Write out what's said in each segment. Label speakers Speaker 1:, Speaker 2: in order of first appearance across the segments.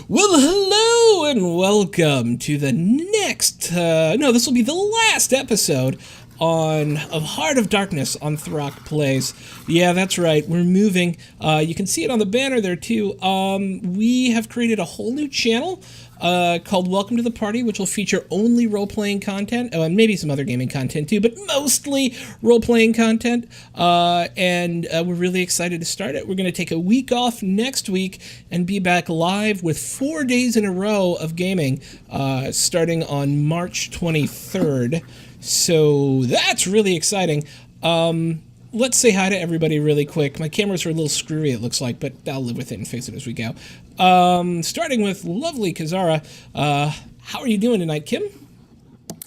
Speaker 1: Well, hello and welcome to the next, this will be the last episode of Heart of Darkness on Throck Plays. Yeah, that's right, we're moving. You can see it on the banner there too. We have created a whole new channel called Welcome to the Party, which will feature only role-playing content, and maybe some other gaming content too, but mostly role-playing content, and we're really excited to start it. We're going to take a week off next week and be back live with 4 days in a row of gaming, starting on March 23rd, so that's really exciting. Let's say hi to everybody really quick. My cameras are a little screwy, it looks like, but I'll live with it and fix it as we go. Starting with lovely Kazara. How are you doing tonight, Kim?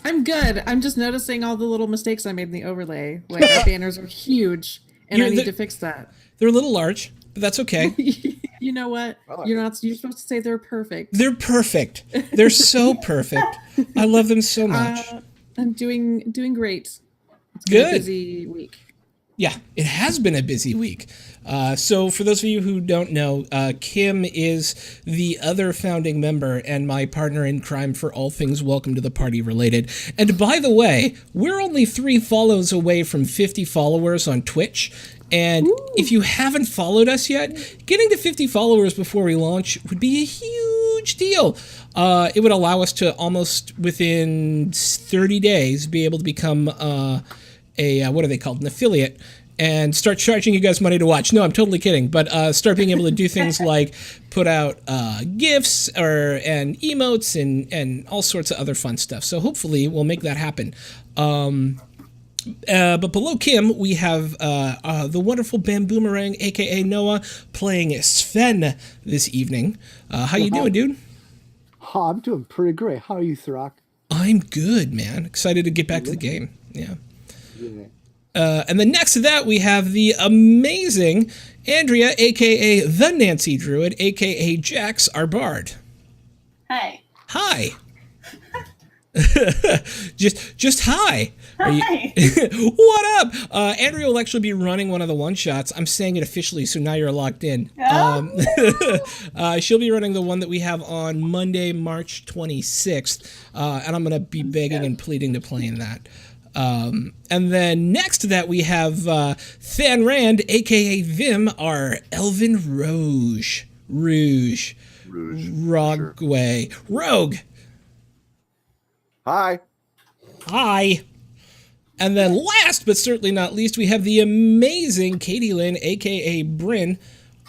Speaker 2: I'm good. I'm just noticing all the little mistakes I made in the overlay. Like, our banners are huge, and I need to fix that.
Speaker 1: They're a little large, but that's okay.
Speaker 2: You know what? You're supposed to say they're perfect.
Speaker 1: They're perfect. They're so perfect. I love them so much.
Speaker 2: I'm doing great. It's
Speaker 1: been
Speaker 2: a busy week.
Speaker 1: Yeah, it has been a busy week. So for those of you who don't know, Kim is the other founding member and my partner in crime for all things Welcome to the Party related. And by the way, we're only 3 follows away from 50 followers on Twitch. And if you haven't followed us yet, getting to 50 followers before we launch would be a huge deal. It would allow us to almost within 30 days be able to become what are they called? An affiliate, and start charging you guys money to watch. No, I'm totally kidding, but start being able to do things like put out GIFs and emotes and all sorts of other fun stuff. So hopefully we'll make that happen. But below Kim, we have the wonderful Bamboomerang, aka Noah, playing Sven this evening. How you doing, dude?
Speaker 3: I'm doing pretty great. How are you, Throck?
Speaker 1: I'm good, man. Excited to get back to the game. Yeah. And then next to that, we have the amazing Andrea, a.k.a. the Nancy Druid, a.k.a. Jax, our bard.
Speaker 4: Hi.
Speaker 1: Hi. just hi.
Speaker 4: Hi.
Speaker 1: What up? Andrea will actually be running one of the one-shots. I'm saying it officially, so now you're locked in. She'll be running the one that we have on Monday, March 26th, and I'm going to be begging and pleading to play in that. And then next to that we have Than Rand, aka Vim, our Elven Rouge. Rogway. Sure. Rogue.
Speaker 5: Hi.
Speaker 1: Hi. And then last but certainly not least, we have the amazing Katie Lynn, aka Bryn,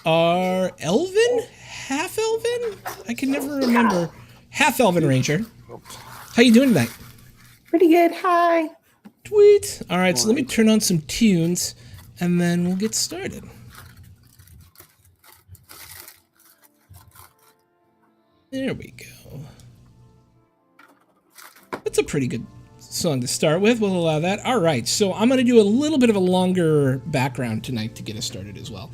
Speaker 1: our Elven? Half Elven? I can never remember. Half Elven Ranger. How you doing tonight?
Speaker 4: Pretty good. Hi.
Speaker 1: Tweet. All right, so let me turn on some tunes, and then we'll get started. There we go. That's a pretty good song to start with. We'll allow that. All right, so I'm going to do a little bit of a longer background tonight to get us started as well.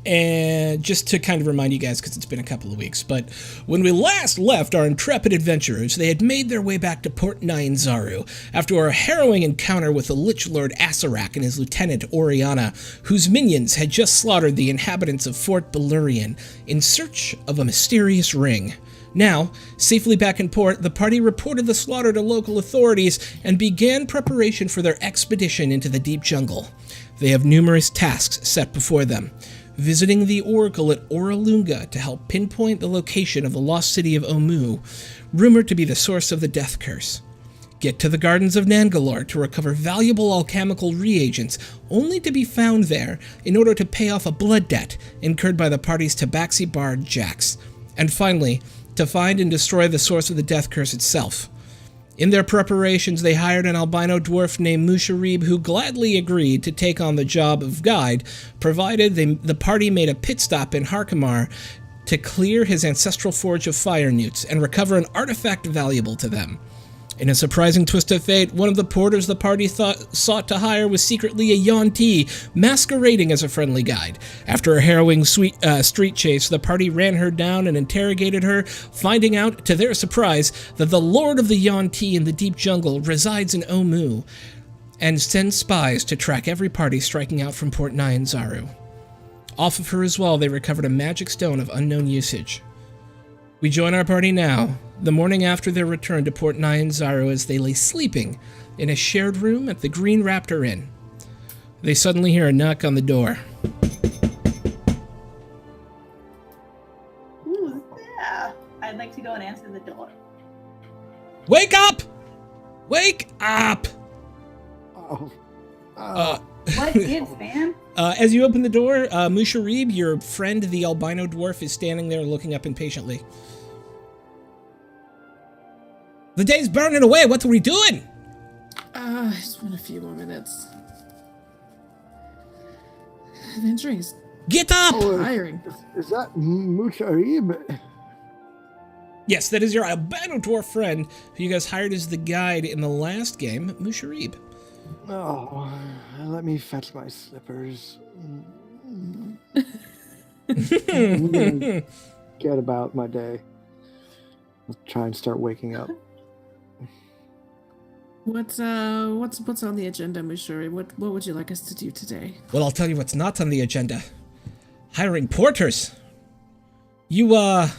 Speaker 1: And just to kind of remind you guys, because it's been a couple of weeks, but when we last left our intrepid adventurers, they had made their way back to Port Nyanzaru after a harrowing encounter with the Lich Lord Asarak and his lieutenant Oriana, whose minions had just slaughtered the inhabitants of Fort Belurian in search of a mysterious ring. Now, safely back in port, the party reported the slaughter to local authorities and began preparation for their expedition into the deep jungle. They have numerous tasks set before them. Visiting the Oracle at Oralunga to help pinpoint the location of the lost city of Omu, rumored to be the source of the death curse. Get to the Gardens of Nangalore to recover valuable alchemical reagents, only to be found there in order to pay off a blood debt incurred by the party's tabaxi bard Jax. And finally, to find and destroy the source of the death curse itself. In their preparations, they hired an albino dwarf named Musharib who gladly agreed to take on the job of guide, provided the party made a pit stop in Harkamar to clear his ancestral forge of fire newts and recover an artifact valuable to them. In a surprising twist of fate, one of the porters the party sought to hire was secretly a Yuan-Ti, masquerading as a friendly guide. After a harrowing street chase, the party ran her down and interrogated her, finding out, to their surprise, that the Lord of the Yuan-Ti in the deep jungle resides in Omu, and sends spies to track every party striking out from Port Nyanzaru. Off of her as well, they recovered a magic stone of unknown usage. We join our party now, the morning after their return to Port Nyanzaru, as they lay sleeping in a shared room at the Green Raptor Inn. They suddenly hear a knock on the door.
Speaker 4: Who's there? I'd like to go and answer the door.
Speaker 1: Wake up! Wake up!
Speaker 3: Oh.
Speaker 4: What is, man?
Speaker 1: As you open the door, Musharib, your friend, the albino dwarf, is standing there looking up impatiently. The day's burning away. What are we doing?
Speaker 2: I just want a few more minutes. Adventuring's
Speaker 1: Get up!
Speaker 2: tiring.
Speaker 3: Is that Musharib?
Speaker 1: Yes, that is your albino dwarf friend, who you guys hired as the guide in the last game, Musharib.
Speaker 3: Oh, let me fetch my slippers. I'm gonna get about my day. I'll try and start waking up.
Speaker 2: What's on the agenda, Mushuri? What would you like us to do today?
Speaker 1: Well, I'll tell you what's not on the agenda. Hiring porters. You have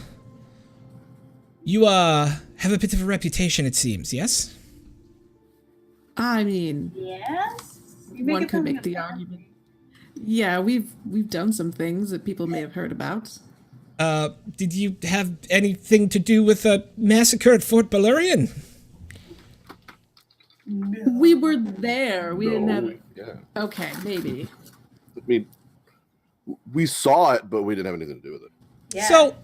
Speaker 1: a bit of a reputation, it seems, yes?
Speaker 2: I mean,
Speaker 4: Yes?
Speaker 2: one could make the argument. Yeah, we've done some things that people may have heard about.
Speaker 1: Did you have anything to do with a massacre at Fort Balurian?
Speaker 2: We were there. We didn't have.
Speaker 5: Yeah.
Speaker 2: Okay, maybe.
Speaker 5: I mean, we saw it, but we didn't have anything to do with it.
Speaker 4: Yeah.
Speaker 1: So,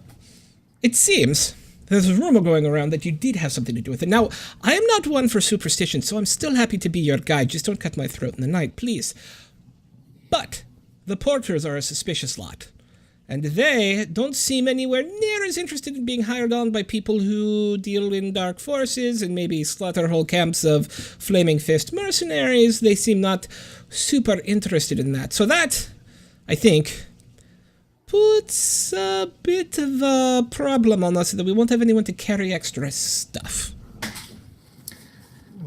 Speaker 1: it seems there's a rumor going around that you did have something to do with it. Now, I am not one for superstition, so I'm still happy to be your guide. Just don't cut my throat in the night, please. But the porters are a suspicious lot, and they don't seem anywhere near as interested in being hired on by people who deal in dark forces and maybe slaughter whole camps of flaming fist mercenaries. They seem not super interested in that. So that, I think, puts a bit of a problem on us that we won't have anyone to carry extra stuff.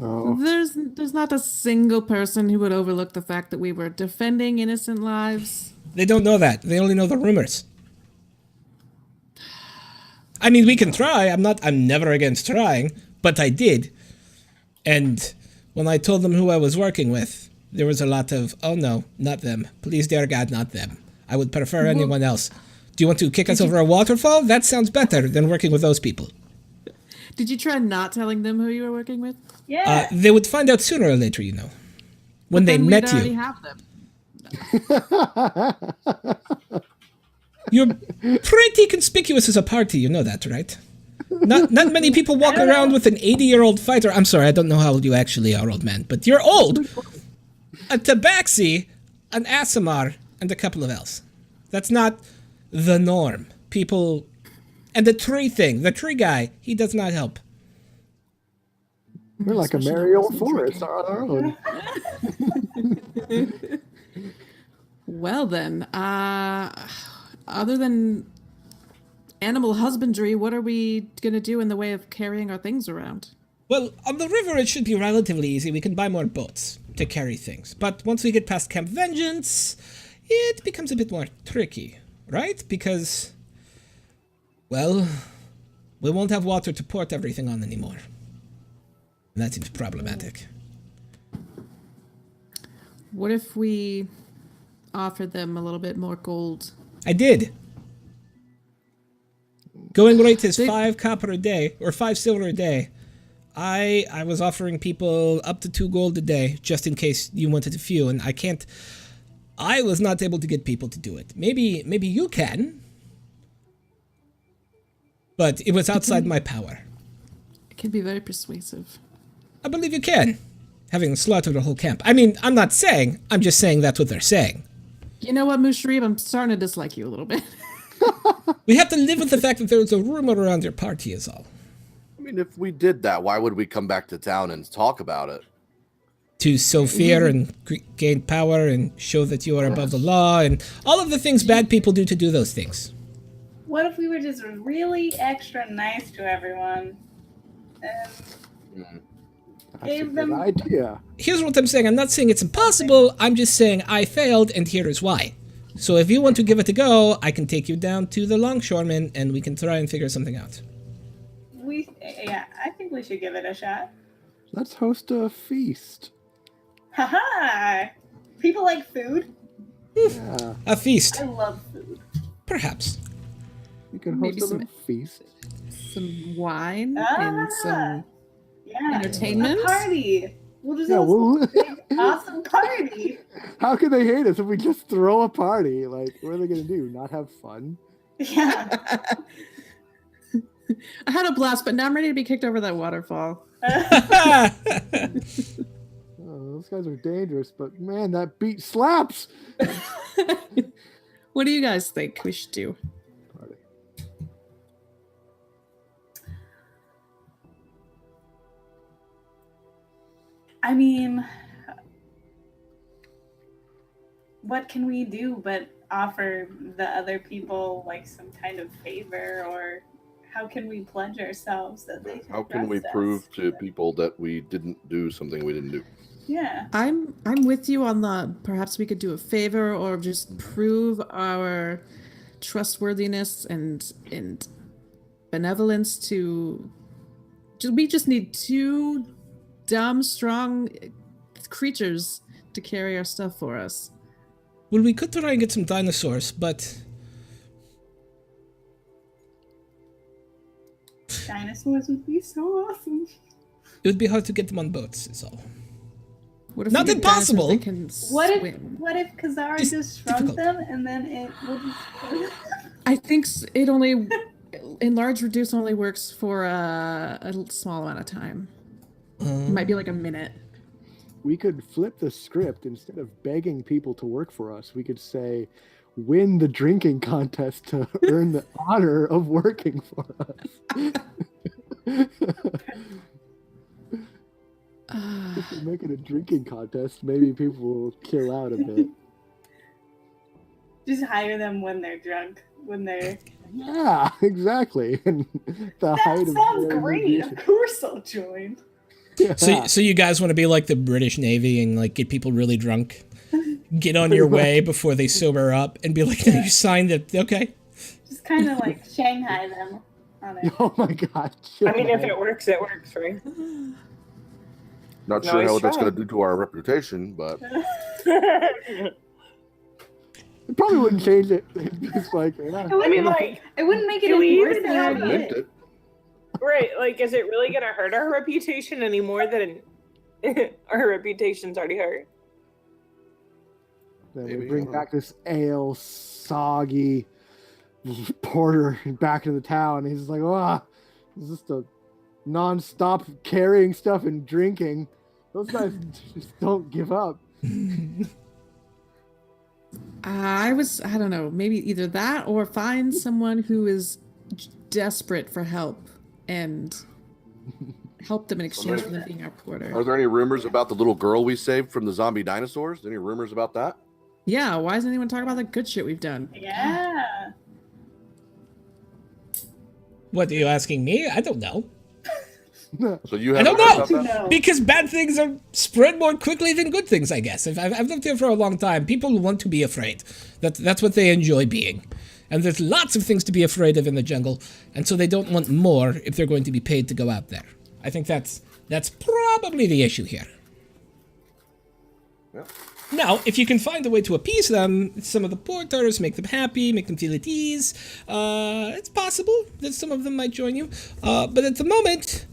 Speaker 3: Oh,
Speaker 2: There's not a single person who would overlook the fact that we were defending innocent lives.
Speaker 1: They don't know that. They only know the rumors. I mean, we can try. I'm never against trying, but I did. And when I told them who I was working with, there was a lot of, oh no, not them. Please, dear God, not them. I would prefer anyone else. Do you want to kick us over a waterfall? That sounds better than working with those people.
Speaker 2: Did you try not telling them who you were working with?
Speaker 4: Yeah.
Speaker 1: They would find out sooner or later, you know. When they
Speaker 2: Then
Speaker 1: met
Speaker 2: we'd already
Speaker 1: you.
Speaker 2: have them.
Speaker 1: You're pretty conspicuous as a party, you know that, right? Not many people walk around with an 80-year-old fighter. I'm sorry, I don't know how old you actually are, old man, but you're old. A tabaxi, an Asimar, and a couple of elves. That's not the norm. People... And the tree thing, the tree guy, he does not help.
Speaker 3: we're like a merry old forest on our own.
Speaker 2: Well then, other than animal husbandry, what are we gonna do in the way of carrying our things around?
Speaker 1: Well, on the river it should be relatively easy. We can buy more boats to carry things. But once we get past Camp Vengeance, it becomes a bit more tricky, right? Because, well, we won't have water to port everything on anymore. And that seems problematic.
Speaker 2: What if we offered them a little bit more gold?
Speaker 1: I did. Going rate is
Speaker 2: They-
Speaker 1: 5 copper a day, or 5 silver a day. I was offering people up to 2 gold a day, just in case you wanted a few, and I was not able to get people to do it. Maybe you can. But it was outside my power.
Speaker 2: It can be very persuasive.
Speaker 1: I believe you can, having slaughtered a whole camp. I mean, I'm just saying that's what they're saying.
Speaker 2: You know what, Musharib? I'm starting to dislike you a little bit.
Speaker 1: We have to live with the fact that there's a rumor around your party is all.
Speaker 5: I mean, if we did that, why would we come back to town and talk about it?
Speaker 1: To sow fear and gain power and show that you are above the law and all of the things bad people do to do those things.
Speaker 4: What if we were just really extra nice to everyone? And
Speaker 3: That's a
Speaker 4: gave
Speaker 3: good
Speaker 4: them.
Speaker 3: idea.
Speaker 1: Here's what I'm saying. I'm not saying it's impossible. I'm just saying I failed, and here is why. So if you want to give it a go, I can take you down to the longshoremen and we can try and figure something out.
Speaker 4: I think we should give it a shot.
Speaker 3: Let's host a feast.
Speaker 4: Haha! People like food.
Speaker 3: Yeah,
Speaker 1: A feast,
Speaker 4: I love food.
Speaker 1: perhaps.
Speaker 3: we could
Speaker 2: Maybe
Speaker 3: host a
Speaker 2: some-
Speaker 3: little feast.
Speaker 2: Some wine and some.
Speaker 4: Yeah,
Speaker 2: Entertainment?
Speaker 4: A party. We'll just
Speaker 3: Yeah,
Speaker 4: have
Speaker 3: we'll-
Speaker 4: a big, awesome party.
Speaker 3: How can they hate us if we just throw a party? Like, what are they gonna do? Not have fun?
Speaker 4: Yeah.
Speaker 2: I had a blast, but now I'm ready to be kicked over that waterfall.
Speaker 3: Oh, those guys are dangerous, but man, that beat slaps.
Speaker 2: What do you guys think we should do?
Speaker 3: Party.
Speaker 4: I mean, what can we do but offer the other people like some kind of favor, or how can we pledge ourselves that they can
Speaker 5: How can we
Speaker 4: trust us?
Speaker 5: prove to people that we didn't do something we didn't do?
Speaker 4: Yeah.
Speaker 2: I'm with you on the perhaps we could do a favor or just prove our trustworthiness and benevolence to we just need two dumb strong creatures to carry our stuff for us.
Speaker 1: Well, we could try and get some dinosaurs, but
Speaker 4: Dinosaurs would be so awesome.
Speaker 1: it would be hard to get them on boats, is all.
Speaker 2: What if
Speaker 1: Not
Speaker 2: we get dinosaurs
Speaker 1: impossible.
Speaker 2: that can swim?
Speaker 4: What if Kazara
Speaker 1: Just
Speaker 4: just shrunk
Speaker 1: difficult.
Speaker 4: them and then it will just
Speaker 2: I think it only enlarge reduce only works for a small amount of time. It might be like a minute.
Speaker 3: We could flip the script. Instead of begging people to work for us, we could say, win the drinking contest to earn the honor of working for us. If we make it a drinking contest, maybe people will kill out a bit.
Speaker 4: just hire them when they're drunk. When they're
Speaker 3: Yeah, exactly. And the
Speaker 4: that
Speaker 3: height
Speaker 4: sounds
Speaker 3: of their
Speaker 4: great.
Speaker 3: musician-
Speaker 4: Of course I'll join.
Speaker 3: Yeah.
Speaker 1: So you guys want to be like the British Navy and like get people really drunk, get on your way before they sober up, and be like, "No, you signed it, okay?"
Speaker 4: Just kind of like Shanghai them on it.
Speaker 3: Oh my god.
Speaker 6: I mean, if it works, right?
Speaker 5: Not
Speaker 6: No,
Speaker 5: sure
Speaker 6: he's
Speaker 5: how that's
Speaker 6: trying.
Speaker 5: going to do to our reputation, but
Speaker 3: It probably wouldn't change it. It's like, yeah.
Speaker 6: I mean, like,
Speaker 4: It wouldn't make it
Speaker 6: do we
Speaker 4: any worse
Speaker 6: even
Speaker 4: than
Speaker 6: have
Speaker 4: it
Speaker 5: linked
Speaker 4: is.
Speaker 5: it.
Speaker 6: right? Like, is it really gonna hurt our reputation any more than our reputation's already hurt?
Speaker 3: Then
Speaker 5: Maybe,
Speaker 3: we
Speaker 5: I
Speaker 3: bring
Speaker 5: don't
Speaker 3: back this ale, soggy porter back into the town. He's like, "Ah, it's just a non-stop carrying stuff and drinking. Those guys just don't give up."
Speaker 2: I don't know, maybe either that or find someone who is desperate for help and help them in exchange for them being our porter.
Speaker 5: Are there any rumors about the little girl we saved from the zombie dinosaurs? Any rumors about that?
Speaker 2: Yeah, why doesn't anyone talk about the good shit we've done?
Speaker 4: Yeah.
Speaker 1: What are you asking me? I don't know.
Speaker 5: So you
Speaker 1: I
Speaker 5: haven't
Speaker 1: don't
Speaker 5: heard
Speaker 1: know.
Speaker 5: about that?
Speaker 4: No.
Speaker 1: Because bad things are spread more quickly than good things, I guess. I've lived here for a long time. People want to be afraid. That's what they enjoy being. And there's lots of things to be afraid of in the jungle, and so they don't want more if they're going to be paid to go out there. I think that's probably the issue here.
Speaker 5: Yeah.
Speaker 1: Now, if you can find a way to appease them, some of the porters, make them happy, make them feel at ease, it's possible that some of them might join you. But at the moment,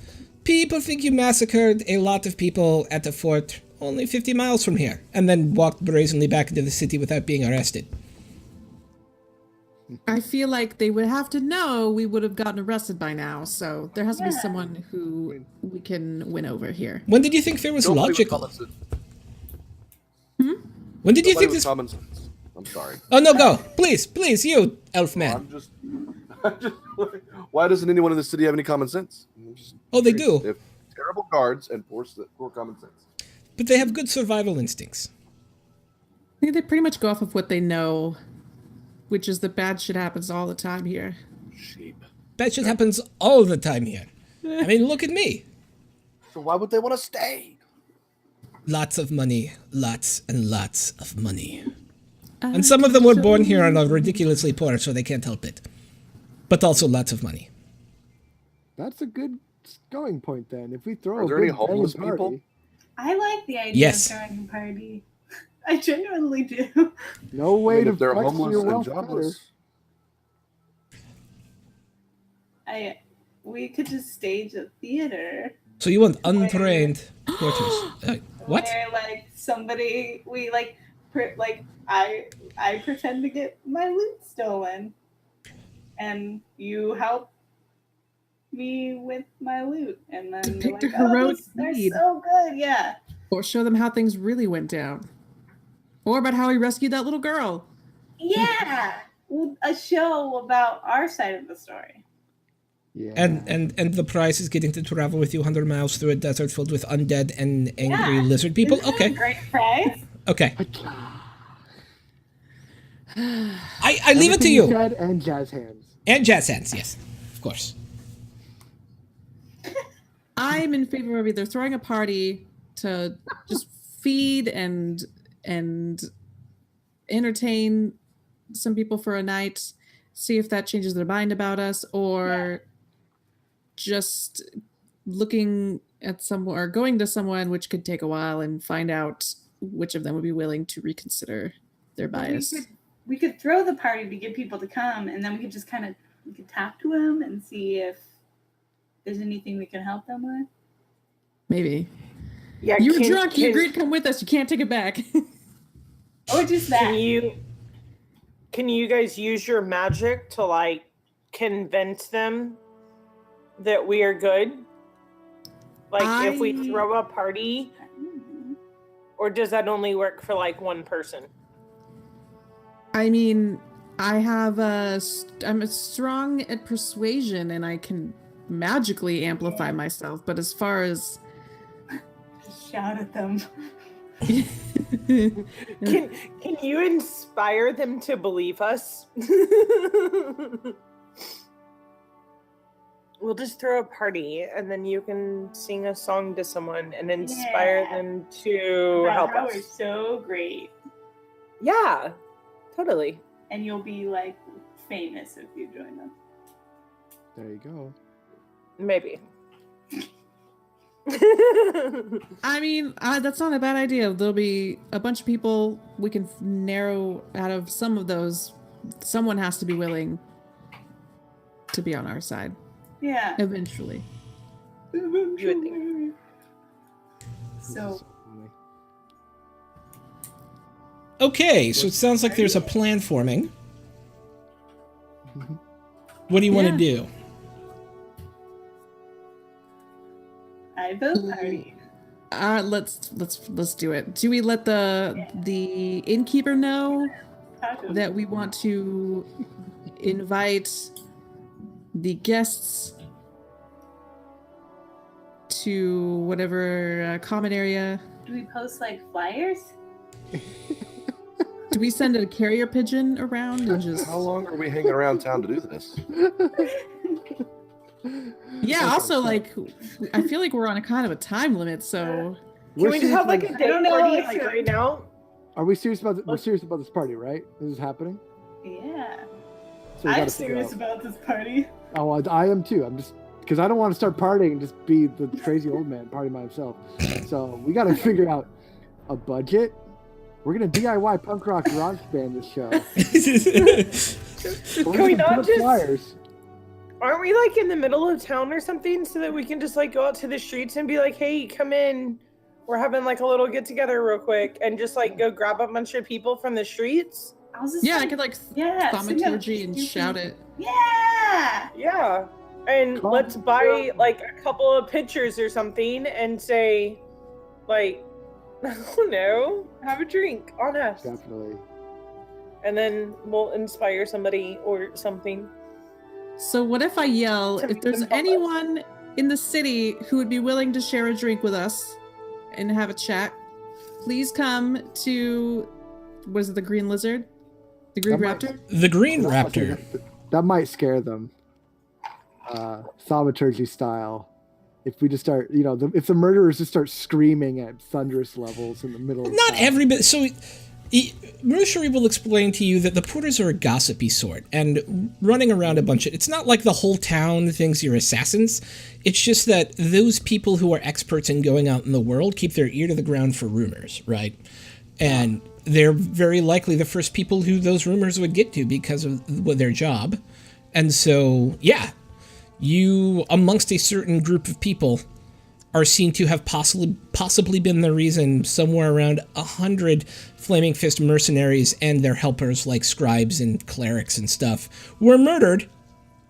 Speaker 1: people think you massacred a lot of people at the fort only 50 miles from here, and then walked brazenly back into the city without being arrested.
Speaker 2: I feel like they would have to know we would have gotten arrested by now, so there has to be
Speaker 4: Yeah.
Speaker 2: someone who we can win over here.
Speaker 1: When did you think there was
Speaker 5: Don't play with
Speaker 1: logical?
Speaker 5: common sense.
Speaker 1: When did you
Speaker 5: Don't play
Speaker 1: think
Speaker 5: with
Speaker 1: this?
Speaker 5: common sense. I'm sorry.
Speaker 1: Oh no, go, please, you elf man.
Speaker 5: I'm just why doesn't anyone in the city have any common sense? I'm just
Speaker 1: Oh, they
Speaker 5: curious.
Speaker 1: do.
Speaker 5: They have terrible guards and poor common sense.
Speaker 1: But they have good survival instincts.
Speaker 2: I think they pretty much go off of what they know, which is that bad shit happens all the time here.
Speaker 5: Sheep.
Speaker 1: That shit happens all the time here. I mean, look at me.
Speaker 5: So why would they want to stay?
Speaker 1: Lots of money, lots and lots of money. And some of them were born here and are ridiculously poor, so they can't help it. But also lots of money.
Speaker 3: That's a good going point then. If we throw
Speaker 5: Are
Speaker 3: a
Speaker 5: there
Speaker 3: big
Speaker 5: any homeless
Speaker 3: banging
Speaker 5: people?
Speaker 3: party,
Speaker 4: I like the idea
Speaker 1: Yes.
Speaker 4: of throwing a party. I genuinely do.
Speaker 3: no way
Speaker 5: if
Speaker 3: to
Speaker 5: they're
Speaker 3: flex
Speaker 5: homeless
Speaker 3: your
Speaker 5: and
Speaker 3: wealth
Speaker 5: jobless.
Speaker 4: We could just stage a theater
Speaker 1: So you want untrained porters. What?
Speaker 4: where like somebody I pretend to get my loot stolen, and you help me with my loot, and then
Speaker 2: Depict
Speaker 4: you're
Speaker 2: a
Speaker 4: like, oh,
Speaker 2: heroic
Speaker 4: they're
Speaker 2: deed.
Speaker 4: so good, yeah.
Speaker 2: Or show them how things really went down. Or about how he rescued that little girl.
Speaker 4: Yeah, a show about our side of the story.
Speaker 3: Yeah.
Speaker 1: And the prize is getting to travel with you 100 miles through a desert filled with undead and angry
Speaker 4: Yeah.
Speaker 1: lizard people?
Speaker 4: Isn't that
Speaker 1: Okay.
Speaker 4: a great prize?
Speaker 1: Okay. I leave it to
Speaker 3: Everything
Speaker 1: you.
Speaker 3: said, and jazz hands.
Speaker 1: And jazz hands, yes. Of course.
Speaker 2: I'm in favor of either throwing a party to just feed and entertain some people for a night, see if that changes their mind about us, or just looking at someone or going to someone, which could take a while, and find out which of them would be willing to reconsider their bias.
Speaker 4: We could throw the party to get people to come, and then we could just we could talk to them and see if there's anything we can help them with.
Speaker 2: Maybe.
Speaker 6: Yeah,
Speaker 2: You were drunk, you agreed to come with us, you can't take it back.
Speaker 4: Or just that.
Speaker 6: Can you guys use your magic to like convince them that we are good? Like if we throw a party, or does that only work for like one person?
Speaker 2: I mean, I'm strong at persuasion and I can magically amplify myself, but as far as
Speaker 4: Shout at them.
Speaker 6: Can you inspire them to believe us? We'll just throw a party and then you can sing a song to someone and inspire them to
Speaker 4: About
Speaker 6: help
Speaker 4: how
Speaker 6: us.
Speaker 4: we're so great.
Speaker 6: Yeah, totally.
Speaker 4: And you'll be like famous if you join us.
Speaker 3: There you go.
Speaker 6: Maybe.
Speaker 2: I mean, that's not a bad idea. There'll be a bunch of people. We can narrow out of some of those. Someone has to be willing to be on our side.
Speaker 4: Yeah.
Speaker 2: Eventually.
Speaker 6: You would think.
Speaker 4: So
Speaker 1: Okay, so it sounds like there's a plan forming. What do you want to do?
Speaker 4: I vote party.
Speaker 2: Let's do it. Do we let the innkeeper know that we want to invite the guests to whatever common area?
Speaker 4: Do we post like flyers?
Speaker 2: Do we send a carrier pigeon around and just?
Speaker 5: How long are we hanging around town to do this?
Speaker 2: Yeah. Also, like, I feel like we're on a kind of a time limit. So
Speaker 6: Can we just have like a
Speaker 4: I
Speaker 6: day
Speaker 4: don't know,
Speaker 6: party
Speaker 4: like,
Speaker 6: like right now?
Speaker 3: Are we serious about? We're serious about this party, right? This is happening.
Speaker 4: Yeah.
Speaker 3: So we
Speaker 4: I'm
Speaker 3: gotta figure
Speaker 4: serious
Speaker 3: out-
Speaker 4: about this party.
Speaker 3: Oh, I am too. I'm just because I don't want to start partying and just be the crazy old man partying by himself. So we got to figure out a budget. We're gonna DIY punk rock garage band this show.
Speaker 6: Can we not just?
Speaker 3: Flyers.
Speaker 6: Aren't we like in the middle of town or something so that we can just like go out to the streets and be like, hey, come in. We're having like a little get together real quick and just like go grab a bunch of people from the streets?
Speaker 2: I could like thaumaturgy and shout it.
Speaker 4: Yeah.
Speaker 6: Yeah. And
Speaker 3: Cool.
Speaker 6: let's buy like a couple of pictures or something and say, like, I don't know, have a drink on us.
Speaker 3: Definitely.
Speaker 6: And then we'll inspire somebody or something.
Speaker 2: So what if I yell,
Speaker 6: To
Speaker 2: if
Speaker 6: make
Speaker 2: there's
Speaker 6: them follow.
Speaker 2: anyone in the city who would be willing to share a drink with us and have a chat, please come to, was it the green lizard? The green
Speaker 3: That might-
Speaker 2: raptor?
Speaker 1: The Green Raptor.
Speaker 3: That might scare them. Thaumaturgy style. If we just start, if the murderers just start screaming at thunderous levels in the middle.
Speaker 1: Not everybody. So Marushari will explain to you that the porters are a gossipy sort, and running around a bunch of... It's not like the whole town thinks you're assassins. It's just that those people who are experts in going out in the world keep their ear to the ground for rumors, right? And they're very likely the first people who those rumors would get to because of their job. And so, yeah, you, amongst a certain group of people, are seen to have possibly been the reason somewhere around 100 Flaming Fist mercenaries and their helpers like scribes and clerics and stuff were murdered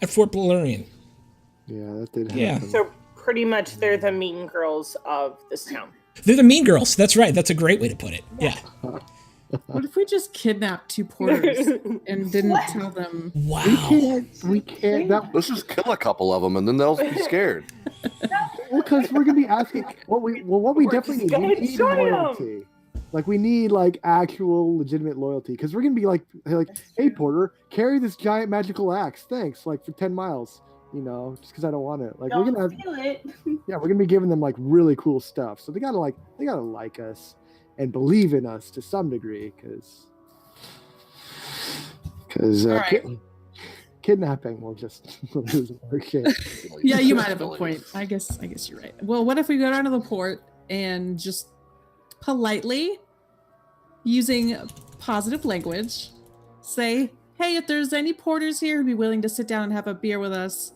Speaker 1: at Fort Balurian.
Speaker 3: Yeah, that did happen.
Speaker 1: Yeah.
Speaker 6: So pretty much they're the mean girls of this town.
Speaker 1: They're the mean girls. That's right. That's a great way to put it. Yeah.
Speaker 2: What if we just kidnapped 2 porters and didn't tell them?
Speaker 1: Wow.
Speaker 3: We can't.
Speaker 5: Let's just kill a couple of them, and then they'll be scared.
Speaker 3: Because we're gonna be asking what we definitely need. We need loyalty. Like we need like actual legitimate loyalty. Because we're gonna be like, hey Porter, carry this giant magical axe. Thanks. Like for 10 miles. You know, just because I don't want it. Like
Speaker 4: Don't
Speaker 3: we're gonna have,
Speaker 4: steal it.
Speaker 3: yeah, we're gonna be giving them like really cool stuff. So they gotta like us and believe in us to some degree. Because
Speaker 2: right.
Speaker 3: kidnapping will just lose our shit.
Speaker 2: Yeah, you might have a point. I guess you're right. Well, what if we go down to the port and just politely, using positive language, say, hey, if there's any porters here who'd be willing to sit down and have a beer with us,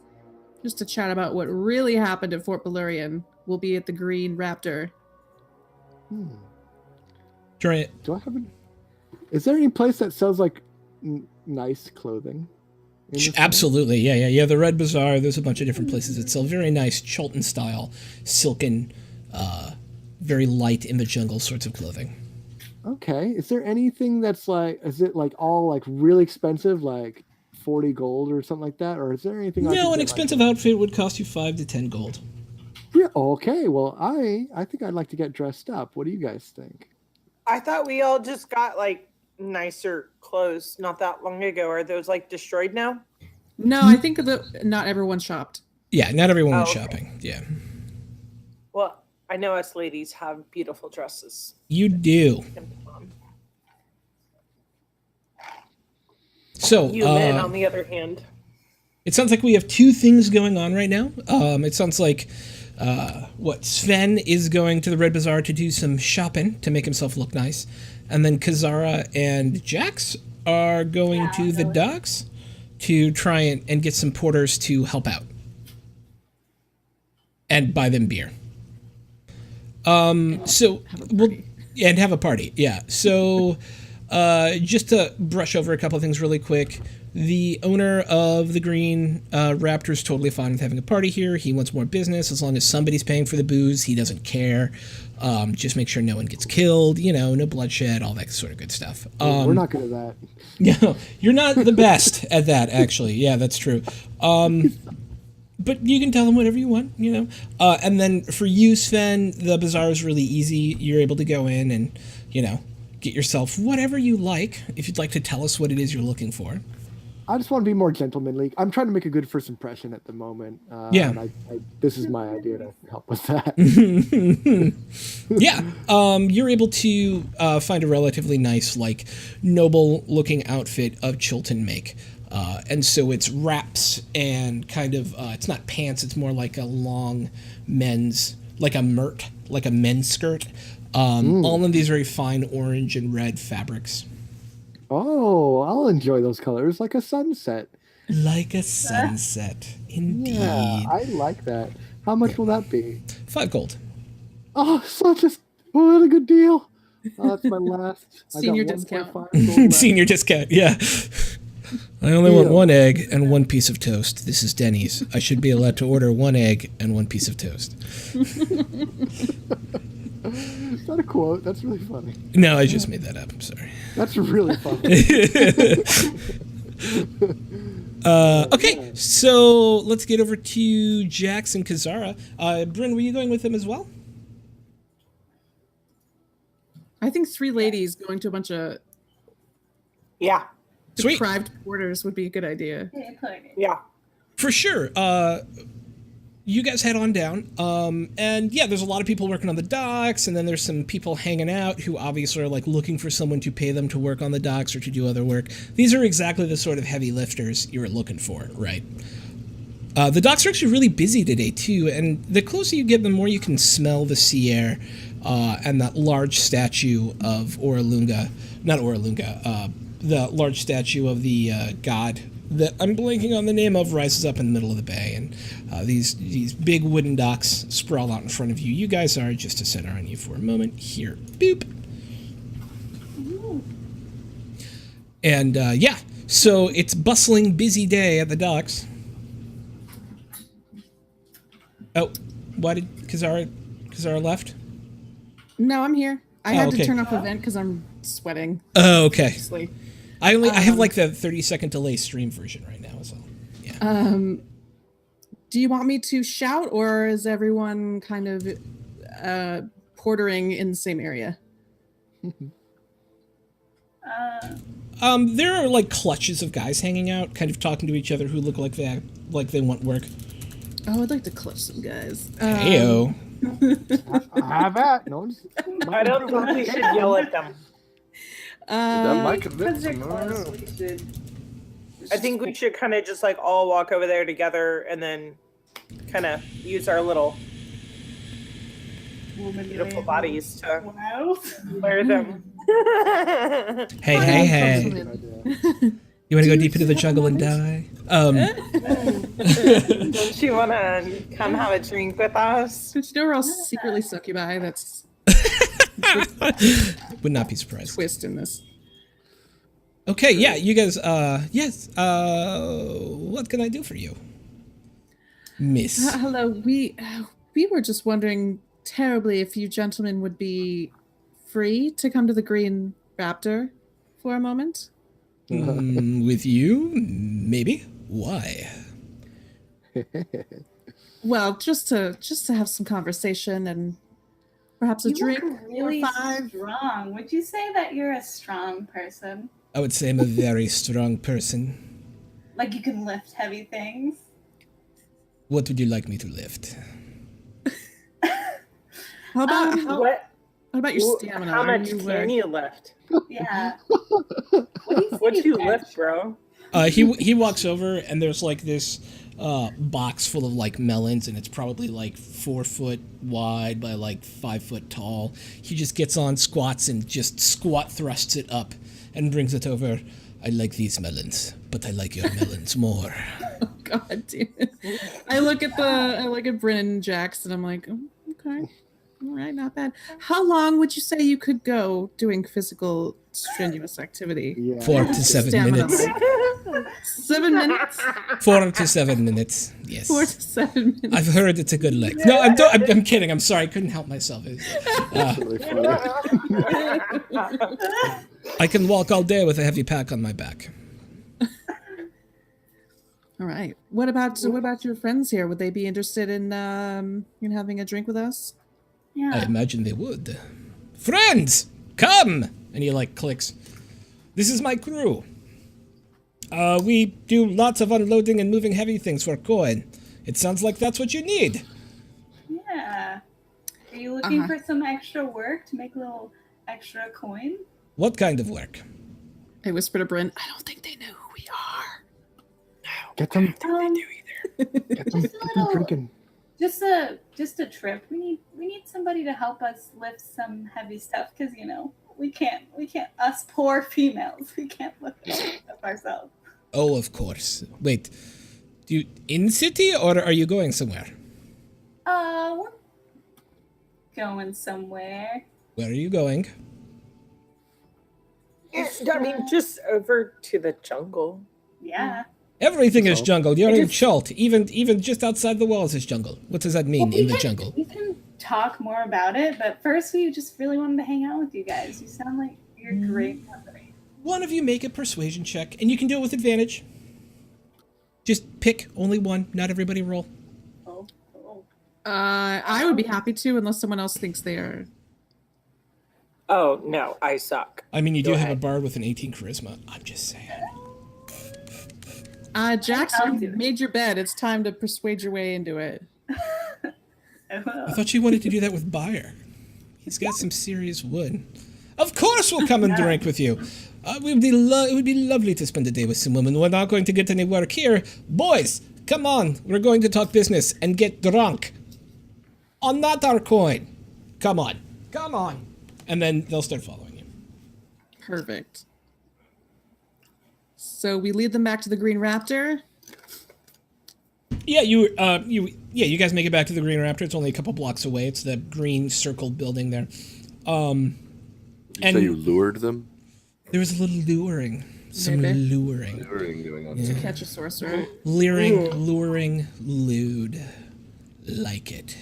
Speaker 2: just to chat about what really happened at Fort Balurian, we'll be at the Green Raptor.
Speaker 1: Try it.
Speaker 3: Do I have is there any place that sells like nice clothing?
Speaker 1: Absolutely. Yeah. The Red Bazaar. There's a bunch of different places that sell very nice Chultan style, silken, very light in the jungle sorts of clothing.
Speaker 3: Okay. Is there anything that's like, is it like all like really expensive, like 40 gold or something like that? Or is there anything?
Speaker 1: No, an expensive outfit would cost you 5 to 10 gold.
Speaker 3: Yeah. Okay. Well, I think I'd like to get dressed up. What do you guys think?
Speaker 6: I thought we all just got like nicer clothes not that long ago. Are those like destroyed now?
Speaker 2: No, I think not everyone shopped.
Speaker 1: Yeah, not everyone was
Speaker 6: okay.
Speaker 1: shopping. Yeah.
Speaker 6: Well, I know us ladies have beautiful dresses.
Speaker 1: You do. So,
Speaker 6: you men, on the other hand.
Speaker 1: It sounds like we have 2 things going on right now. It sounds like Sven is going to the Red Bazaar to do some shopping to make himself look nice. And then Kazara and Jax are going to the docks to try and get some porters to help out. And buy them beer. And have a party. Yeah. So just to brush over a couple of things really quick. The owner of the Green Raptor is totally fine with having a party here. He wants more business. As long as somebody's paying for the booze, he doesn't care. Just make sure no one gets killed, no bloodshed, all that sort of good stuff.
Speaker 3: We're not good at that.
Speaker 1: No, you're not the best at that, actually. Yeah, that's true. But you can tell them whatever you want, And then for you, Sven, the bazaar is really easy. You're able to go in and, get yourself whatever you like, if you'd like to tell us what it is you're looking for.
Speaker 3: I just want to be more gentlemanly. I'm trying to make a good first impression at the moment.
Speaker 1: Yeah.
Speaker 3: And this is my idea to help with that.
Speaker 1: Yeah. You're able to find a relatively nice, noble-looking outfit of Chilton make. And so it's wraps and kind of, it's not pants, it's more like a long men's, like a mert, like a men's skirt. All of these very fine orange and red fabrics.
Speaker 3: Oh, I'll enjoy those colors like a sunset.
Speaker 1: Like a sunset, indeed.
Speaker 3: Yeah, I like that. How much will that be?
Speaker 1: 5 gold.
Speaker 3: Oh, what a good deal. Oh, that's my last.
Speaker 2: Senior
Speaker 3: I got
Speaker 2: discount.
Speaker 3: 1.5 gold left.
Speaker 1: Senior discount, yeah. I only want 1 egg and 1 piece of toast. This is Denny's. I should be allowed to order 1 egg and 1 piece of toast.
Speaker 3: Is that a quote? That's really funny.
Speaker 1: No, I just made that up. I'm sorry.
Speaker 3: That's really funny.
Speaker 1: Okay, so let's get over to Jax and Kazara. Bryn, were you going with them as well?
Speaker 2: I think 3 ladies going to a bunch of
Speaker 1: Sweet.
Speaker 2: deprived porters would be a good idea.
Speaker 6: Yeah.
Speaker 1: For sure. you guys head on down. And yeah, there's a lot of people working on the docks, and then there's some people hanging out who obviously are like looking for someone to pay them to work on the docks or to do other work. These are exactly the sort of heavy lifters you were looking for, right? The docks are actually really busy today too, and the closer you get, the more you can smell the sea air and that large statue of Oralunga, not Oralunga, the large statue of the god that I'm blanking on the name of rises up in the middle of the bay, and these big wooden docks sprawl out in front of you. You guys are, just to center on you for a moment, here. Boop. And yeah, so it's bustling, busy day at the docks. Oh, why did Kazara left?
Speaker 2: No, I'm here. I had
Speaker 1: okay.
Speaker 2: to turn off the vent because I'm sweating.
Speaker 1: Oh, okay.
Speaker 2: Obviously.
Speaker 1: I have like the 30-second delay stream version right now as well. Yeah.
Speaker 2: Do you want me to shout, or is everyone kind of portering in the same area?
Speaker 1: There are like clutches of guys hanging out, kind of talking to each other who look like they want work.
Speaker 2: Oh, I'd like to clutch some guys.
Speaker 1: Heyo.
Speaker 3: Have that. No one's.
Speaker 6: I don't think we should yell at them.
Speaker 5: That might
Speaker 4: Because
Speaker 5: convince
Speaker 4: they're
Speaker 5: them. I don't
Speaker 4: close,
Speaker 5: know.
Speaker 4: we should.
Speaker 6: I think we should kind of just like all walk over there together and then kind of use our little beautiful bodies to
Speaker 4: Wow.
Speaker 6: wear them.
Speaker 1: Hey.
Speaker 3: Good idea.
Speaker 1: You want to go deep into the jungle and die?
Speaker 6: Don't you want to come have a drink with us?
Speaker 2: But you know we're all secretly succubi. That's
Speaker 1: Would not be surprised.
Speaker 2: twist in this.
Speaker 1: Okay, yeah, you guys, yes, what can I do for you? Miss?
Speaker 2: Hello, we were just wondering terribly if you gentlemen would be free to come to the Green Raptor for a moment.
Speaker 1: With you? Maybe. Why?
Speaker 2: Well, just to have some conversation and perhaps a
Speaker 4: You
Speaker 2: drink
Speaker 4: look really
Speaker 2: or five.
Speaker 4: strong. Would you say that you're a strong person?
Speaker 1: I would say I'm a very strong person.
Speaker 4: Like you can lift heavy things?
Speaker 1: What would you like me to lift?
Speaker 2: How about how
Speaker 6: What?
Speaker 2: about your stamina?
Speaker 6: How
Speaker 2: Are
Speaker 6: much
Speaker 2: you,
Speaker 6: can you lift?
Speaker 4: Yeah.
Speaker 6: What you lift, bro?
Speaker 1: He walks over and there's like this box full of like melons, and it's probably like 4 foot wide by like 5 foot tall. He just gets on, squats, and just squat thrusts it up and brings it over. I like these melons, but I like your melons more.
Speaker 2: Oh God, damn it. I look at Brennan Jackson. I'm like, oh, okay, all right, not bad. How long would you say you could go doing physical strenuous activity?
Speaker 3: Yeah.
Speaker 1: 4 to 7
Speaker 2: Stamina,
Speaker 1: minutes.
Speaker 2: like 7 minutes.
Speaker 1: 4 to 7 minutes. Yes.
Speaker 2: 4 to 7 minutes.
Speaker 1: I've heard it's a good length. No, I'm kidding. I'm sorry. I couldn't help myself.
Speaker 3: That's really funny.
Speaker 1: I can walk all day with a heavy pack on my back.
Speaker 2: All right. What about your friends here? Would they be interested in having a drink with us?
Speaker 1: I
Speaker 4: Yeah.
Speaker 1: imagine they would. Friends, come! And he like clicks. This is my crew. We do lots of unloading and moving heavy things for coin. It sounds like that's what you need.
Speaker 4: Yeah. Are you looking
Speaker 2: Uh-huh.
Speaker 4: for some extra work to make a little extra coin?
Speaker 1: What kind of work?
Speaker 2: I whisper to Bryn, I don't think they know who we are.
Speaker 3: Get them,
Speaker 4: Um,
Speaker 3: get them drinking.
Speaker 4: just a trip. We need somebody to help us lift some heavy stuff because we can't us poor females, we can't lift all this stuff ourselves.
Speaker 1: Oh, of course. Wait, do you in city or are you going somewhere?
Speaker 4: We're going somewhere.
Speaker 1: Where are you going?
Speaker 6: I mean, just over to the jungle.
Speaker 4: Yeah.
Speaker 1: Everything is
Speaker 3: So?
Speaker 1: jungle. You're
Speaker 6: I
Speaker 1: in
Speaker 6: just-
Speaker 1: Chult. Even just outside the walls is jungle. What does that mean in the jungle?
Speaker 4: We can talk more about it, but first we just really wanted to hang out with you guys. You sound like you're great company.
Speaker 1: One of you make a persuasion check, and you can do it with advantage. Just pick only one. Not everybody roll.
Speaker 4: Oh.
Speaker 2: I would be happy to, unless someone else thinks they are.
Speaker 6: Oh no, I suck.
Speaker 1: I mean, you
Speaker 6: Go
Speaker 1: do have a
Speaker 6: ahead.
Speaker 1: bard with an 18 charisma. I'm just saying.
Speaker 2: Jackson,
Speaker 4: I'll do
Speaker 2: you
Speaker 4: it.
Speaker 2: made your bed. It's time to persuade your way into it.
Speaker 1: I thought you wanted to do that with Bayer. He's got some serious wood. Of course we'll come and drink with you. It would be lovely to spend a day with some women. We're not going to get any work here. Boys, come on. We're going to talk business and get drunk. On not our coin. Come on. Come on. And then they'll start following you.
Speaker 2: Perfect. So we lead them back to the Green Raptor.
Speaker 1: Yeah, you guys make it back to the Green Raptor. It's only a couple blocks away. It's the green circled building there.
Speaker 5: So you lured them?
Speaker 1: There was a little luring. Some
Speaker 2: Maybe.
Speaker 1: luring.
Speaker 5: Luring going on.
Speaker 2: To catch a sorcerer.
Speaker 1: Luring, lewd. Like it.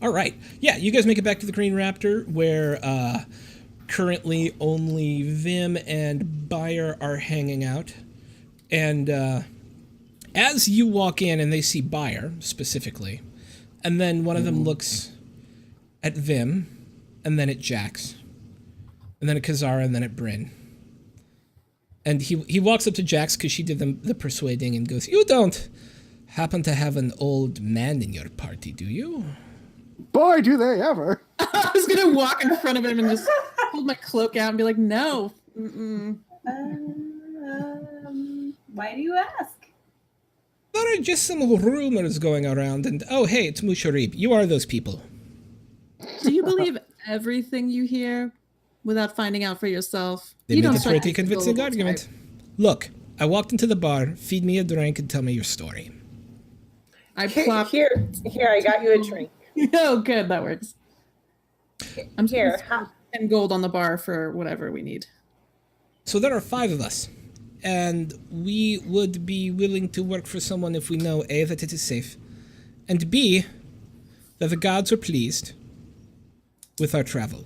Speaker 1: All right. Yeah, you guys make it back to the Green Raptor, where currently only Vim and Bayer are hanging out. And as you walk in and they see Bayer, specifically, and then one of them looks at Vim, and then at Jax, and then at Kazara, and then at Bryn. And he walks up to Jax because she did the persuading and goes, "You don't happen to have an old man in your party, do you?"
Speaker 3: Boy, do they ever!
Speaker 2: I was gonna walk in front of him and just hold my cloak out and be like, "No." Mm-mm.
Speaker 4: Why do you ask?
Speaker 1: There are just some rumors going around, and oh, hey, it's Musharib. You are those people.
Speaker 2: Do you believe everything you hear without finding out for yourself?
Speaker 1: They
Speaker 2: You
Speaker 1: make
Speaker 2: don't
Speaker 1: a
Speaker 2: strike
Speaker 1: pretty
Speaker 2: me as a
Speaker 1: convincing
Speaker 2: gullible
Speaker 1: argument.
Speaker 2: type.
Speaker 1: Look, I walked into the bar, feed me a drink, and tell me your story.
Speaker 2: I
Speaker 6: Here,
Speaker 2: plop.
Speaker 6: here, I got you a drink.
Speaker 2: Oh, good, that works. I'm
Speaker 6: Here,
Speaker 2: spending 10 gold on the bar for whatever we need.
Speaker 1: So there are 5 of us, and we would be willing to work for someone if we know A, that it is safe, and B, that the gods are pleased with our travel.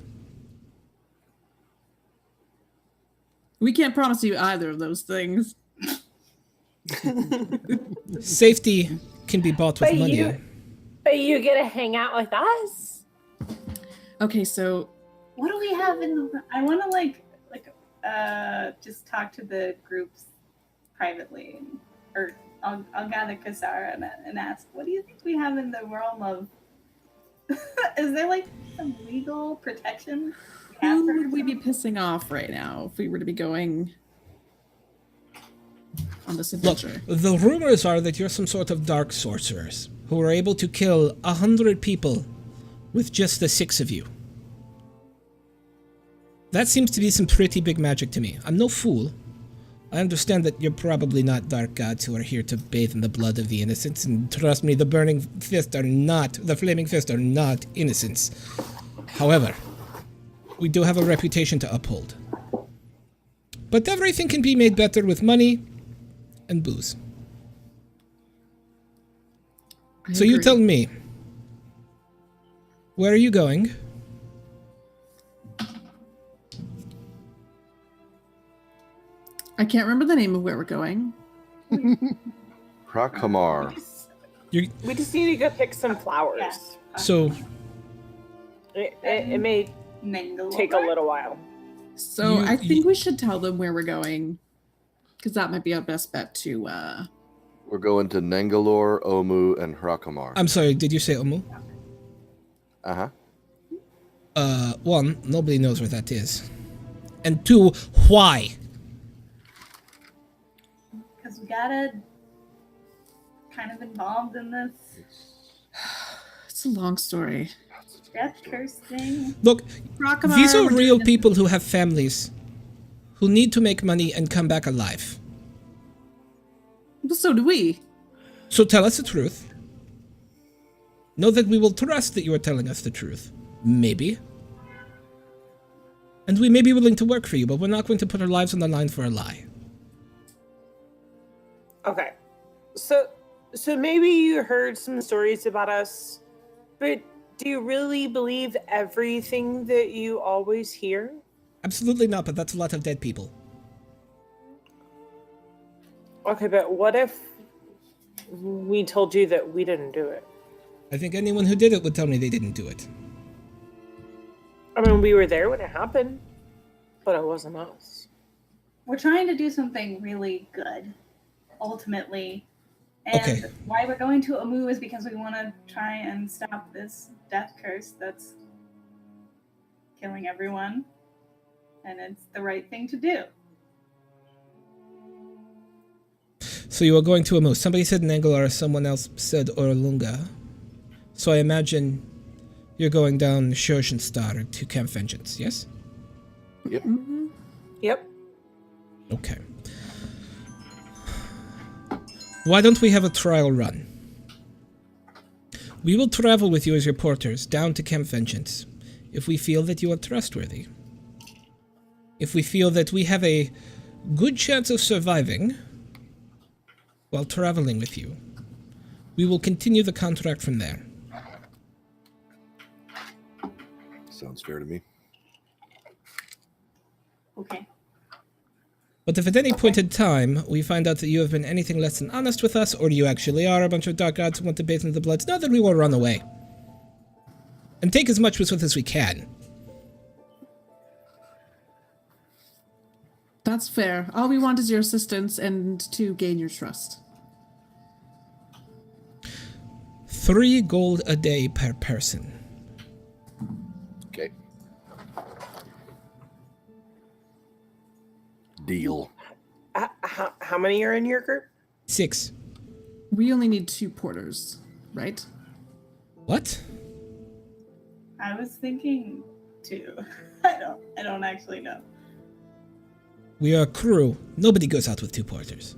Speaker 2: We can't promise you either of those things.
Speaker 1: Safety can be bought with
Speaker 6: But
Speaker 1: money.
Speaker 6: but you get to hang out with us.
Speaker 2: Okay, so
Speaker 4: What do we have in the? I want to just talk to the groups privately, or I'll gather Kasara and ask, what do you think we have in the realm of? Is there like some legal protection?
Speaker 2: who would we be pissing off right now if we were to be going on this
Speaker 1: Look,
Speaker 2: adventure?
Speaker 1: the rumors are that you're some sort of dark sorcerers who are able to kill 100 people with just the 6 of you. That seems to be some pretty big magic to me. I'm no fool. I understand that you're probably not dark gods who are here to bathe in the blood of the innocents, and trust me, the Flaming Fist are not innocents. However, we do have a reputation to uphold. But everything can be made better with money and booze. So you tell me, where are you going?
Speaker 2: I can't remember the name of where we're going.
Speaker 5: Prakamar.
Speaker 6: We just need to go pick some flowers.
Speaker 4: Yes.
Speaker 1: So
Speaker 6: It may
Speaker 4: Mangalore.
Speaker 6: take a little while.
Speaker 2: So
Speaker 1: You-
Speaker 2: I think we should tell them where we're going, because that might be our best bet to.
Speaker 5: We're going to Nangalore, Omu, and Hrakamar.
Speaker 1: I'm sorry, did you say Omu?
Speaker 5: Uh-huh.
Speaker 1: 1, nobody knows where that is. And 2, why?
Speaker 4: Because we gotta kind of involved in this
Speaker 2: It's a long story.
Speaker 4: death curse thing.
Speaker 1: Look,
Speaker 2: Rockamar,
Speaker 1: these are
Speaker 2: we're
Speaker 1: real
Speaker 2: doing-
Speaker 1: people who have families who need to make money and come back alive.
Speaker 2: Well, so do we.
Speaker 1: So tell us the truth. Know that we will trust that you are telling us the truth. Maybe. And we may be willing to work for you, but we're not going to put our lives on the line for a lie.
Speaker 6: Okay. So maybe you heard some stories about us, but do you really believe everything that you always hear?
Speaker 1: Absolutely not, but that's a lot of dead people.
Speaker 6: Okay, but what if we told you that we didn't do it?
Speaker 1: I think anyone who did it would tell me they didn't do it.
Speaker 6: I mean, we were there when it happened, but it wasn't us.
Speaker 4: We're trying to do something really good. Ultimately, And
Speaker 1: Okay.
Speaker 4: why we're going to Amu is because we want to try and stop this death curse that's killing everyone. And it's the right thing to do.
Speaker 1: So you are going to Amu. Somebody said Nangalar, someone else said Orlunga. So I imagine you're going down Shoshenstar to Camp Vengeance, yes?
Speaker 5: Yep.
Speaker 6: Yep.
Speaker 1: Okay. Why don't we have a trial run? We will travel with you as your porters down to Camp Vengeance if we feel that you are trustworthy. If we feel that we have a good chance of surviving while traveling with you, we will continue the contract from there.
Speaker 5: Sounds fair to me.
Speaker 4: Okay.
Speaker 1: But if at any point in time we find out that you have been anything less than honest with us, or you actually are a bunch of dark gods who want to bathe in the bloods, know that we will run away. And take as much with us as we can.
Speaker 2: That's fair. All we want is your assistance and to gain your trust.
Speaker 1: 3 gold a day per person.
Speaker 5: Okay. Deal.
Speaker 6: How many are in your group?
Speaker 1: 6.
Speaker 2: We only need 2 porters, right?
Speaker 1: What?
Speaker 4: I was thinking too. I don't actually know.
Speaker 1: We are a crew. Nobody goes out with 2 porters.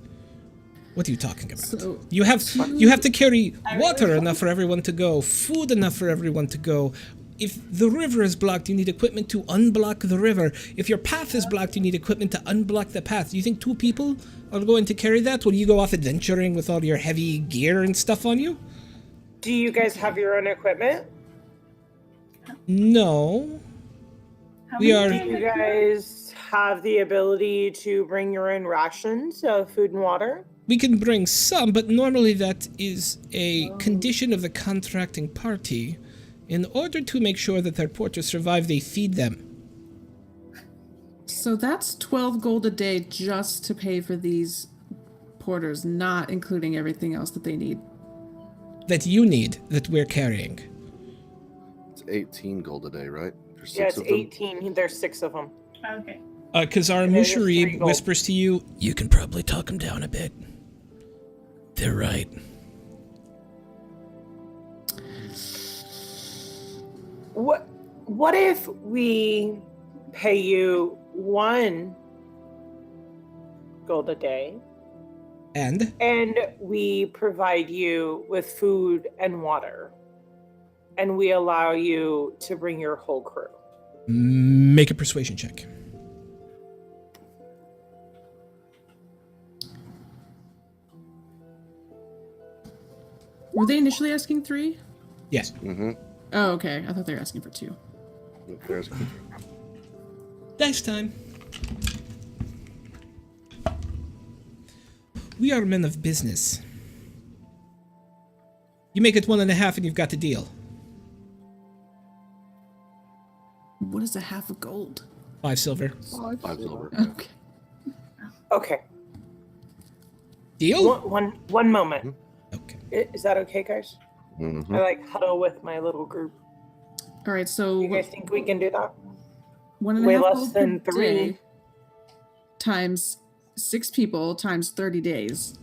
Speaker 1: What are you talking about?
Speaker 2: So,
Speaker 1: You have to carry
Speaker 4: I
Speaker 1: water
Speaker 4: really-
Speaker 1: enough for everyone to go, food enough for everyone to go. If the river is blocked, you need equipment to unblock the river. If your path is blocked, you need equipment to unblock the path. Do you think 2 people are going to carry that? Will you go off adventuring with all your heavy gear and stuff on you?
Speaker 6: Do you guys have your own equipment?
Speaker 1: No.
Speaker 4: How
Speaker 1: We
Speaker 4: many
Speaker 1: are-
Speaker 4: days
Speaker 6: Do you
Speaker 4: are-
Speaker 6: guys have the ability to bring your own rations of food and water?
Speaker 1: We can bring some, but normally that is a condition of the contracting party. In order to make sure that their porters survive, they feed them.
Speaker 2: so that's 12 gold a day just to pay for these porters, not including everything else that they need.
Speaker 1: That you need, that we're carrying.
Speaker 5: It's 18 gold a day, right? For 6
Speaker 6: Yeah, it's
Speaker 5: of them?
Speaker 6: 18. There's 6 of them.
Speaker 4: Okay.
Speaker 1: Kazar
Speaker 6: And there's 3
Speaker 1: Musharib
Speaker 6: gold.
Speaker 1: whispers to you, you can probably talk them down a bit. They're right.
Speaker 6: What if we pay you 1 gold a day
Speaker 1: And
Speaker 6: and we provide you with food and water and we allow you to bring your whole crew?
Speaker 1: make a persuasion check.
Speaker 2: Were they initially asking 3?
Speaker 1: Yes.
Speaker 5: Mm-hmm.
Speaker 2: Oh, okay. I thought they were asking for 2.
Speaker 5: There's
Speaker 1: Dice time. We are men of business. You make it 1.5 and you've got the deal.
Speaker 2: What is a half of gold?
Speaker 1: 5 silver.
Speaker 5: 5 silver.
Speaker 2: Okay.
Speaker 6: Okay.
Speaker 1: Deal?
Speaker 6: One moment.
Speaker 1: Okay.
Speaker 6: Is that okay, guys?
Speaker 5: Mm-hmm.
Speaker 6: I huddle with my little group.
Speaker 2: All right, so
Speaker 6: You guys think we can do that?
Speaker 2: 1.5
Speaker 6: way less
Speaker 2: gold
Speaker 6: than
Speaker 2: per
Speaker 6: 3.
Speaker 2: day times 6 people times 30 days.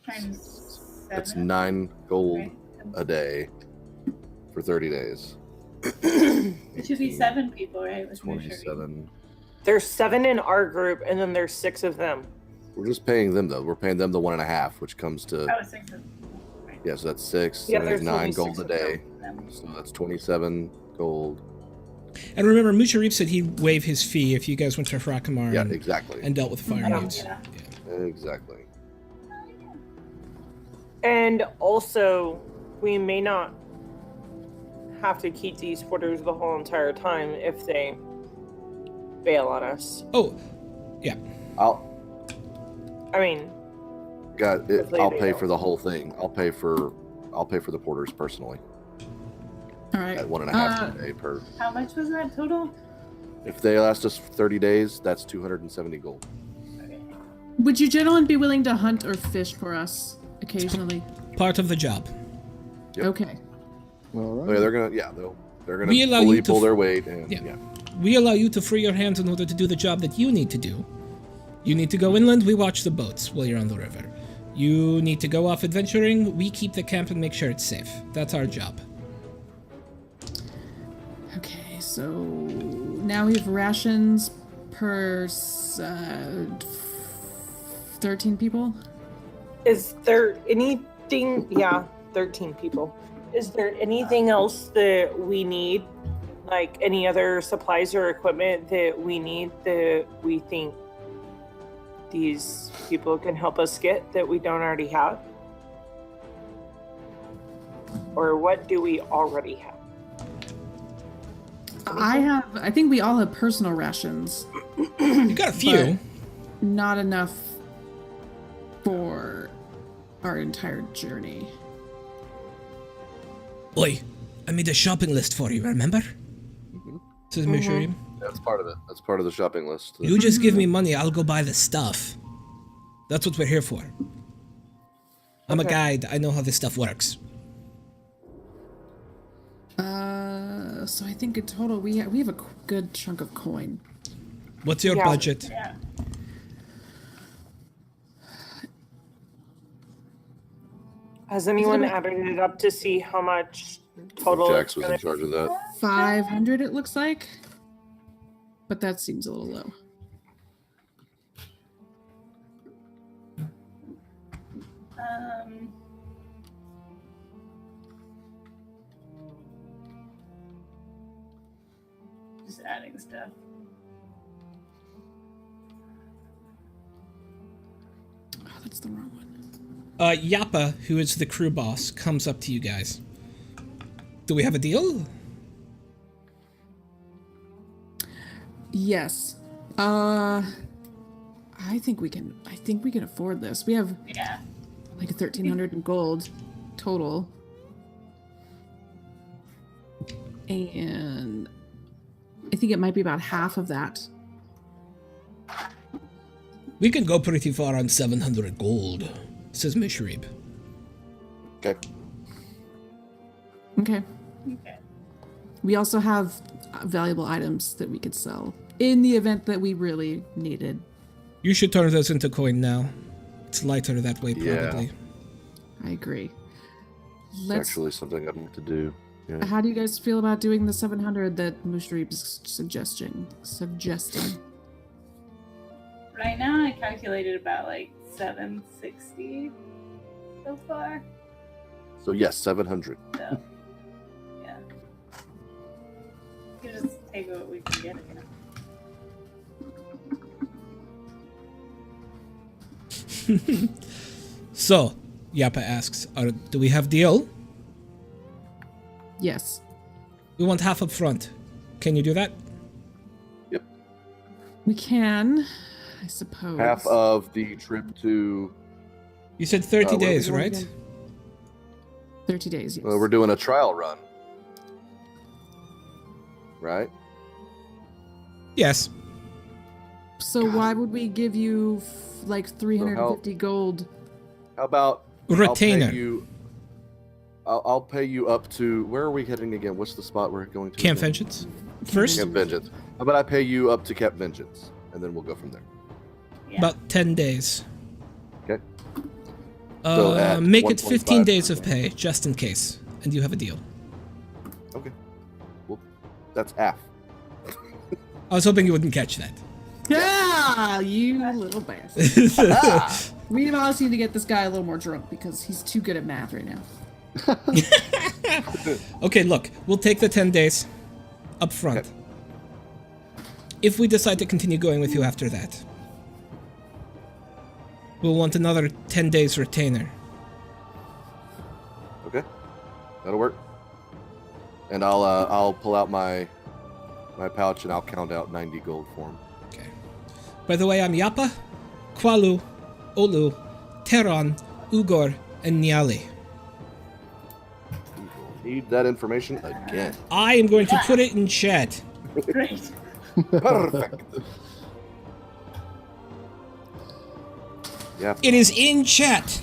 Speaker 4: Times 7.
Speaker 5: That's 9 gold
Speaker 4: Right.
Speaker 5: a day for 30 days.
Speaker 4: It should be 7 people, right? With Musharib.
Speaker 5: 27.
Speaker 6: There's 7 in our group, and then there's 6 of them.
Speaker 5: We're just paying them though. We're paying them the 1.5, which comes to
Speaker 4: Oh, 6 of them. Right.
Speaker 5: yeah. So that's 6.
Speaker 6: Yeah,
Speaker 5: and there's
Speaker 6: there's only
Speaker 5: 9 gold
Speaker 6: 6
Speaker 5: a
Speaker 6: of
Speaker 5: day.
Speaker 4: Them.
Speaker 5: So that's 27 gold.
Speaker 1: And remember, Musharib said he'd waive his fee if you guys went to Hrakamar
Speaker 5: Yeah,
Speaker 1: and,
Speaker 5: exactly.
Speaker 1: and dealt with fire
Speaker 6: Yeah.
Speaker 1: mutes.
Speaker 4: Yeah.
Speaker 5: Exactly.
Speaker 6: And also, we may not have to keep these porters the whole entire time if they bail on us.
Speaker 1: Oh, yeah.
Speaker 6: I mean,
Speaker 5: Got it.
Speaker 6: Hopefully
Speaker 5: I'll
Speaker 6: they
Speaker 5: pay
Speaker 6: don't.
Speaker 5: for the whole thing. I'll pay for the porters personally
Speaker 2: All right.
Speaker 5: at 1.5 a day per.
Speaker 4: How much was that total?
Speaker 5: If they last us 30 days, that's 270 gold.
Speaker 4: Okay.
Speaker 2: Would you gentlemen be willing to hunt or fish for us occasionally?
Speaker 1: Part of the job.
Speaker 5: Yep.
Speaker 2: Okay.
Speaker 3: All
Speaker 5: Oh, yeah,
Speaker 3: right.
Speaker 5: they're gonna
Speaker 1: We allow
Speaker 5: fully
Speaker 1: you to
Speaker 5: pull their weight, and
Speaker 1: Yeah.
Speaker 5: yeah.
Speaker 1: We allow you to free your hands in order to do the job that you need to do. You need to go inland, we watch the boats while you're on the river. You need to go off adventuring, we keep the camp and make sure it's safe. That's our job.
Speaker 2: Okay, so now we have rations per 13 people.
Speaker 6: Is there anything? Yeah, 13 people. Is there anything else that we need? Like any other supplies or equipment that we need that we think these people can help us get that we don't already have? Or what do we already have?
Speaker 2: I think we all have personal rations.
Speaker 1: You got a few.
Speaker 2: Not enough for our entire journey.
Speaker 1: Oi, I made a shopping list for you, remember? Says Mishurim.
Speaker 5: That's part of it. That's part of the shopping list.
Speaker 1: You just give me money, I'll go buy the stuff. That's what we're here for. I'm a
Speaker 6: Okay.
Speaker 1: guide, I know how this stuff works.
Speaker 2: So I think in total we have a good chunk of coin.
Speaker 1: What's your
Speaker 6: Yeah.
Speaker 1: budget?
Speaker 4: Yeah.
Speaker 6: Has anyone added it up to see how much total?
Speaker 5: Jax
Speaker 6: it's
Speaker 5: was
Speaker 6: gonna
Speaker 5: in charge of that.
Speaker 2: 500 it looks like. But that seems a little low.
Speaker 4: Um. Just adding stuff.
Speaker 2: Oh, that's the wrong one.
Speaker 1: Yappa, who is the crew boss, comes up to you guys. Do we have a deal?
Speaker 2: Yes. I think we can afford this. We have
Speaker 4: Yeah.
Speaker 2: like 1,300 in gold total. And I think it might be about half of that.
Speaker 1: We can go pretty far on 700 gold, says Mishrib.
Speaker 5: Okay.
Speaker 2: Okay.
Speaker 4: Okay.
Speaker 2: We also have valuable items that we could sell in the event that we really needed.
Speaker 1: You should turn those into coin now. It's lighter that way,
Speaker 5: Yeah.
Speaker 1: probably.
Speaker 2: I agree.
Speaker 5: It's
Speaker 2: Let's.
Speaker 5: actually something I need to do. Yeah.
Speaker 2: How do you guys feel about doing the 700 that Mushrib is suggesting?
Speaker 4: Right now, I calculated about like 760 so far.
Speaker 5: So yes, 700.
Speaker 4: So, yeah. You just take what we can get. You know?
Speaker 1: So, Yappa asks, do we have deal?
Speaker 2: Yes.
Speaker 1: We want half up front. Can you do that?
Speaker 2: We can, I suppose.
Speaker 5: Half of the trip to.
Speaker 1: You said 30
Speaker 5: where are we
Speaker 1: days,
Speaker 5: going
Speaker 1: right?
Speaker 5: again?
Speaker 2: 30 days, yes.
Speaker 5: Well, we're doing a trial run. Right?
Speaker 1: Yes.
Speaker 2: So why would we give you like 350 gold?
Speaker 5: How about
Speaker 1: Retainer.
Speaker 5: I'll pay you up to. Where are we heading again? What's the spot we're going to?
Speaker 1: Camp
Speaker 5: again?
Speaker 1: Vengeance. First,
Speaker 5: Camp Vengeance. How about I pay you up to Camp Vengeance, and then we'll go from there.
Speaker 4: Yeah.
Speaker 1: about 10 days.
Speaker 5: Okay. So at
Speaker 1: Make it 15
Speaker 5: 1.5
Speaker 1: days of pay, just in case. And you have a deal.
Speaker 5: Okay. Well, that's half.
Speaker 1: I was hoping you wouldn't catch that.
Speaker 2: Yeah, you little bastard. We all need to get this guy a little more drunk because he's too good at math right now.
Speaker 1: Okay, look, we'll take the 10 days up front.
Speaker 5: Okay.
Speaker 1: If we decide to continue going with you after that, we'll want another 10 days retainer.
Speaker 5: Okay. That'll work. And I'll pull out my pouch and I'll count out 90 gold for him.
Speaker 1: Okay. By the way, I'm Yappa, Kwalu, Olu, Teron, Ugor, and Nyali.
Speaker 5: Need that information again.
Speaker 1: I am going to put it in chat.
Speaker 4: Great.
Speaker 5: Perfect. Yeah.
Speaker 1: It is in chat.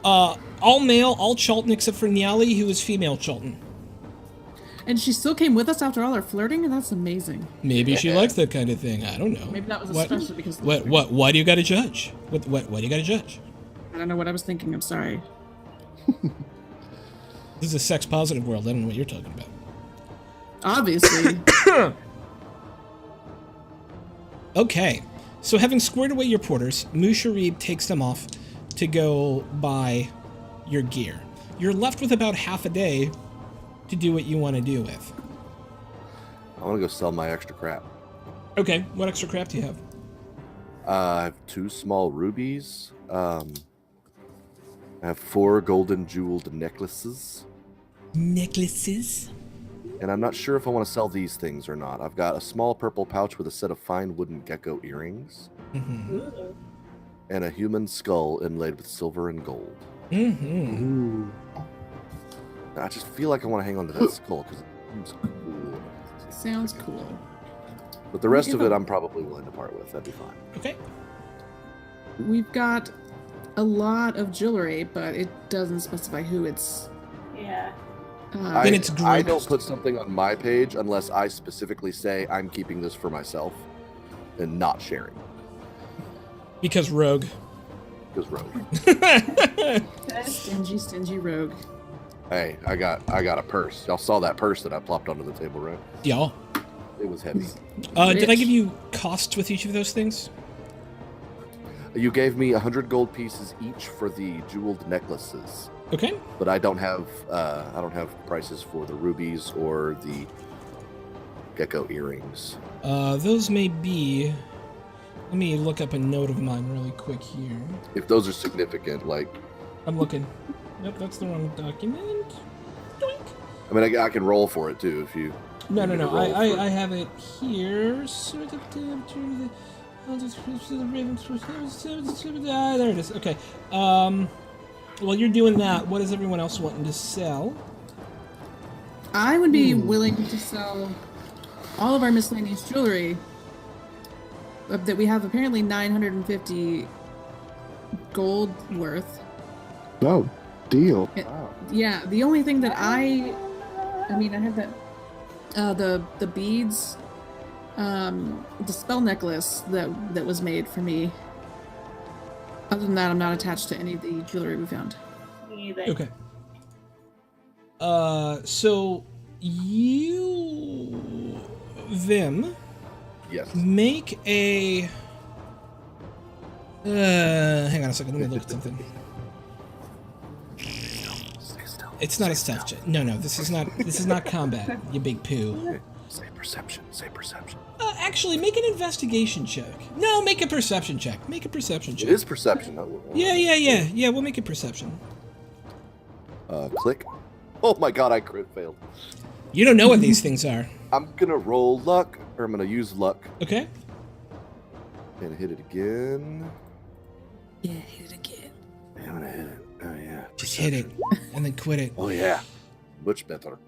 Speaker 1: All male, all Chalton except for Nyali, who is female Chalton.
Speaker 2: And she still came with us after all our flirting? That's amazing.
Speaker 1: Maybe she likes that kind of thing. I don't know.
Speaker 2: Maybe that was
Speaker 1: What-
Speaker 2: especially because...
Speaker 1: What? Why do you got to judge? What do you got to judge?
Speaker 2: I don't know what I was thinking. I'm sorry.
Speaker 1: This is a sex-positive world. I don't know what you're talking about.
Speaker 2: Obviously.
Speaker 1: Okay. So having squared away your porters, Musharib takes them off to go buy your gear. You're left with about half a day to do what you want to do with.
Speaker 5: I want to go sell my extra crap.
Speaker 1: Okay, what extra crap do you have?
Speaker 5: I have 2 small rubies. I have 4 golden jeweled necklaces.
Speaker 1: Necklaces?
Speaker 5: And I'm not sure if I want to sell these things or not. I've got a small purple pouch with a set of fine wooden gecko earrings.
Speaker 1: Mm-hmm.
Speaker 5: And a human skull inlaid with silver and gold.
Speaker 1: Mm-hmm.
Speaker 3: Ooh.
Speaker 5: I just feel like I want to hang on to that skull because it seems cool.
Speaker 2: Sounds cool.
Speaker 5: But the rest of it I'm probably willing to part with. That'd be fine.
Speaker 1: Okay.
Speaker 2: We've got a lot of jewelry, but it doesn't specify who it's...
Speaker 4: Yeah.
Speaker 1: Then it's
Speaker 5: I
Speaker 1: gross.
Speaker 5: don't put something on my page unless I specifically say I'm keeping this for myself and not sharing.
Speaker 1: Because rogue.
Speaker 5: Because rogue.
Speaker 2: Stingy rogue.
Speaker 5: Hey, I got a purse. Y'all saw that purse that I plopped onto the table, right?
Speaker 1: Y'all.
Speaker 5: It was heavy.
Speaker 1: Did I
Speaker 2: Rich.
Speaker 1: give you costs with each of those things?
Speaker 5: You gave me 100 gold pieces each for the jeweled necklaces,
Speaker 1: Okay.
Speaker 5: but I don't have prices for the rubies or the gecko earrings.
Speaker 1: Those may be... Let me look up a note of mine really quick here.
Speaker 5: If those are significant, like,
Speaker 1: I'm looking. Nope, that's the wrong document. Doink.
Speaker 5: I mean, I can roll for it too if you.
Speaker 1: No.
Speaker 5: you need to roll for
Speaker 1: I have it here. There it is. Okay. While you're doing that, what is everyone else wanting to sell?
Speaker 2: I would be willing to sell all of our miscellaneous jewelry that we have apparently 950 gold worth.
Speaker 3: Oh, deal.
Speaker 2: Yeah, the only thing that I have that the beads, the spell necklace that was made for me. Other than that, I'm not attached to any of the jewelry we found.
Speaker 4: Me either.
Speaker 1: Okay. So you, Vim,
Speaker 5: Yes.
Speaker 1: make a. Hang on a second. Let me look at something. It's not a stealth check. No, this is not. This is not combat. You big poo.
Speaker 5: Say perception. Say perception.
Speaker 1: Actually, make an investigation check. No, make a perception check. Make a perception
Speaker 5: It
Speaker 1: check.
Speaker 5: is perception.
Speaker 1: Yeah. We'll make it perception.
Speaker 5: Click. Oh my god, I crit failed.
Speaker 1: You don't know what these things are.
Speaker 5: I'm gonna roll luck, or I'm gonna use luck
Speaker 1: Okay.
Speaker 5: and hit it again.
Speaker 2: Yeah, hit it again.
Speaker 5: Yeah, I'm gonna hit it. Oh yeah.
Speaker 1: Just hit it and then quit it.
Speaker 5: Oh yeah. Much better.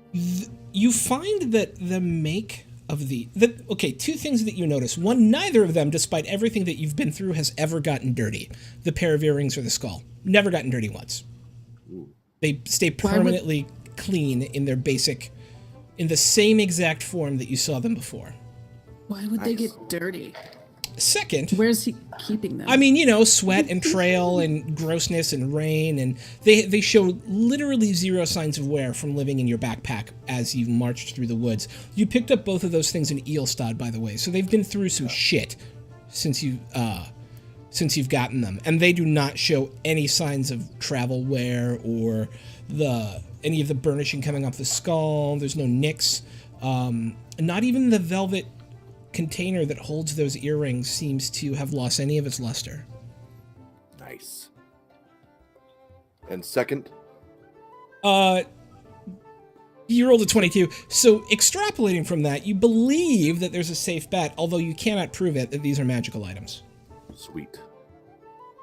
Speaker 1: You find that the make of the okay, 2 things that you notice. One, neither of them, despite everything that you've been through, has ever gotten dirty. The pair of earrings or the skull. Never gotten dirty once.
Speaker 5: Ooh.
Speaker 1: They stay permanently clean in their basic, in the same exact form that you saw them before.
Speaker 2: Why would they
Speaker 5: Nice.
Speaker 2: get dirty?
Speaker 1: Second,
Speaker 2: Where's he keeping them?
Speaker 1: I mean, sweat and trail and grossness and rain, and they show literally 0 signs of wear from living in your backpack as you marched through the woods. You picked up both of those things in Eelstad, by the way, so they've been through some shit since you've gotten them, and they do not show any signs of travel wear or any of the burnishing coming off the skull. There's no nicks. Not even the velvet container that holds those earrings seems to have lost any of its luster.
Speaker 5: Nice. And second,
Speaker 1: You rolled a 22. So extrapolating from that, you believe that there's a safe bet, although you cannot prove it, that these are magical items.
Speaker 5: sweet.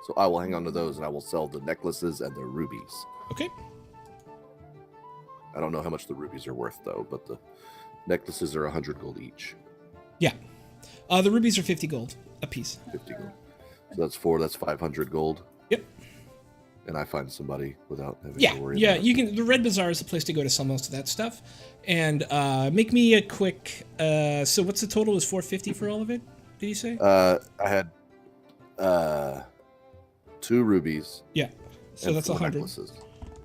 Speaker 5: So I will hang on to those and I will sell the necklaces and the rubies.
Speaker 1: Okay.
Speaker 5: I don't know how much the rubies are worth though, but the necklaces are 100 gold each.
Speaker 1: Yeah. The rubies are 50 gold a piece.
Speaker 5: 50 gold. So that's 4. That's 500 gold.
Speaker 1: Yep.
Speaker 5: And I find somebody without having
Speaker 1: Yeah,
Speaker 5: to worry
Speaker 1: yeah.
Speaker 5: about
Speaker 1: You can. The Red Bazaar is the place to go to sell most of that stuff. And make me a quick. So what's the total? Is 450 for all of it? Did you say?
Speaker 5: I had 2 rubies.
Speaker 1: Yeah. So
Speaker 5: and
Speaker 1: that's
Speaker 5: 4
Speaker 1: 100.
Speaker 5: necklaces.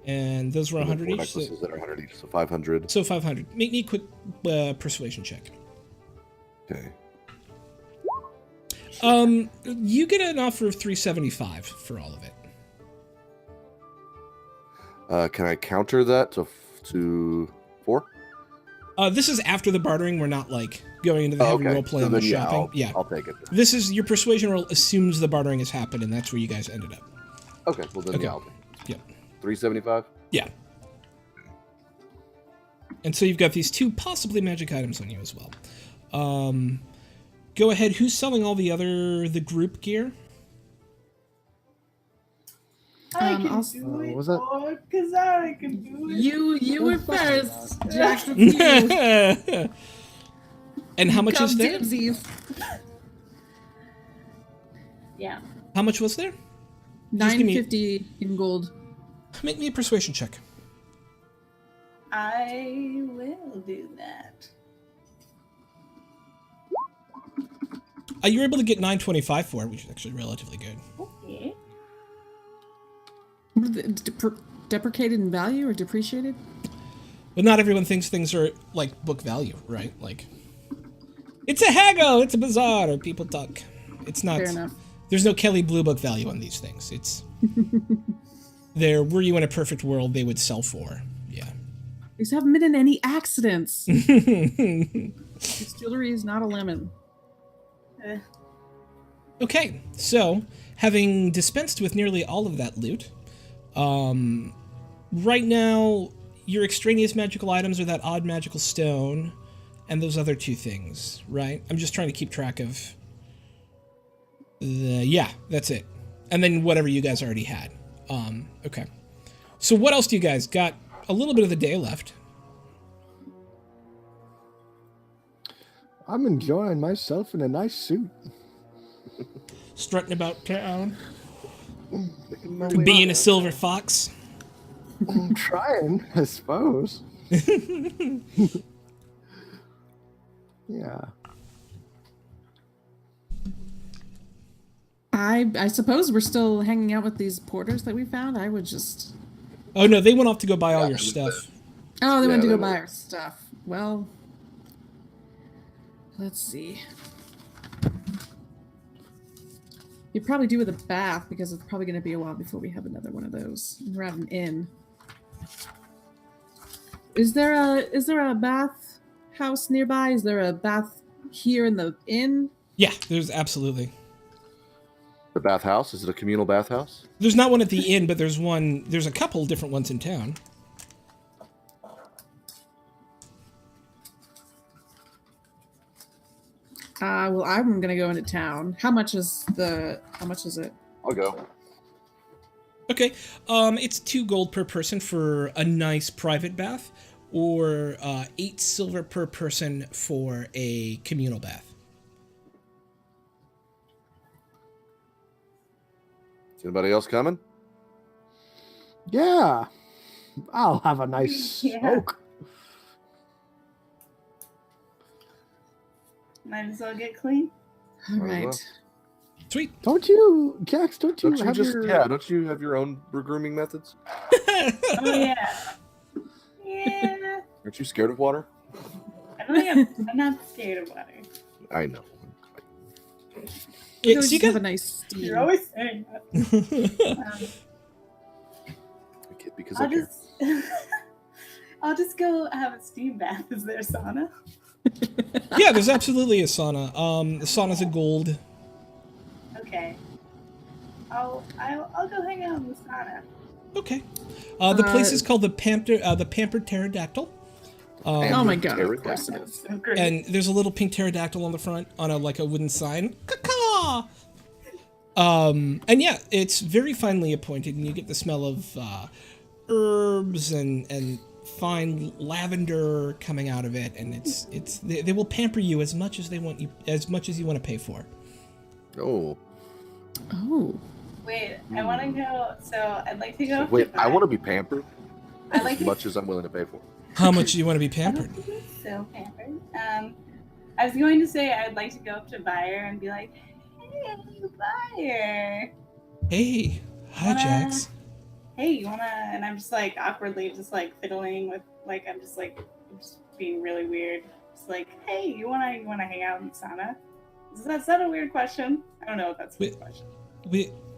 Speaker 1: And those were
Speaker 5: And then
Speaker 1: 100
Speaker 5: 4
Speaker 1: each. So,
Speaker 5: necklaces that are 100 each, so 500.
Speaker 1: so 500. Make me a quick persuasion check.
Speaker 5: Okay.
Speaker 1: You get an offer of 375 for all of it.
Speaker 5: Can I counter that to 4?
Speaker 1: This is after the bartering. We're not like going into the heavy role play on the shopping.
Speaker 5: I'll take it.
Speaker 1: This is your persuasion roll assumes the bartering has happened, and that's where you guys ended up.
Speaker 5: Okay, well then
Speaker 1: Okay.
Speaker 5: yeah, I'll take it.
Speaker 1: Yep.
Speaker 5: 375.
Speaker 1: Yeah. And so you've got these 2 possibly magic items on you as well. Go ahead. Who's selling all the group gear?
Speaker 4: I can
Speaker 2: I'll-
Speaker 4: do it,
Speaker 3: was that-
Speaker 4: because I can do it.
Speaker 2: You were first, Jackson. You.
Speaker 1: And how much
Speaker 2: Come
Speaker 1: is there?
Speaker 2: dibsies.
Speaker 4: Yeah.
Speaker 1: How much was there? Just give me-
Speaker 2: 950 in gold.
Speaker 1: Make me a persuasion check.
Speaker 4: I will do that.
Speaker 1: You're able to get 925 for it, which is actually relatively good.
Speaker 4: Okay.
Speaker 2: Deprecated in value or depreciated?
Speaker 1: But not everyone thinks things are like book value, right? Like, it's a haggle, it's a bazaar, or people talk. It's not.
Speaker 2: Fair enough.
Speaker 1: There's no Kelly Blue Book value on these things. It's. Were you in a perfect world, they would sell for. Yeah.
Speaker 2: These haven't been in any accidents. This jewelry is not a lemon.
Speaker 1: Okay, so having dispensed with nearly all of that loot, right now your extraneous magical items are that odd magical stone and those other 2 things, right? I'm just trying to keep track of yeah, that's it. And then whatever you guys already had. Okay. So what else do you guys got? A little bit of the day left.
Speaker 3: I'm enjoying myself in a nice suit.
Speaker 1: Strutting about town.
Speaker 3: Making my way
Speaker 1: Being a
Speaker 3: out.
Speaker 1: silver fox.
Speaker 3: I'm trying, I suppose. Yeah.
Speaker 2: I suppose we're still hanging out with these porters that we found. I would just.
Speaker 1: Oh no, they went off to go buy all
Speaker 5: Yeah,
Speaker 1: your
Speaker 5: it was
Speaker 1: stuff.
Speaker 2: Oh, they
Speaker 5: Yeah,
Speaker 2: went to
Speaker 5: they
Speaker 2: go buy
Speaker 5: went.
Speaker 2: our stuff. Well, let's see. You probably do with a bath because it's probably going to be a while before we have another one of those. We're at an inn. Is there a bath house nearby? Is there a bath here in the inn?
Speaker 1: Yeah, there's absolutely.
Speaker 5: The bathhouse? Is it a communal bathhouse?
Speaker 1: There's not one at the inn, but there's one. There's a couple different ones in town.
Speaker 2: Well, I'm gonna go into town. How much is it?
Speaker 5: I'll go.
Speaker 1: Okay, it's 2 gold per person for a nice private bath, or 8 silver per person for a communal bath.
Speaker 5: Is anybody else coming?
Speaker 3: Yeah. I'll have a nice
Speaker 4: Yeah.
Speaker 3: smoke.
Speaker 4: Might as well get clean.
Speaker 2: All
Speaker 5: Might as well.
Speaker 2: right.
Speaker 1: Sweet.
Speaker 3: Don't you, Jax, don't you
Speaker 5: Don't you
Speaker 3: have
Speaker 5: just
Speaker 3: your...
Speaker 5: don't you have your own grooming methods?
Speaker 4: Oh yeah. Yeah.
Speaker 5: Aren't you scared of water?
Speaker 4: I don't think I'm not scared of water.
Speaker 5: I know.
Speaker 2: You
Speaker 1: Yeah, so you
Speaker 2: have
Speaker 1: got
Speaker 2: a nice steam.
Speaker 4: You're always saying that.
Speaker 5: Because
Speaker 4: I'll
Speaker 5: I care.
Speaker 4: just I'll just go have a steam bath. Is there a sauna?
Speaker 1: Yeah, there's absolutely a sauna. The sauna's a gold.
Speaker 4: Okay. I'll go hang out in the sauna.
Speaker 1: Okay. The place is called the Pampered Pterodactyl.
Speaker 2: Oh my god! Of
Speaker 5: Pterodactyl.
Speaker 2: course it is.
Speaker 4: So great.
Speaker 1: And there's a little pink pterodactyl on the front on a wooden sign. Caw-caw! And yeah, it's very finely appointed, and you get the smell of herbs and fine lavender coming out of it, and they will pamper you as much as you want to pay for.
Speaker 5: Oh,
Speaker 2: Oh.
Speaker 4: Wait, I want to go. So I'd like to go. up
Speaker 5: Wait,
Speaker 4: to
Speaker 5: I want to
Speaker 4: five.
Speaker 5: be pampered
Speaker 4: I'd like
Speaker 5: as
Speaker 4: to
Speaker 5: much as I'm willing to pay for.
Speaker 1: How much do you want to be
Speaker 4: I don't
Speaker 1: pampered?
Speaker 4: think it's so pampered. I was going to say I'd like to go up to Buyer and be like, "Hey, Buyer,
Speaker 1: Hey, hi,
Speaker 4: wanna-
Speaker 1: Jax.
Speaker 4: hey, you wanna?" And I'm just like awkwardly, just like fiddling with, I'm just being really weird. Just like, "Hey, you wanna hang out in the sauna?" Is that a weird question? I don't know if that's a weird question.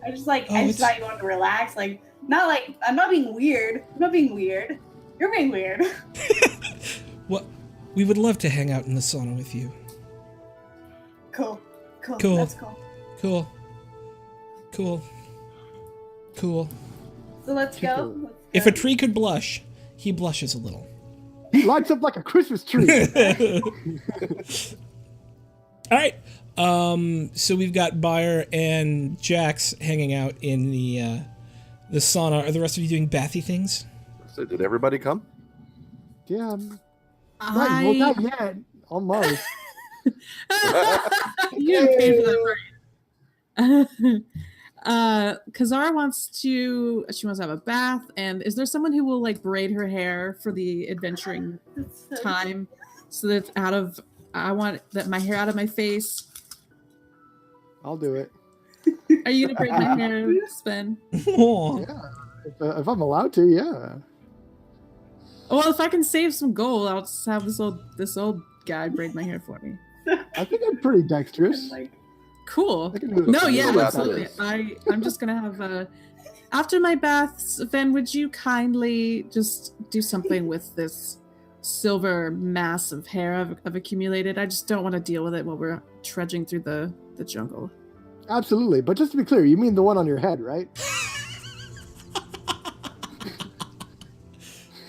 Speaker 4: I just I just thought you wanted to relax. I'm not being weird. I'm not being weird. You're being weird.
Speaker 1: What? We would love to hang out in the sauna with you.
Speaker 4: Cool.
Speaker 1: Cool.
Speaker 4: That's cool.
Speaker 1: Cool.
Speaker 4: So let's go.
Speaker 1: If a tree could blush, he blushes a little.
Speaker 3: He lights up like a Christmas tree.
Speaker 1: All right. So we've got Buyer and Jax hanging out in the sauna. Are the rest of you doing bathy things?
Speaker 5: So did everybody come?
Speaker 3: Yeah. Not yet. Almost.
Speaker 2: You didn't pay for that, right? Kazara wants to have a bath, and is there someone who will braid her hair for the adventuring time, so that I want my hair out of my face?
Speaker 3: I'll do it.
Speaker 2: Are you gonna braid my hair, Sven?
Speaker 1: Oh.
Speaker 3: Yeah. If I'm allowed to, yeah.
Speaker 2: Well, if I can save some gold, I'll just have this old guy braid my hair for me.
Speaker 3: I think I'm pretty dexterous.
Speaker 2: Cool.
Speaker 3: I can do it.
Speaker 2: No, yeah,
Speaker 5: Bath
Speaker 2: absolutely.
Speaker 5: is.
Speaker 2: I'm just gonna have after my baths, Ven, would you kindly just do something with this silver mass of hair I've accumulated? I just don't want to deal with it while we're trudging through the jungle.
Speaker 3: Absolutely. But just to be clear, you mean the one on your head, right?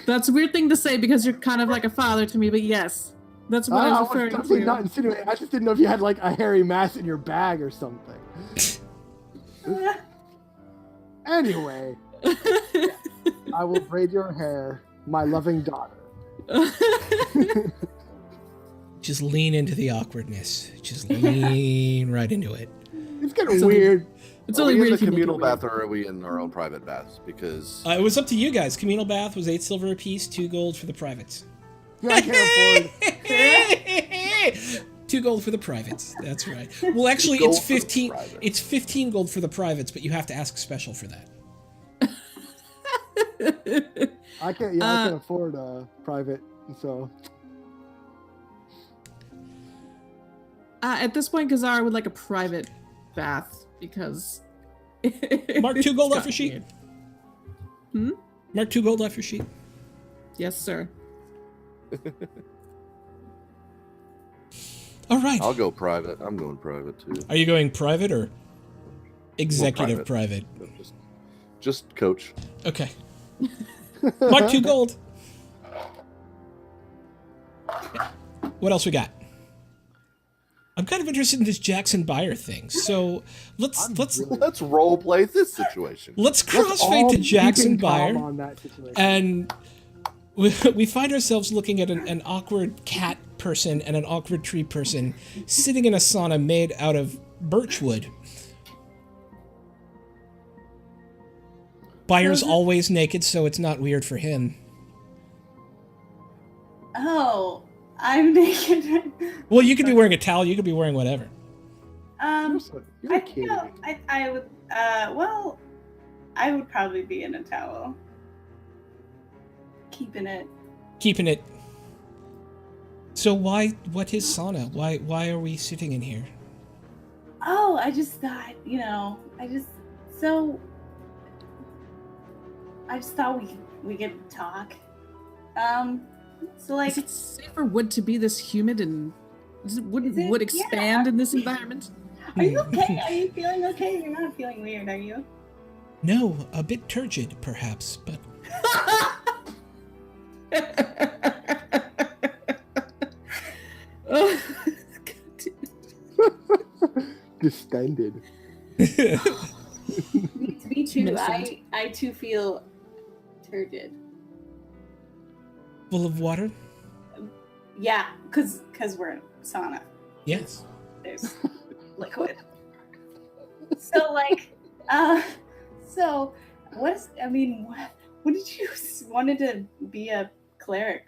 Speaker 2: That's a weird thing to say because you're kind of like a father to me, but yes. That's what I was referring
Speaker 3: definitely
Speaker 2: to.
Speaker 3: not insinuating. I just didn't know if you had a hairy mass in your bag or something. Anyway, I will braid your hair, my loving daughter.
Speaker 1: Just lean into the awkwardness. Just lean right into it.
Speaker 3: It's getting weird.
Speaker 2: It's
Speaker 5: Are
Speaker 2: only
Speaker 5: we
Speaker 2: weird
Speaker 5: in
Speaker 2: if
Speaker 5: the
Speaker 2: you make it
Speaker 5: communal
Speaker 2: weird.
Speaker 5: bath or are we in our own private baths? Because
Speaker 1: It was up to you guys. Communal bath was 8 silver apiece, 2 gold for the privates.
Speaker 3: Yeah, I can't afford.
Speaker 1: 2 gold for the privates. That's right. Well, actually,
Speaker 5: Gold
Speaker 1: it's
Speaker 5: for the
Speaker 1: 15.
Speaker 5: privates.
Speaker 1: It's 15 gold for the privates, but you have to ask special for that.
Speaker 3: I can't afford private, so.
Speaker 2: At this point, Kazara would like a private bath because.
Speaker 1: Mark 2 gold
Speaker 2: it's
Speaker 1: off your sheet.
Speaker 2: weird.
Speaker 1: Mark 2 gold off your sheet.
Speaker 2: Yes, sir.
Speaker 1: All right.
Speaker 5: I'll go private. I'm going private too.
Speaker 1: Are you going private or executive private?
Speaker 5: Just coach.
Speaker 1: Okay. Mark 2 gold. What else we got? I'm kind of interested in this Jackson Buyer thing. So
Speaker 5: Let's role play this situation.
Speaker 1: let's crossfade to Jackson Buyer,
Speaker 3: on that situation.
Speaker 1: and we find ourselves looking at an awkward cat person and an awkward tree person sitting in a sauna made out of birchwood. Buyer's always naked, so it's not weird for him.
Speaker 4: Oh, I'm naked.
Speaker 1: Well, you could be wearing a towel. You could be wearing whatever.
Speaker 3: You're
Speaker 4: I
Speaker 3: kidding.
Speaker 4: know. I would. Well, I would probably be in a towel. Keeping it.
Speaker 1: So what is sauna? Why are we sitting in here?
Speaker 4: Oh, I just thought, I just thought we could talk. So
Speaker 2: Is it safe for wood to be this humid and wouldn't wood expand in this environment?
Speaker 4: Are you okay? Are you feeling okay? You're not feeling weird, are you?
Speaker 1: No, a bit turgid, perhaps, but
Speaker 3: Distended.
Speaker 4: Me too.
Speaker 2: Innocent.
Speaker 4: I too feel turgid.
Speaker 1: full of water.
Speaker 4: Yeah, because we're in sauna.
Speaker 1: Yes.
Speaker 4: There's liquid. So like, so what is? I mean, what did you wanted to be a cleric?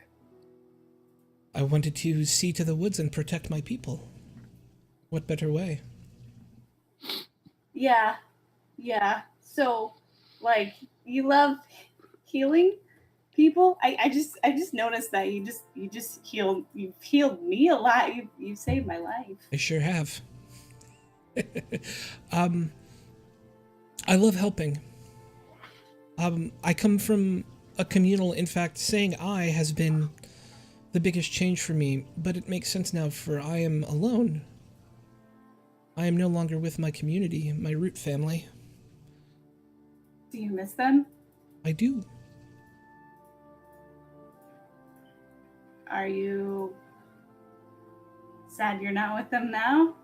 Speaker 1: I wanted to see to the woods and protect my people. What better way?
Speaker 4: Yeah, yeah. So, like, you love healing people. I just noticed that you just you've healed me a lot. You saved my life.
Speaker 1: I sure have. I love helping. I come from a communal. In fact, saying I has been the biggest change for me, but it makes sense now, for I am alone. I am no longer with my community, my root family.
Speaker 4: Do you miss them?
Speaker 1: I do.
Speaker 4: Are you sad you're not with them now?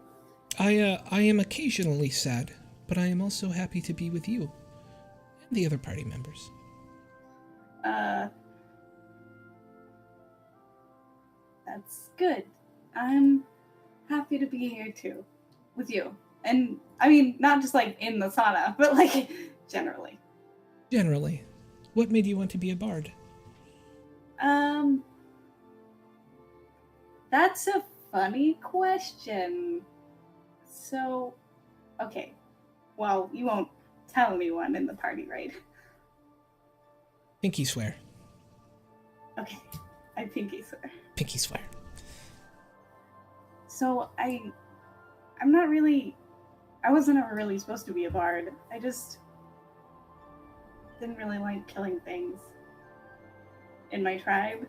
Speaker 1: I am occasionally sad, but I am also happy to be with you and the other party members.
Speaker 4: That's good. I'm happy to be here too, with you. And I mean, not just like in the sauna, but like generally.
Speaker 1: Generally. What made you want to be a bard?
Speaker 4: That's a funny question. So, okay. Well, you won't tell anyone in the party, right?
Speaker 1: Pinky swear.
Speaker 4: Okay. I pinky swear.
Speaker 1: Pinky swear.
Speaker 4: So I'm not really, I wasn't ever really supposed to be a bard. I just didn't really like killing things in my tribe.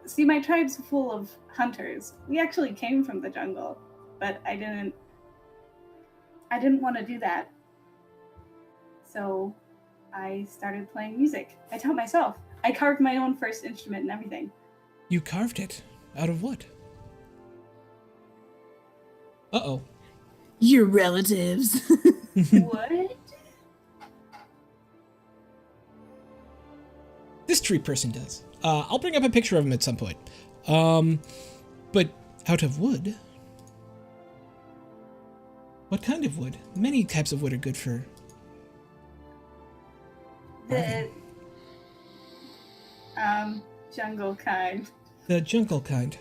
Speaker 4: See, my tribe's full of hunters. We actually came from the jungle, but I didn't want to do that. So I started playing music. I taught myself. I carved my own first instrument and everything.
Speaker 1: You carved it? Out of what? Uh-oh.
Speaker 2: Your relatives.
Speaker 4: What?
Speaker 1: This tree person does. I'll bring up a picture of him at some point. But out of wood? What kind of wood? Many types of wood are good for...
Speaker 4: The jungle kind.
Speaker 1: The jungle kind.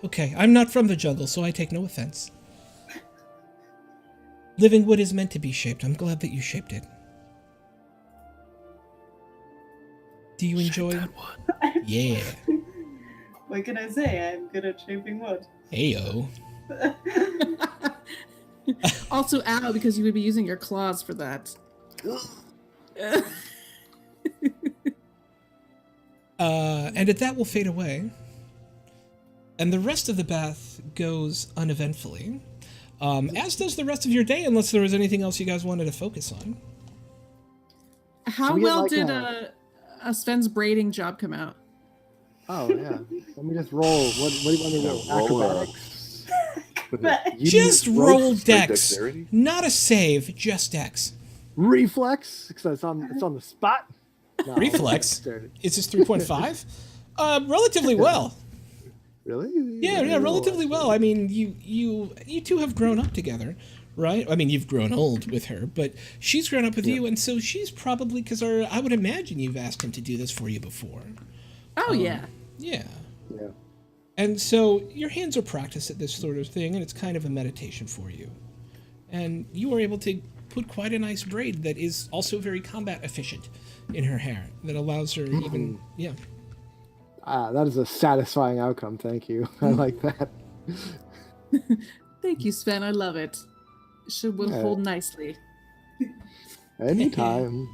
Speaker 1: Okay, I'm not from the jungle, so I take no offense. Living wood is meant to be shaped. I'm glad that you shaped it. Do you enjoy? Yeah.
Speaker 4: What can I say? I'm good at shaping wood.
Speaker 1: Heyo.
Speaker 2: Also, ow, because you would be using your claws for that.
Speaker 1: And at that will fade away. And the rest of the bath goes uneventfully. As does the rest of your day, unless there was anything else you guys wanted to focus on.
Speaker 2: How
Speaker 3: we get
Speaker 2: well
Speaker 3: like
Speaker 2: did Sven's braiding job come out?
Speaker 3: Oh yeah. Let me just roll. What do you want me to roll?
Speaker 5: Roll,
Speaker 3: Acrobatics.
Speaker 5: You
Speaker 1: Just
Speaker 5: need
Speaker 1: roll
Speaker 5: ropes for
Speaker 1: dex.
Speaker 5: dexterity?
Speaker 1: Not a save, just dex.
Speaker 3: Reflex, because it's on the spot. No,
Speaker 1: Reflex?
Speaker 3: dexterity.
Speaker 1: Is this 3.5? Relatively well.
Speaker 3: Really?
Speaker 1: Yeah, relatively well. I mean, you two have grown up together, right? I mean, you've grown old with her, but she's grown up with you, and so she's probably, because I would imagine you've asked him to do this for you before.
Speaker 2: Oh, yeah.
Speaker 1: Yeah.
Speaker 3: Yeah.
Speaker 1: And so your hands are practiced at this sort of thing, and it's kind of a meditation for you. And you are able to put quite a nice braid that is also very combat efficient in her hair, that allows her even, yeah.
Speaker 3: That is a satisfying outcome. Thank you. I like that.
Speaker 2: Thank you, Sven. I love it. Will
Speaker 3: Yeah.
Speaker 2: hold nicely.
Speaker 3: Anytime.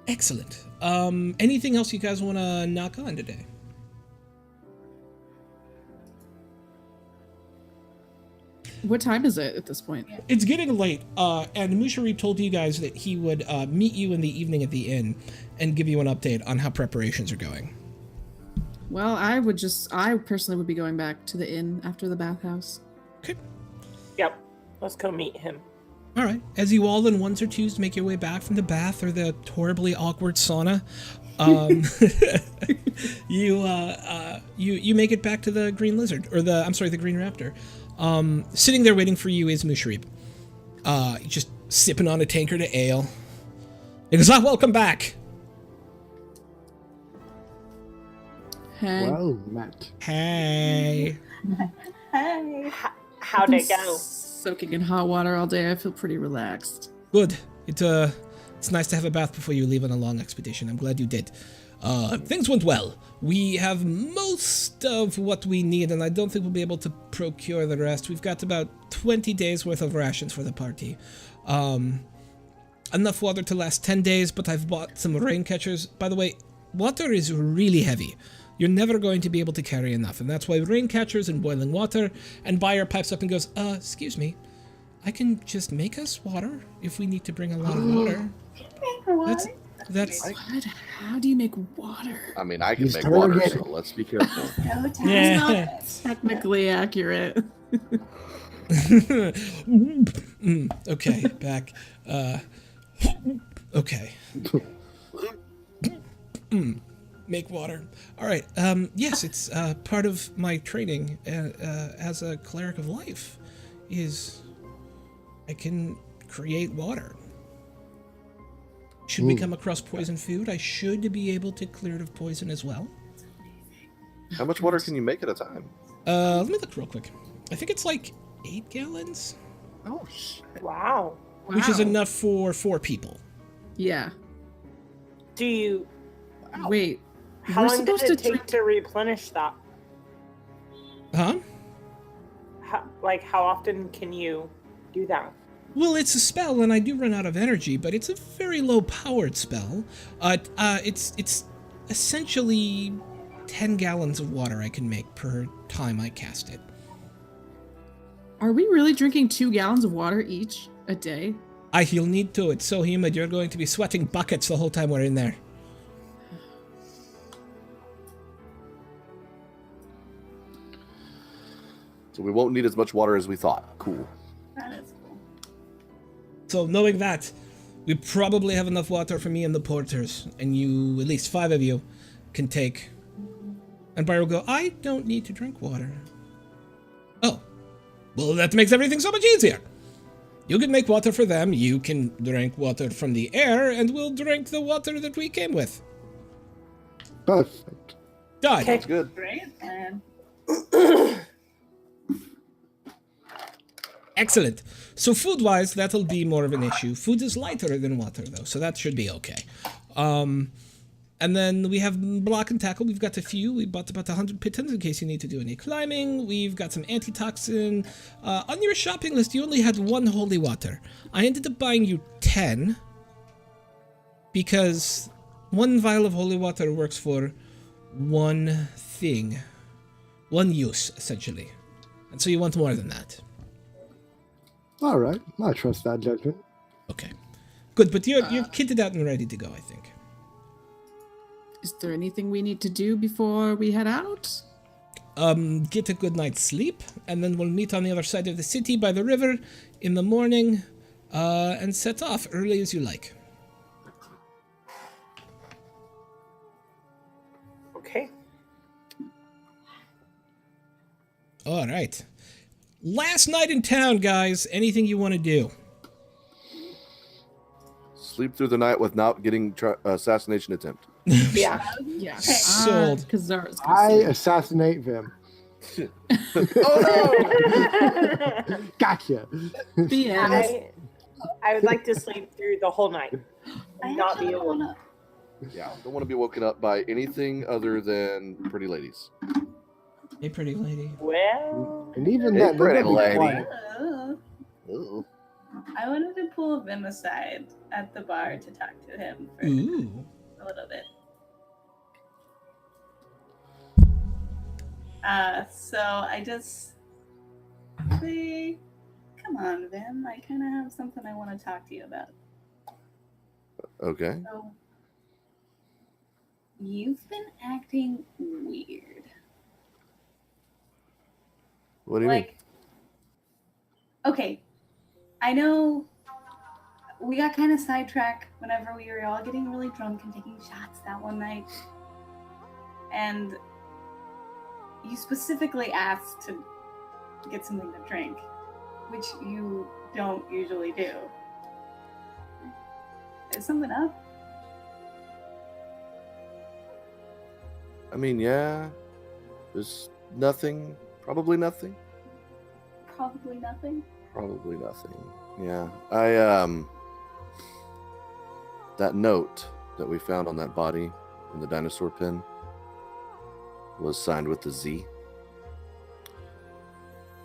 Speaker 1: Excellent. Anything else you guys want to knock on today?
Speaker 2: What time is it at this point?
Speaker 1: It's getting late, and Musharib told you guys that he would meet you in the evening at the inn and give you an update on how preparations are going.
Speaker 2: Well, I personally would be going back to the inn after the bathhouse.
Speaker 1: Okay.
Speaker 6: Yep. Let's go meet him.
Speaker 1: All right. As you all in ones or twos make your way back from the bath or the horribly awkward sauna, you make it back to the Green Lizard, or the Green Raptor. Sitting there waiting for you is Musharib. Just sipping on a tankard of ale. He goes, welcome back.
Speaker 2: Hey.
Speaker 3: Well met.
Speaker 1: Hey.
Speaker 4: Hey.
Speaker 6: How'd
Speaker 2: Been
Speaker 6: it go?
Speaker 2: Soaking in hot water all day. I feel pretty relaxed.
Speaker 1: Good. It's nice to have a bath before you leave on a long expedition. I'm glad you did. Things went well. We have most of what we need, and I don't think we'll be able to procure the rest. We've got about 20 days worth of rations for the party. Enough water to last 10 days, but I've bought some rain catchers. By the way, water is really heavy. You're never going to be able to carry enough, and that's why rain catchers and boiling water. And Buyer pipes up and goes, excuse me, I can just make us water if we need to bring a lot of water. That's
Speaker 2: What? How do you make water?
Speaker 5: I mean, I can
Speaker 3: He's
Speaker 5: make water,
Speaker 3: targeted.
Speaker 5: so let's be careful.
Speaker 4: No time.
Speaker 1: Yeah.
Speaker 2: Technically accurate.
Speaker 1: Okay, back. Okay. Make water. All right. Yes, it's part of my training as a cleric of life is I can create water. Should we come across poison food, I should be able to clear it of poison as well.
Speaker 5: How much water can you make at a time?
Speaker 1: Let me look real quick. I think it's like 8 gallons,
Speaker 5: Oh, shit.
Speaker 6: Wow.
Speaker 1: which is
Speaker 2: Wow.
Speaker 1: enough for 4 people.
Speaker 2: Yeah.
Speaker 6: Do you?
Speaker 2: Wait.
Speaker 6: How
Speaker 2: We're
Speaker 6: long does
Speaker 2: supposed
Speaker 6: it
Speaker 2: to
Speaker 6: take
Speaker 2: drink.
Speaker 6: to replenish that?
Speaker 1: Huh?
Speaker 6: How often can you do that?
Speaker 1: Well, it's a spell, and I do run out of energy, but it's a very low-powered spell. It's essentially 10 gallons of water I can make per time I cast it.
Speaker 2: Are we really drinking 2 gallons of water each a day?
Speaker 1: You'll need to. It's so humid, you're going to be sweating buckets the whole time we're in there.
Speaker 5: So we won't need as much water as we thought. Cool.
Speaker 4: That is cool.
Speaker 1: So knowing that, we probably have enough water for me and the porters, and you, at least 5 of you, can take. And Briar will go, I don't need to drink water. Oh, well, that makes everything so much easier. You can make water for them, you can drink water from the air, and we'll drink the water that we came with.
Speaker 3: Perfect.
Speaker 1: Done.
Speaker 5: That's good.
Speaker 4: Great plan.
Speaker 1: Excellent. So food-wise, that'll be more of an issue. Food is lighter than water, though, so that should be okay. And then we have block and tackle. We've got a few. We bought about 100 pitons in case you need to do any climbing. We've got some antitoxin. On your shopping list, you only had 1 holy water. I ended up buying you 10 because 1 vial of holy water works for 1 thing. 1 use, essentially. And so you want more than that.
Speaker 3: All right. I trust that judgment.
Speaker 1: Okay. Good, but you're kitted out and ready to go, I think.
Speaker 2: Is there anything we need to do before we head out?
Speaker 1: Get a good night's sleep, and then we'll meet on the other side of the city by the river in the morning, and set off early as you like.
Speaker 6: Okay.
Speaker 1: All right. Last night in town, guys. Anything you want to do?
Speaker 5: Sleep through the night with not getting assassination attempt.
Speaker 6: Yeah.
Speaker 2: Yeah.
Speaker 1: Sold.
Speaker 2: Kazara's
Speaker 3: I assassinate Vim.
Speaker 6: Oh no!
Speaker 3: Gotcha.
Speaker 2: The end.
Speaker 6: I would like to sleep through the whole night.
Speaker 4: I
Speaker 6: Not
Speaker 4: actually
Speaker 6: be
Speaker 4: don't
Speaker 6: able.
Speaker 4: wanna.
Speaker 5: Yeah, don't want to be woken up by anything other than pretty ladies.
Speaker 1: Hey, pretty lady.
Speaker 6: Well,
Speaker 3: And even
Speaker 5: Hey,
Speaker 3: that,
Speaker 5: pretty
Speaker 3: they'll be
Speaker 5: lady.
Speaker 3: quiet.
Speaker 5: Ooh.
Speaker 4: I wanted to pull Vim aside at the bar to talk to him for
Speaker 1: Ooh.
Speaker 4: a little bit. So I just say, come on, Vim. I kind of have something I want to talk to you about.
Speaker 5: Okay.
Speaker 4: So you've been acting weird.
Speaker 5: What do you mean?
Speaker 4: Like, okay, I know we got kind of sidetracked whenever we were all getting really drunk and taking shots that one night. And you specifically asked to get something to drink, which you don't usually do. Is something up?
Speaker 5: I mean, yeah. There's nothing. Probably nothing.
Speaker 4: Probably nothing.
Speaker 5: Probably nothing. Yeah. That note that we found on that body in the dinosaur pen was signed with the Z.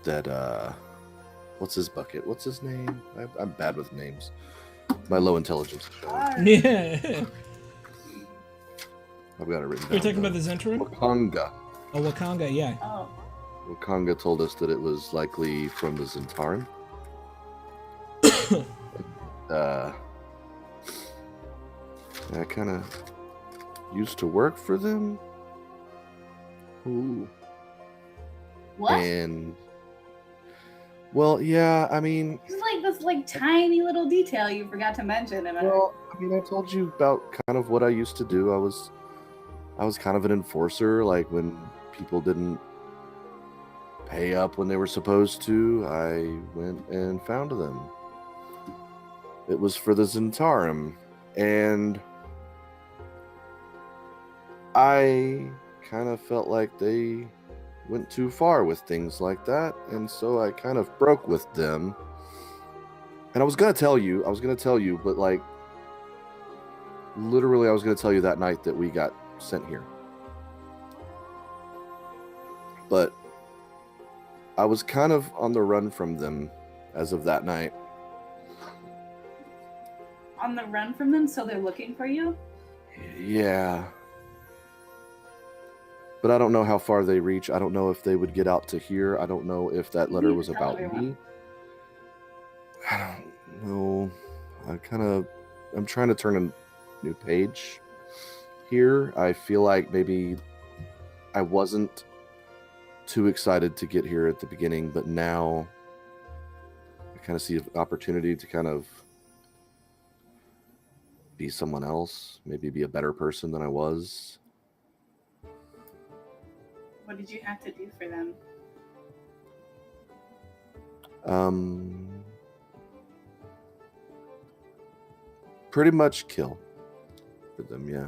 Speaker 5: That, what's his bucket? What's his name? I'm bad with names. My low intelligence.
Speaker 1: Yeah.
Speaker 5: I've got it written down.
Speaker 1: You're talking about the Zentrum?
Speaker 5: Wakanga.
Speaker 1: Oh, Wakanga, yeah.
Speaker 4: Oh.
Speaker 5: Wakanga told us that it was likely from the Zentarum. I kind of used to work for them. Ooh.
Speaker 4: What?
Speaker 5: And well, yeah, I mean,
Speaker 4: It's like this like tiny little detail you forgot to mention. And
Speaker 5: well, I mean, I told you about kind of what I used to do. I was kind of an enforcer. Like when people didn't pay up when they were supposed to, I went and found them. It was for the Zentarum, and I kind of felt like they went too far with things like that, and so I kind of broke with them. And I was gonna tell you, but like literally I was gonna tell you that night that we got sent here. But I was kind of on the run from them as of that night.
Speaker 4: on the run from them, so they're looking for you?
Speaker 5: Yeah. But I don't know how far they reach. I don't know if they would get out to here. I don't know if that letter was
Speaker 4: tell
Speaker 5: about
Speaker 4: everyone.
Speaker 5: me. I don't know. I'm trying to turn a new page here. I feel like maybe I wasn't too excited to get here at the beginning, but now I kind of see an opportunity to kind of be someone else, maybe be a better person than I was.
Speaker 4: What did you have to do for them?
Speaker 5: Pretty much kill for them, yeah.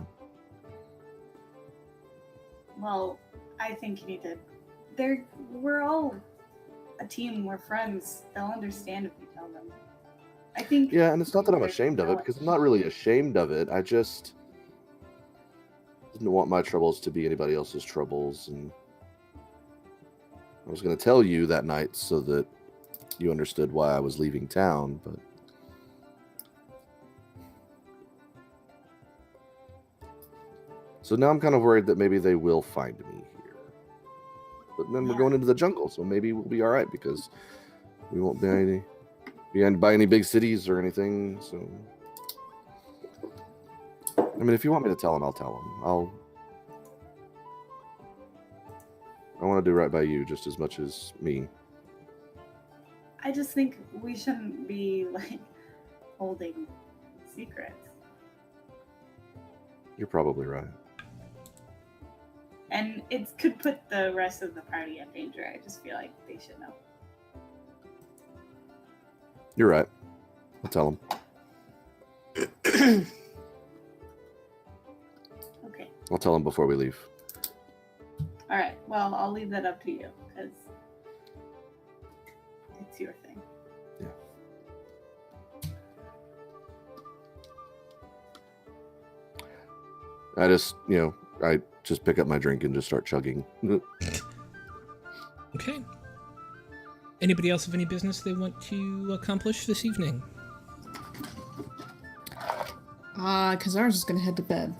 Speaker 4: Well, I think you need to. We're all a team. We're friends. They'll understand if you tell them. I think.
Speaker 5: Yeah, and it's not that I'm
Speaker 4: they're
Speaker 5: ashamed of it,
Speaker 4: valid.
Speaker 5: because I'm not really ashamed of it. I just didn't want my troubles to be anybody else's troubles, and I was going to tell you that night so that you understood why I was leaving town, but so now I'm kind of worried that maybe they will find me here. But then we're
Speaker 4: Yeah.
Speaker 5: going into the jungle, so maybe we'll be all right because we won't be by any big cities or anything. So, I mean, if you want me to tell them, I'll tell them. I want to do right by you just as much as me.
Speaker 4: I just think we shouldn't be like holding secrets.
Speaker 5: You're probably right.
Speaker 4: And it could put the rest of the party in danger. I just feel like they should know.
Speaker 5: You're right. I'll tell them.
Speaker 4: Okay.
Speaker 5: I'll tell them before we leave.
Speaker 4: All right. Well, I'll leave that up to you because it's your thing.
Speaker 5: I just pick up my drink and just start chugging.
Speaker 1: Okay. Anybody else have any business they want to accomplish this evening?
Speaker 2: Kazar's just gonna head to bed.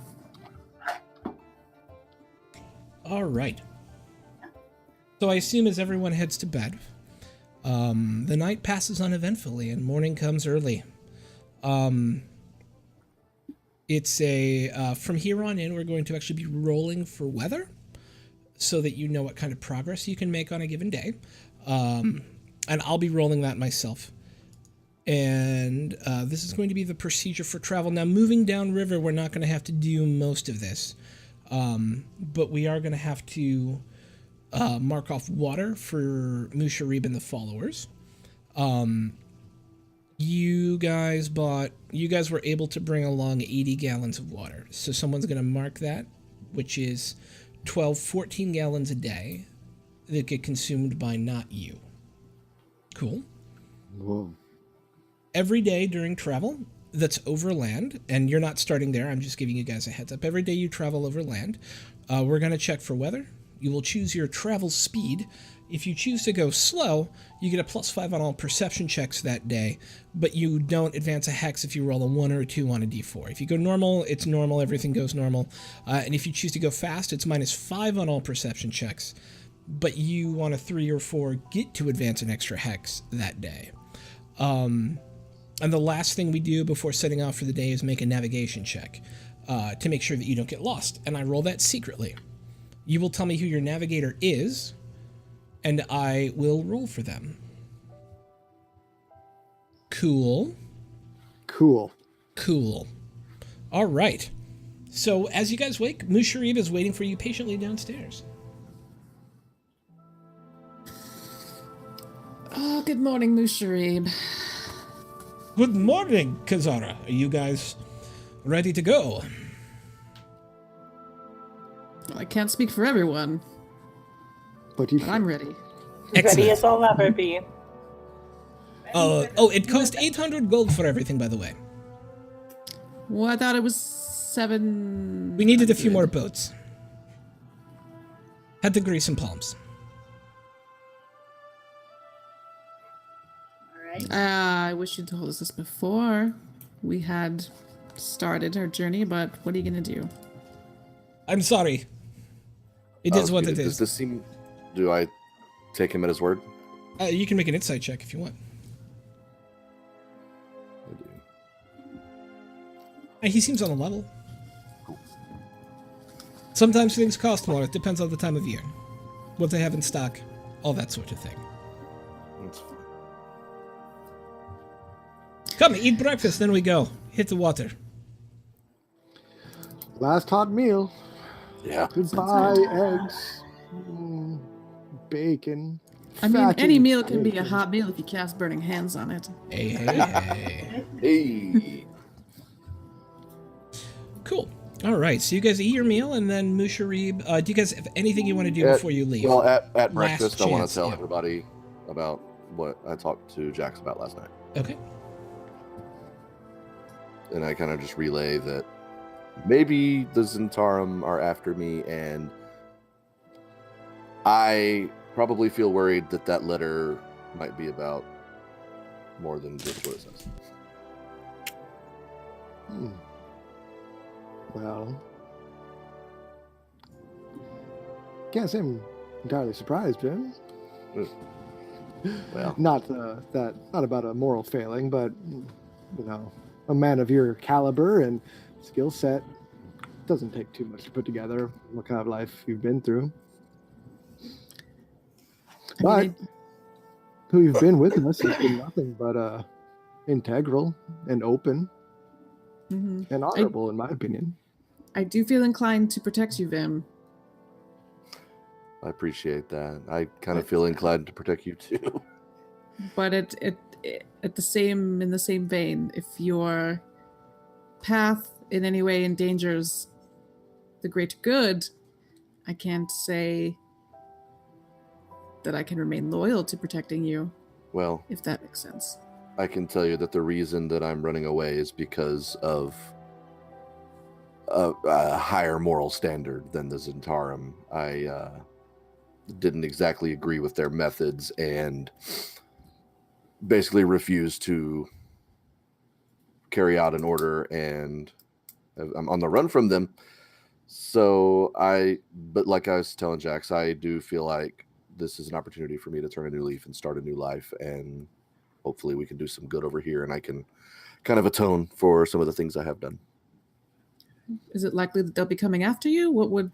Speaker 1: All right. So I assume as everyone heads to bed, the night passes uneventfully and morning comes early. It's from here on in, we're going to actually be rolling for weather so that you know what kind of progress you can make on a given day. And I'll be rolling that myself. And this is going to be the procedure for travel. Now, moving downriver, we're not going to have to do most of this. But we are going to have to mark off water for Musharib and the followers. You guys were able to bring along 80 gallons of water. So someone's going to mark that, which is 14 gallons a day that get consumed by not you. Cool.
Speaker 3: Whoa.
Speaker 1: Every day during travel that's overland, and you're not starting there, I'm just giving you guys a heads up. Every day you travel overland, we're going to check for weather. You will choose your travel speed. If you choose to go slow, you get a +5 on all perception checks that day, but you don't advance a hex if you roll a 1 or a 2 on a d4. If you go normal, it's normal, everything goes normal. And if you choose to go fast, it's -5 on all perception checks, but you on a 3 or 4 get to advance an extra hex that day. And the last thing we do before setting off for the day is make a navigation check to make sure that you don't get lost, and I roll that secretly. You will tell me who your navigator is, and I will roll for them. Cool.
Speaker 3: Cool.
Speaker 1: All right. So as you guys wake, Musharib is waiting for you patiently downstairs.
Speaker 2: Oh, good morning, Musharib.
Speaker 1: Good morning, Kazara. Are you guys ready to go?
Speaker 2: Well, I can't speak for everyone,
Speaker 3: But you
Speaker 2: but I'm ready.
Speaker 6: Ready
Speaker 1: Excellent.
Speaker 6: as I'll ever be.
Speaker 1: It cost 800 gold for everything, by the way.
Speaker 2: Well, I thought it was 7.
Speaker 1: We needed a few more boats. Had to grease some palms.
Speaker 4: All right.
Speaker 2: I wish you'd told us this before we had started our journey, but what are you gonna do?
Speaker 1: I'm sorry. It is what it
Speaker 5: Does
Speaker 1: is.
Speaker 5: this seem... Do I take him at his word?
Speaker 1: You can make an insight check if you want.
Speaker 5: I do.
Speaker 1: He seems on a level. Sometimes things cost more. It depends on the time of year, what they have in stock, all that sort of thing.
Speaker 5: That's fine.
Speaker 1: Come, eat breakfast, then we go. Hit the water.
Speaker 3: last hot meal.
Speaker 5: Yeah.
Speaker 3: Goodbye, eggs, bacon.
Speaker 2: I mean,
Speaker 3: fatty
Speaker 2: any meal can be a
Speaker 3: bacon.
Speaker 2: hot meal if you cast burning hands on it.
Speaker 1: Hey.
Speaker 5: Hey.
Speaker 1: Cool. All right, so you guys eat your meal, and then Musharib, do you guys have anything you want to do before you leave?
Speaker 5: Well, at breakfast, I want
Speaker 1: chance,
Speaker 5: to tell
Speaker 1: yeah.
Speaker 5: everybody about what I talked to Jax about last night.
Speaker 1: Okay.
Speaker 5: And I kind of just relay that maybe the Zentarum are after me, and I probably feel worried that that letter might be about more than just what it says.
Speaker 3: Hmm. Well, can't say I'm entirely surprised, Jim.
Speaker 5: Well,
Speaker 3: Not about a moral failing, but a man of your caliber and skill set doesn't take too much to put together what kind of life you've been through. But who you've been with us has been nothing but integral and open
Speaker 2: Mhm.
Speaker 3: and honorable, in my opinion.
Speaker 2: I do feel inclined to protect you, Vim.
Speaker 5: I appreciate that. I kind of feel inclined to protect you too.
Speaker 2: But in the same vein, if your path in any way endangers the greater good, I can't say that I can remain loyal to protecting you,
Speaker 5: Well,
Speaker 2: if that makes sense.
Speaker 5: I can tell you that the reason that I'm running away is because of a higher moral standard than the Zentarum. I didn't exactly agree with their methods and basically refused to carry out an order, and I'm on the run from them. So but like I was telling Jax, I do feel like this is an opportunity for me to turn a new leaf and start a new life, and hopefully we can do some good over here, and I can kind of atone for some of the things I have done.
Speaker 2: Is it likely that they'll be coming after you? What would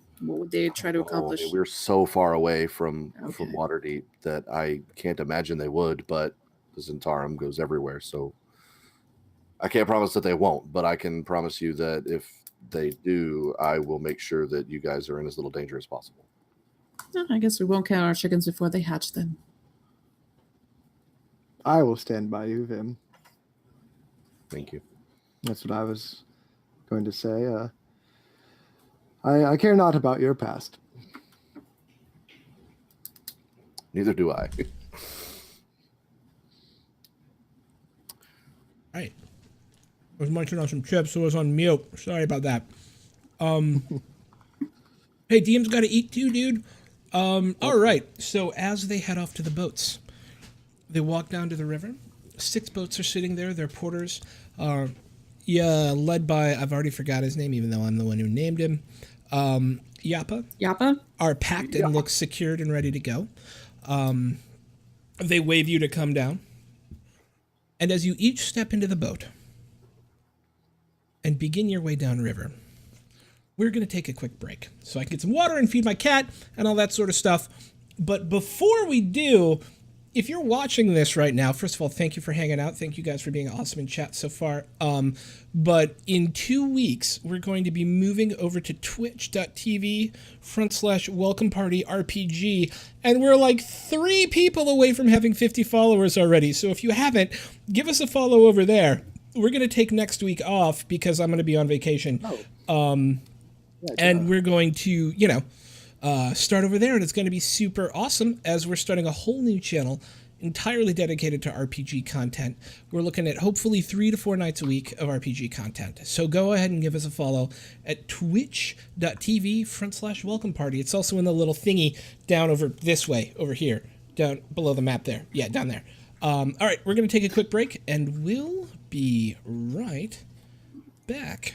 Speaker 2: they try to
Speaker 5: Oh,
Speaker 2: accomplish?
Speaker 5: we're so far away from
Speaker 2: Okay.
Speaker 5: Waterdeep that I can't imagine they would, but the Zentarum goes everywhere, so I can't promise that they won't, but I can promise you that if they do, I will make sure that you guys are in as little danger as possible.
Speaker 2: I guess we won't count our chickens before they hatch then.
Speaker 3: I will stand by you, Vim.
Speaker 5: Thank you.
Speaker 3: That's what I was going to say. I care not about your past.
Speaker 5: Neither do I.
Speaker 1: Right. I was munching on some chips, so I was on mute. Sorry about that. Hey, DM's got to eat too, dude. All right. So as they head off to the boats, they walk down to the river. 6 boats are sitting there. Their porters are, led by, I've already forgot his name, even though I'm the one who named him. Yappa
Speaker 2: Yappa?
Speaker 1: are packed and look secured and ready to go. They wave you to come down. And as you each step into the boat and begin your way downriver, we're going to take a quick break so I can get some water and feed my cat and all that sort of stuff. But before we do, if you're watching this right now, first of all, thank you for hanging out. Thank you guys for being awesome in chat so far. But in 2 weeks, we're going to be moving over to twitch.tv/welcome party RPG. And we're like 3 people away from having 50 followers already. So if you haven't, give us a follow over there. We're going to take next week off because I'm going to be on vacation. And we're going to, start over there, and it's going to be super awesome as we're starting a whole new channel entirely dedicated to RPG content. We're looking at hopefully 3 to 4 nights a week of RPG content. So go ahead and give us a follow at twitch.tv/welcome party. It's also in the little thingy down over this way, over here, down below the map there. Yeah, down there. All right, we're going to take a quick break, and we'll be right back.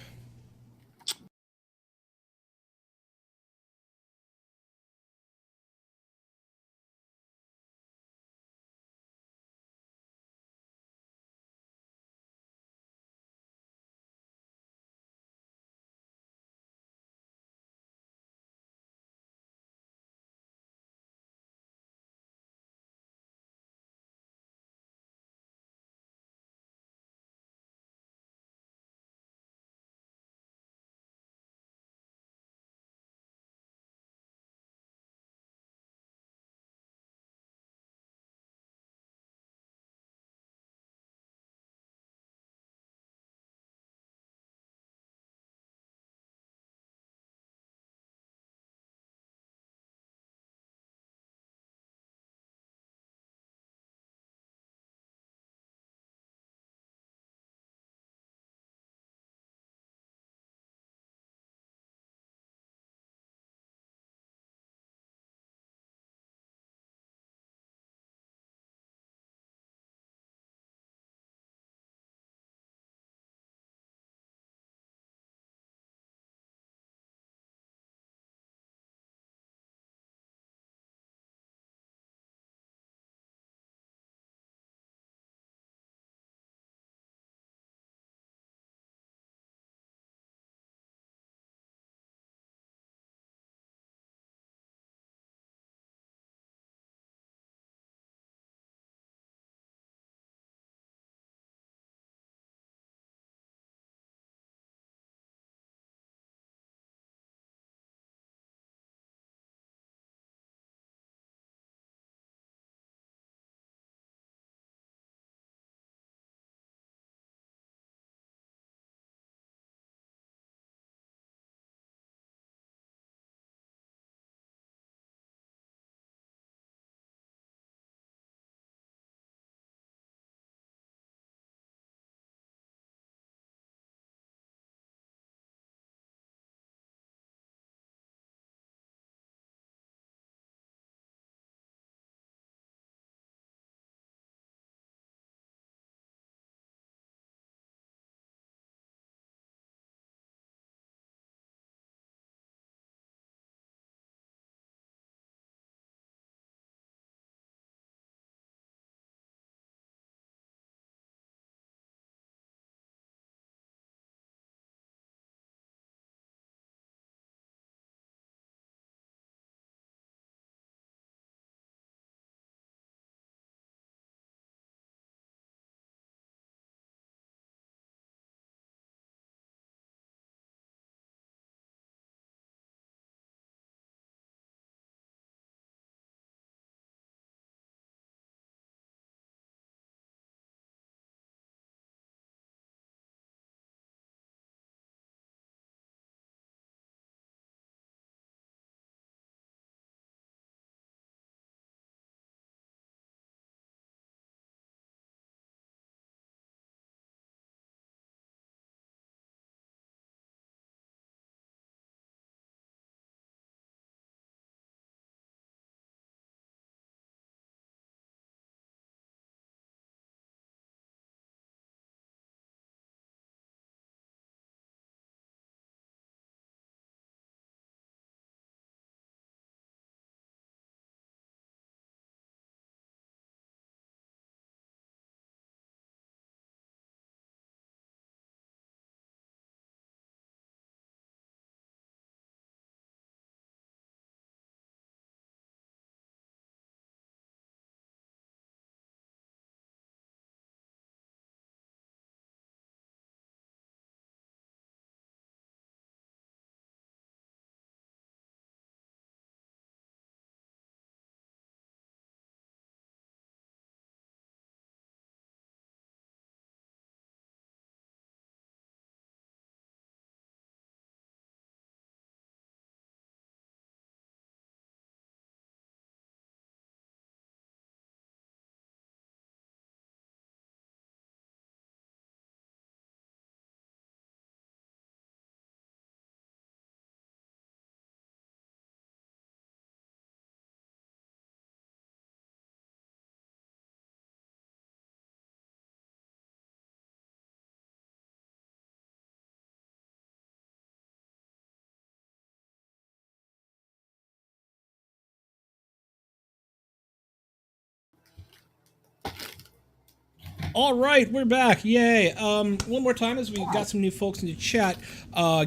Speaker 1: All right, we're back. Yay. One more time as we got some new folks in the chat.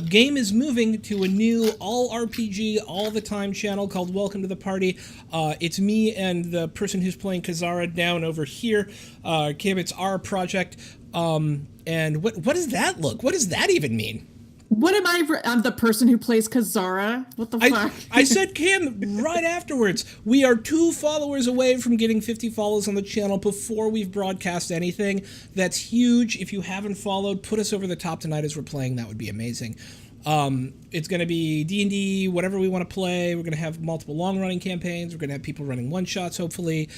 Speaker 1: Game is moving to a new all RPG all the time channel called Welcome to the Party. It's me and the person who's playing Kazara down over here. Kim, it's our project. And what does that look? What does that even mean?
Speaker 2: What am I? I'm the person who plays Kazara. What the fuck?
Speaker 1: I said Kim right afterwards. We are 2 followers away from getting 50 follows on the channel before we've broadcast anything. That's huge. If you haven't followed, put us over the top tonight as we're playing. That would be amazing. It's going to be D&D, whatever we want to play. We're going to have multiple long-running campaigns. We're going to have people running one-shots, hopefully.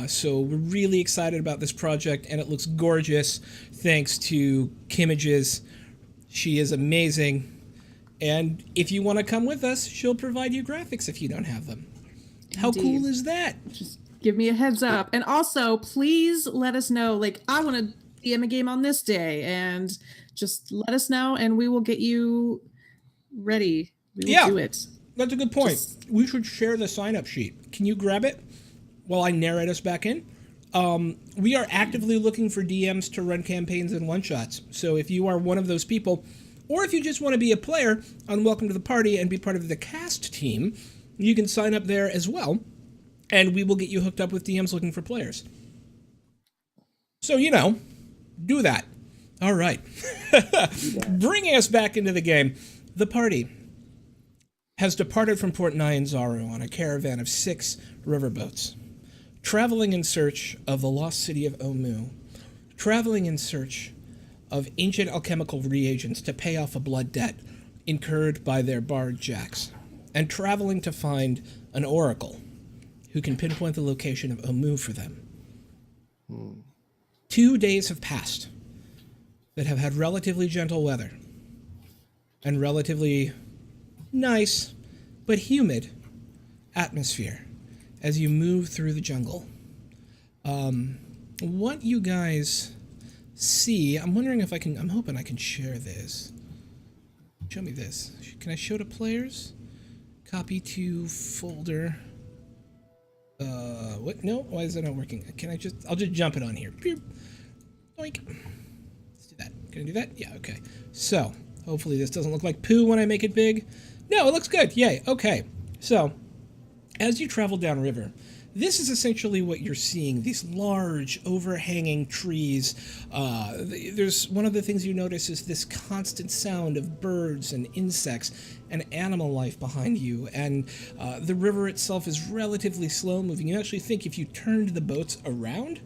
Speaker 1: So we're really excited about this project, and it looks gorgeous thanks to Kimages. She is amazing. And if you want to come with us, she'll provide you graphics if you don't have them. How
Speaker 2: Indeed.
Speaker 1: cool is that?
Speaker 2: Just give me a heads up. And also, please let us know, like, I want to DM a game on this day. And just let us know, and we will get you ready. We will do it.
Speaker 1: That's a good point. We should share the sign-up sheet. Can you grab it while I narrate us back in? We are actively looking for DMs to run campaigns and one-shots. So if you are one of those people, or if you just want to be a player on Welcome to the Party and be part of the cast team, you can sign up there as well, and we will get you hooked up with DMs looking for players. So, do that. All right. Bringing us back into the game, the party has departed from Port Nyanzaru on a caravan of 6 riverboats, traveling in search of the lost city of Omu, traveling in search of ancient alchemical reagents to pay off a blood debt incurred by their bard Jax, and traveling to find an oracle who can pinpoint the location of Omu for them. 2 days have passed that have had relatively gentle weather and relatively nice but humid atmosphere as you move through the jungle. What you guys see, I'm wondering if I'm hoping I can share this. Show me this. Can I show to players? Copy to folder. What? No, why is that not working? I'll just jump it on here. Oink. Let's do that. Can I do that? Yeah, okay. So, hopefully this doesn't look like poo when I make it big. No, it looks good. Yay, okay. So, as you travel downriver, this is essentially what you're seeing, these large overhanging trees. There's one of the things you notice is this constant sound of birds and insects and animal life behind you, and the river itself is relatively slow moving. You actually think if you turned the boats around,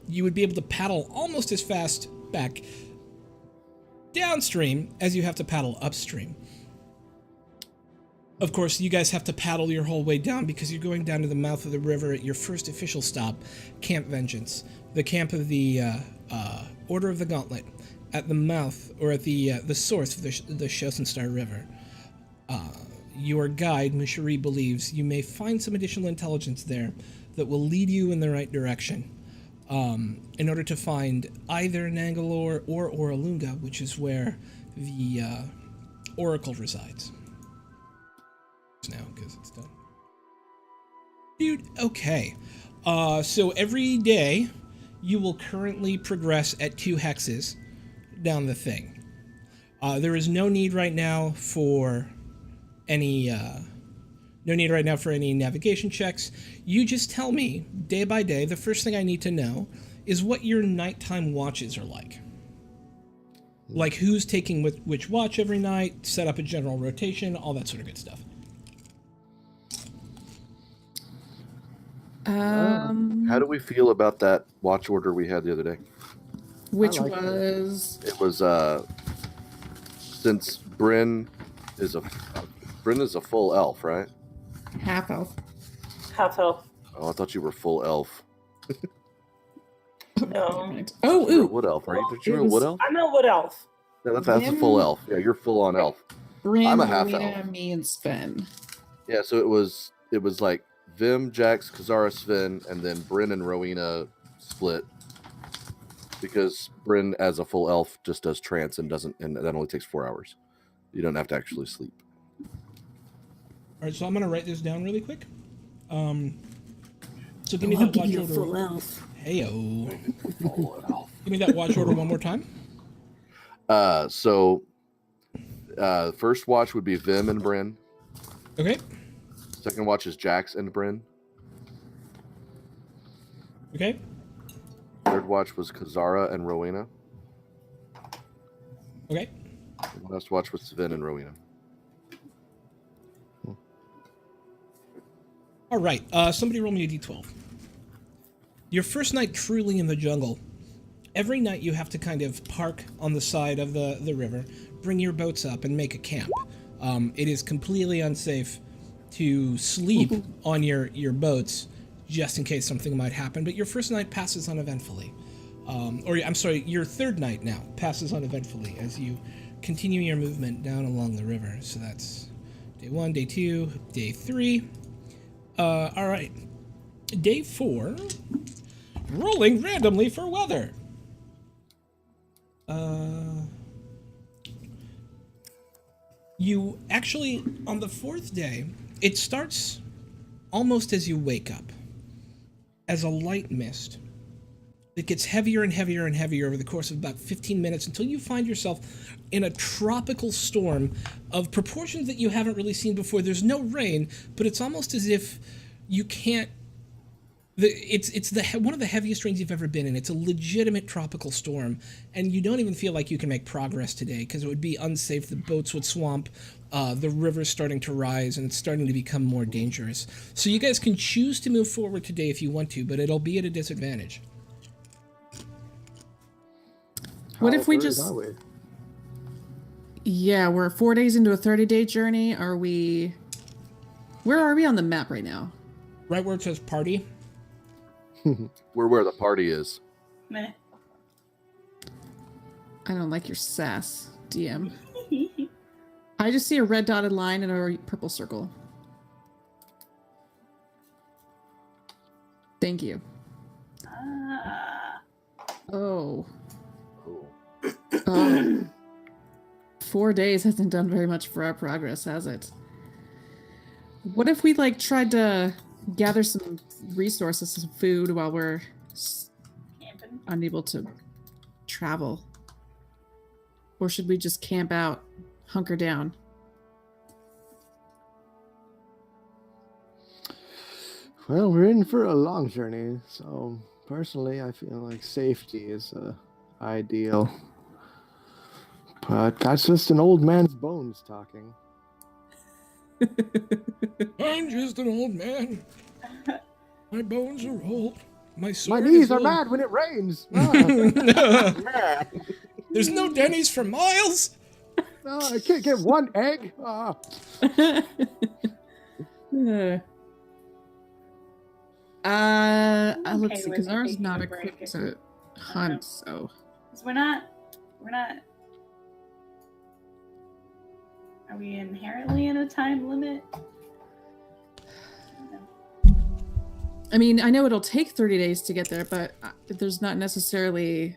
Speaker 1: you would be able to paddle almost as fast back downstream as you have to paddle upstream. Of course, you guys have to paddle your whole way down because you're going down to the mouth of the river at your first official stop, Camp Vengeance, the camp of the Order of the Gauntlet, at the mouth, or at the source of the Shosenstar River. Your guide, Mushari, believes you may find some additional intelligence there that will lead you in the right direction in order to find either Nangalore or Oralunga, which is where the Oracle resides. Now, because it's done. Dude, okay. So every day, you will currently progress at 2 hexes down the thing. There is no need right now for any navigation checks. You just tell me, day by day, the first thing I need to know is what your nighttime watches are like. Like who's taking which watch every night, set up a general rotation, all that sort of good stuff.
Speaker 5: How do we feel about that watch order we had the other day?
Speaker 2: Which
Speaker 3: like
Speaker 2: was...
Speaker 5: It was since Bryn is a full elf, right?
Speaker 2: half elf.
Speaker 6: Half elf.
Speaker 5: Oh, I thought you were full elf.
Speaker 6: No.
Speaker 2: Oh,
Speaker 5: You're a
Speaker 2: ooh.
Speaker 5: wood elf, right?
Speaker 2: Well,
Speaker 5: You're a
Speaker 2: it was-
Speaker 5: wood elf?
Speaker 6: I'm a wood elf.
Speaker 5: Yeah, that's a full elf. Yeah, you're full on elf.
Speaker 2: Bryn,
Speaker 5: I'm a half
Speaker 2: Marina,
Speaker 5: elf.
Speaker 2: me, and Sven.
Speaker 5: Yeah, so it was like Vim, Jax, Kazara, Sven, and then Bryn and Rowena split because Bryn, as a full elf, just does trance and that only takes 4 hours. You don't have to actually sleep.
Speaker 1: All right, so I'm gonna write this down really quick. So give me that watch order.
Speaker 2: elf.
Speaker 1: Heyo.
Speaker 5: Follow it off.
Speaker 1: Give me that watch order one more time.
Speaker 5: First watch would be Vim and Bryn.
Speaker 1: Okay.
Speaker 5: Second watch is Jax and Bryn.
Speaker 1: Okay.
Speaker 5: Third watch was Kazara and Rowena.
Speaker 1: Okay.
Speaker 5: And last watch was Sven and Rowena.
Speaker 1: All right. Somebody roll me a d12. Your first night truly in the jungle. Every night you have to kind of park on the side of the river, bring your boats up, and make a camp. It is completely unsafe to sleep on your boats just in case something might happen, but your first night passes uneventfully. Your third night now passes uneventfully as you continue your movement down along the river. So that's day 1, day 2, day 3. All right. Day 4, rolling randomly for weather. You actually, on the 4th day, it starts almost as you wake up, as a light mist. It gets heavier and heavier and heavier over the course of about 15 minutes until you find yourself in a tropical storm of proportions that you haven't really seen before. There's no rain, but it's almost as if you can't. It's one of the heaviest rains you've ever been in. It's a legitimate tropical storm, and you don't even feel like you can make progress today because it would be unsafe. The boats would swamp. The river's starting to rise, and it's starting to become more dangerous. So you guys can choose to move forward today if you want to, but it'll be at a disadvantage.
Speaker 2: What if we
Speaker 3: How
Speaker 2: just?
Speaker 3: far are we?
Speaker 2: Yeah, we're 4 days into a 30-day journey. Are we? Where are we on the map right now?
Speaker 1: Right where it says party.
Speaker 5: We're where the party is.
Speaker 4: Meh.
Speaker 2: I don't like your sass, DM. I just see a red dotted line and a purple circle. Thank you.
Speaker 4: Ah.
Speaker 2: Oh.
Speaker 5: Cool.
Speaker 2: Oh. 4 days hasn't done very much for our progress, has it? What if we tried to gather some resources, some food while we're
Speaker 4: Camping.
Speaker 2: unable to travel? Or should we just camp out, hunker down?
Speaker 3: Well, we're in for a long journey, so personally, I feel like safety is ideal. But that's just an old man's bones talking.
Speaker 1: I'm just an old man. My bones are old. My
Speaker 3: My
Speaker 1: sword
Speaker 3: knees
Speaker 1: is
Speaker 3: are
Speaker 1: old.
Speaker 3: mad when it rains. Ah,
Speaker 1: There's no Denny's for miles.
Speaker 3: I can't get one egg. Ah.
Speaker 2: Let's see,
Speaker 4: with
Speaker 2: because ours is
Speaker 4: taking
Speaker 2: not
Speaker 4: a break
Speaker 2: equipped
Speaker 4: if
Speaker 2: to hunt, so.
Speaker 4: 'Cause we're not. Are we inherently in a time limit?
Speaker 2: I mean, I know it'll take 30 days to get there, but there's not necessarily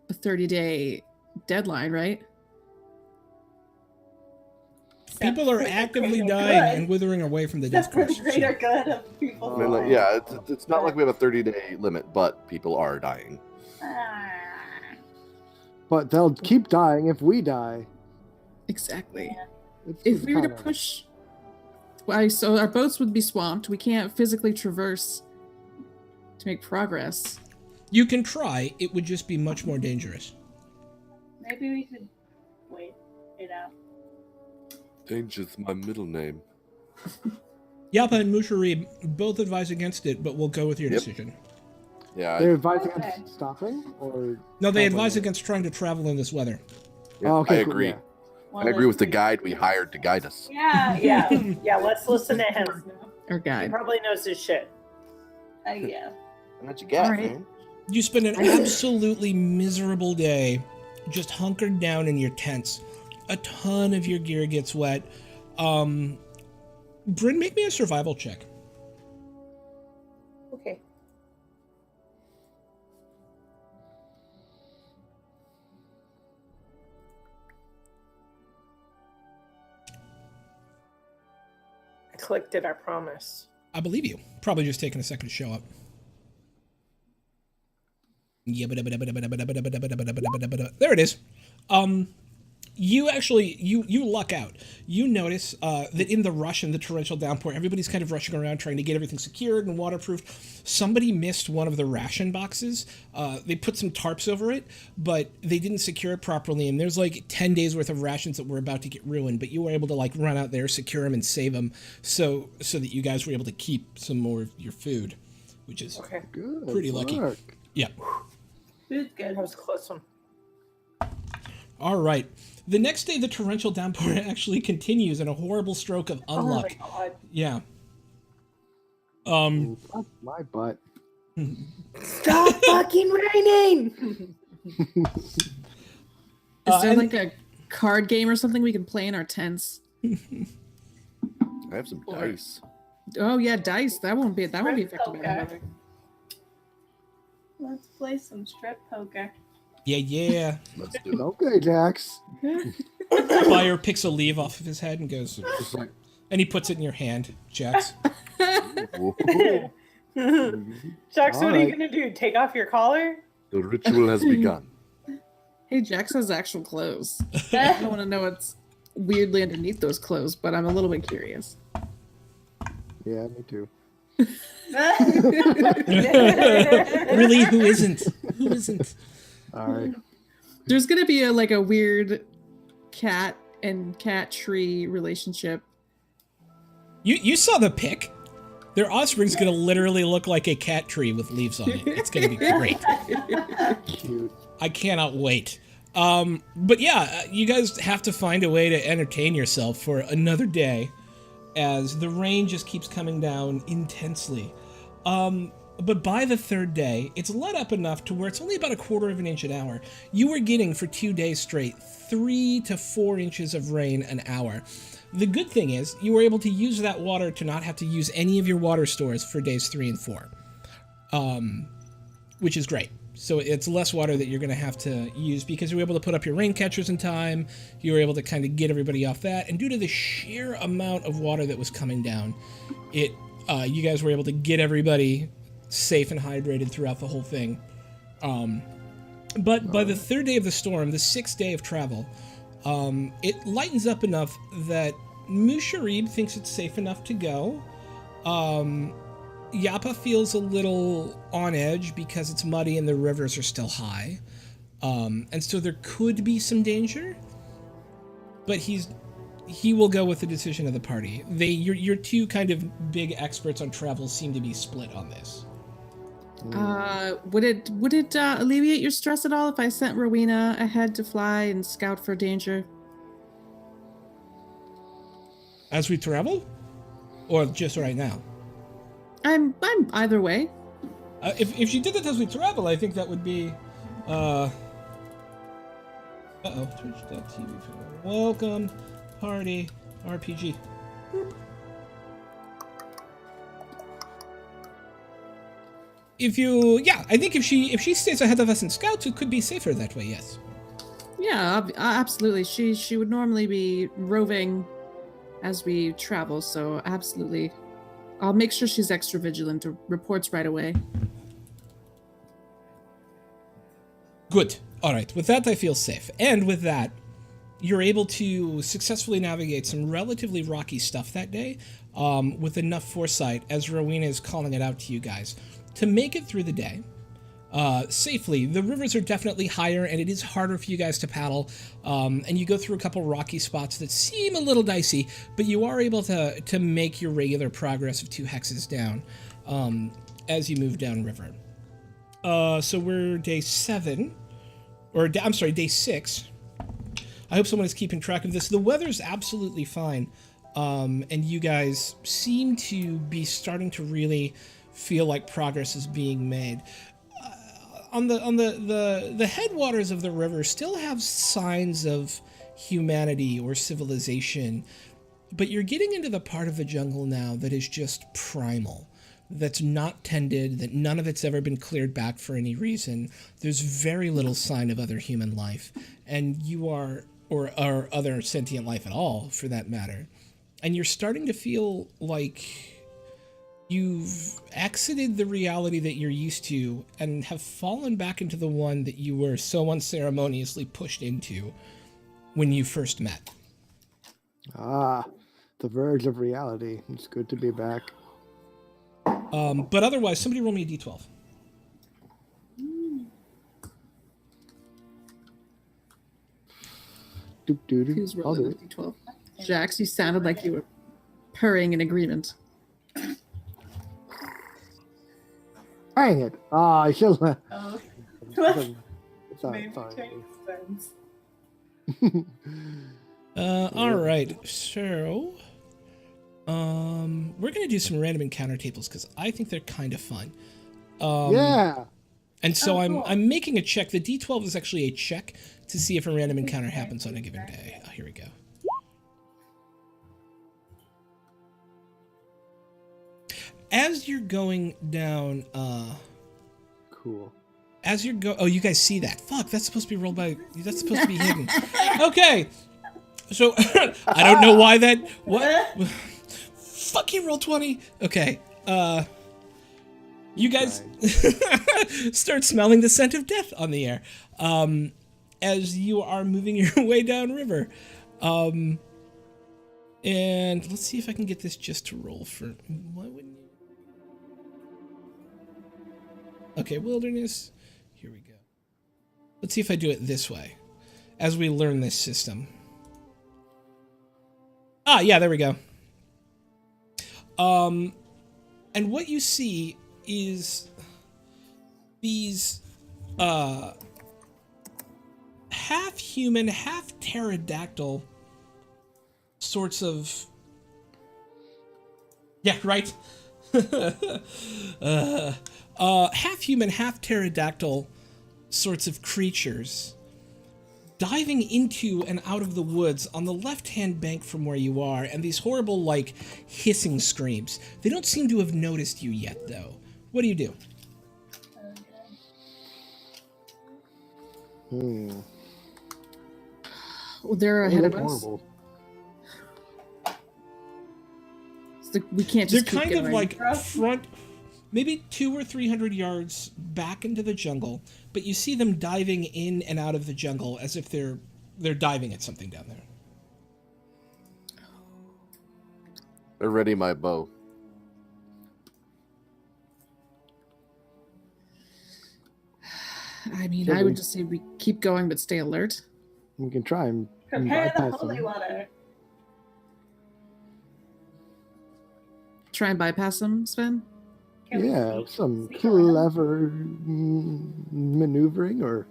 Speaker 2: a 30-day deadline, right?
Speaker 4: Except
Speaker 1: People are
Speaker 4: for the
Speaker 1: actively
Speaker 4: greater
Speaker 1: dying
Speaker 4: good.
Speaker 1: and withering away from the death
Speaker 4: Except for the
Speaker 1: grips.
Speaker 4: greater good of people.
Speaker 5: I mean, like, yeah, it's not like we have a 30-day limit, but people are dying.
Speaker 4: Ah.
Speaker 3: But they'll keep dying if we die.
Speaker 2: Exactly.
Speaker 3: It's
Speaker 2: If we were to
Speaker 3: kinda-
Speaker 2: push... so our boats would be swamped. We can't physically traverse to make progress.
Speaker 1: You can try. It would just be much more dangerous.
Speaker 4: Maybe we could wait it out.
Speaker 5: Danger's my middle name.
Speaker 1: Yapa and Mushari both advise against it, but we'll go with your
Speaker 5: Yep.
Speaker 1: decision.
Speaker 5: Yeah,
Speaker 3: They're advising
Speaker 4: Okay.
Speaker 3: against stopping, or
Speaker 1: No, they
Speaker 3: traveling
Speaker 1: advise
Speaker 3: with-
Speaker 1: against trying to travel in this weather.
Speaker 5: yeah,
Speaker 3: Oh, okay,
Speaker 5: I
Speaker 3: cool,
Speaker 5: agree.
Speaker 3: yeah.
Speaker 4: Well,
Speaker 5: I agree with the
Speaker 4: let's-
Speaker 5: guide we hired to guide us.
Speaker 4: Yeah,
Speaker 6: Yeah, let's listen to him.
Speaker 2: Our
Speaker 6: He
Speaker 2: guide.
Speaker 6: probably knows his shit.
Speaker 4: Yeah.
Speaker 5: What you got,
Speaker 2: All right.
Speaker 5: man?
Speaker 1: You spend an absolutely miserable day just hunkered down in your tents. A ton of your gear gets wet. Bryn, make me a survival check.
Speaker 6: Okay. I clicked it, I promise.
Speaker 1: I believe you. Probably just taking a second to show up. There it is. You actually you luck out. You notice that in the rush and the torrential downpour, everybody's kind of rushing around trying to get everything secured and waterproofed. Somebody missed one of the ration boxes. They put some tarps over it, but they didn't secure it properly. And there's like 10 days worth of rations that were about to get ruined. But you were able to like run out there, secure them, and save them, so that you guys were able to keep some more of your food, which is
Speaker 3: Good
Speaker 1: pretty lucky.
Speaker 3: work.
Speaker 1: Yeah.
Speaker 4: Food's good.
Speaker 6: That was a close one.
Speaker 1: All right. The next day, the torrential downpour actually continues in a horrible stroke of unluck.
Speaker 6: Oh my god.
Speaker 1: Yeah.
Speaker 3: Fuck my butt.
Speaker 6: Stop fucking raining!
Speaker 2: Is there
Speaker 1: and-
Speaker 2: like a card game or something we can play in our tents?
Speaker 5: I have some dice.
Speaker 2: Oh yeah, dice. That won't be effective.
Speaker 4: Okay. Let's play some strip poker.
Speaker 1: Yeah.
Speaker 5: Let's do it.
Speaker 3: Okay, Jax.
Speaker 1: Fire picks a leaf off of his head and goes,
Speaker 3: Just like,
Speaker 1: and he puts it in your hand, Jax.
Speaker 5: Whoa.
Speaker 6: Jax, what are you
Speaker 3: Alright.
Speaker 6: gonna do? Take off your collar?
Speaker 5: The ritual has begun.
Speaker 2: Hey, Jax has actual clothes. I don't want to know what's weirdly underneath those clothes, but I'm a little bit curious.
Speaker 3: yeah, me too.
Speaker 1: Really, who isn't? Who isn't?
Speaker 3: All right.
Speaker 2: There's gonna be a weird cat and cat tree relationship.
Speaker 1: You saw the pic. Their offspring's gonna literally look like a cat tree with leaves on it. It's gonna be great.
Speaker 3: Cute.
Speaker 1: I cannot wait. But yeah, you guys have to find a way to entertain yourself for another day as the rain just keeps coming down intensely. But by the third day, it's let up enough to where it's only about 1/4 of an inch an hour. You were getting for 2 days straight 3 to 4 inches of rain an hour. The good thing is you were able to use that water to not have to use any of your water stores for days 3 and 4, which is great. So it's less water that you're going to have to use because you were able to put up your rain catchers in time. You were able to kind of get everybody off that. And due to the sheer amount of water that was coming down, you guys were able to get everybody safe and hydrated throughout the whole thing. But by the third day of the storm, the 6th day of travel, it lightens up enough that Musharib thinks it's safe enough to go. Yappa feels a little on edge because it's muddy and the rivers are still high. And so there could be some danger. But he will go with the decision of the party. Your two kind of big experts on travel seem to be split on this.
Speaker 2: Would it alleviate your stress at all if I sent Rowena ahead to fly and scout for danger?
Speaker 1: As we travel? Or just right now?
Speaker 2: I'm either way.
Speaker 1: If she did that as we travel, I think that would be... Uh-oh. Twitch.tv. Welcome, party, RPG. I think if she stays ahead of us in scouts, it could be safer that way, yes.
Speaker 2: Yeah, absolutely. She would normally be roving as we travel, so absolutely. I'll make sure she's extra vigilant or reports right away.
Speaker 1: Good. All right. With that, I feel safe. And with that, you're able to successfully navigate some relatively rocky stuff that day with enough foresight, as Rowena is calling it out to you guys, to make it through the day safely. The rivers are definitely higher, and it is harder for you guys to paddle. And you go through a couple rocky spots that seem a little dicey, but you are able to make your regular progress of 2 hexes down as you move downriver. So we're day 7, day 6. I hope someone is keeping track of this. The weather's absolutely fine, and you guys seem to be starting to really feel like progress is being made. On the headwaters of the river still have signs of humanity or civilization, but you're getting into the part of the jungle now that is just primal, that's not tended, that none of it's ever been cleared back for any reason. There's very little sign of other human life, and you are, or other sentient life at all, for that matter. And you're starting to feel like You've exited the reality that you're used to and have fallen back into the one that you were so unceremoniously pushed into when you first met.
Speaker 3: Ah, the verge of reality. It's good to be back.
Speaker 1: But otherwise, somebody roll me a d12.
Speaker 3: Doop, doo, doo.
Speaker 2: Who's
Speaker 3: I'll do
Speaker 2: rolling
Speaker 3: it.
Speaker 2: the d12? Jax, you sounded like you were purring in agreement.
Speaker 3: Dang it! Ah, I should have.
Speaker 4: Oh,
Speaker 3: It's not
Speaker 4: maybe
Speaker 3: fine.
Speaker 4: takes sense.
Speaker 1: All right. So, we're gonna do some random encounter tables because I think they're kind of fun.
Speaker 3: Yeah.
Speaker 1: And so
Speaker 4: Oh, cool.
Speaker 1: I'm making a check. The D12 is actually a check to see if a random encounter happens on a given day. Oh, here we go. As you're going down,
Speaker 3: Cool.
Speaker 1: as you're oh, you guys see that? Fuck, that's supposed to be rolled by. That's supposed to be hidden. Okay. So I don't know why that. What? Fuck you, roll 20. Okay. You guys start smelling the scent of death on the air as you are moving your way downriver. And let's see if I can get this just to roll for. Why wouldn't you? Okay, wilderness. Here we go. Let's see if I do it this way as we learn this system. Ah, yeah, there we go. And what you see is these half human, half pterodactyl sorts of. Yeah, right. Half human, half pterodactyl sorts of creatures diving into and out of the woods on the left-hand bank from where you are, and these horrible, like, hissing screams. They don't seem to have noticed you yet, though. What do you do?
Speaker 2: Well, they're ahead of us.
Speaker 3: Horrible.
Speaker 2: So we can't
Speaker 1: They're
Speaker 2: just keep
Speaker 1: kind
Speaker 2: going.
Speaker 1: of like front, maybe 200 or 300 yards back into the jungle, but you see them diving in and out of the jungle as if they're diving at something down there.
Speaker 5: I ready my bow.
Speaker 2: I mean, I would just say we keep going, but stay alert.
Speaker 3: We can try and
Speaker 4: Prepare the
Speaker 3: bypass
Speaker 4: holy
Speaker 3: them.
Speaker 4: water.
Speaker 2: Try and bypass them, Sven.
Speaker 4: Can we
Speaker 3: Yeah,
Speaker 4: sneak-
Speaker 3: some
Speaker 4: sneak around?
Speaker 3: clever maneuvering or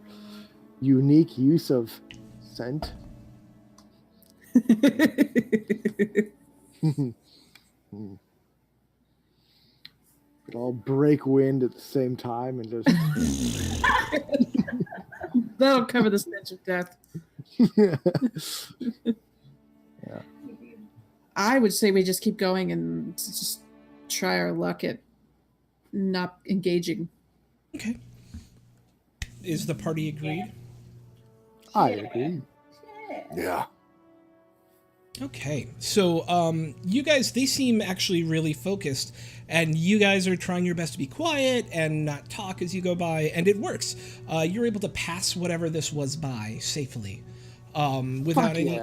Speaker 3: unique use of scent. Could all break wind at the same time and just
Speaker 2: That'll cover the stench of death. I would say we just keep going and just try our luck at not engaging.
Speaker 1: Okay. Is the party agreed?
Speaker 3: I agree.
Speaker 5: Yeah.
Speaker 1: Okay, so you guys, they seem actually really focused, and you guys are trying your best to be quiet and not talk as you go by, and it works. You're able to pass whatever this was by safely, without any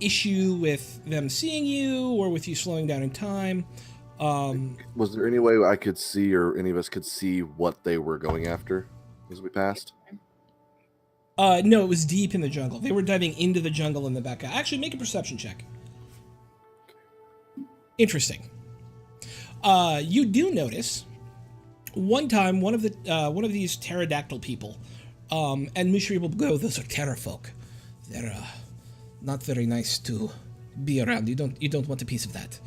Speaker 1: issue with them seeing you or with you slowing down in time.
Speaker 5: Was there any way I could see, or any of us could see, what they were going after as we passed?
Speaker 1: No, it was deep in the jungle. They were diving into the jungle in the back. Actually, make a perception check. Interesting. You do notice one time one of these pterodactyl people, and Mushri will go, "Those are terrafolk. They're not very nice to be around. You don't want a piece of that."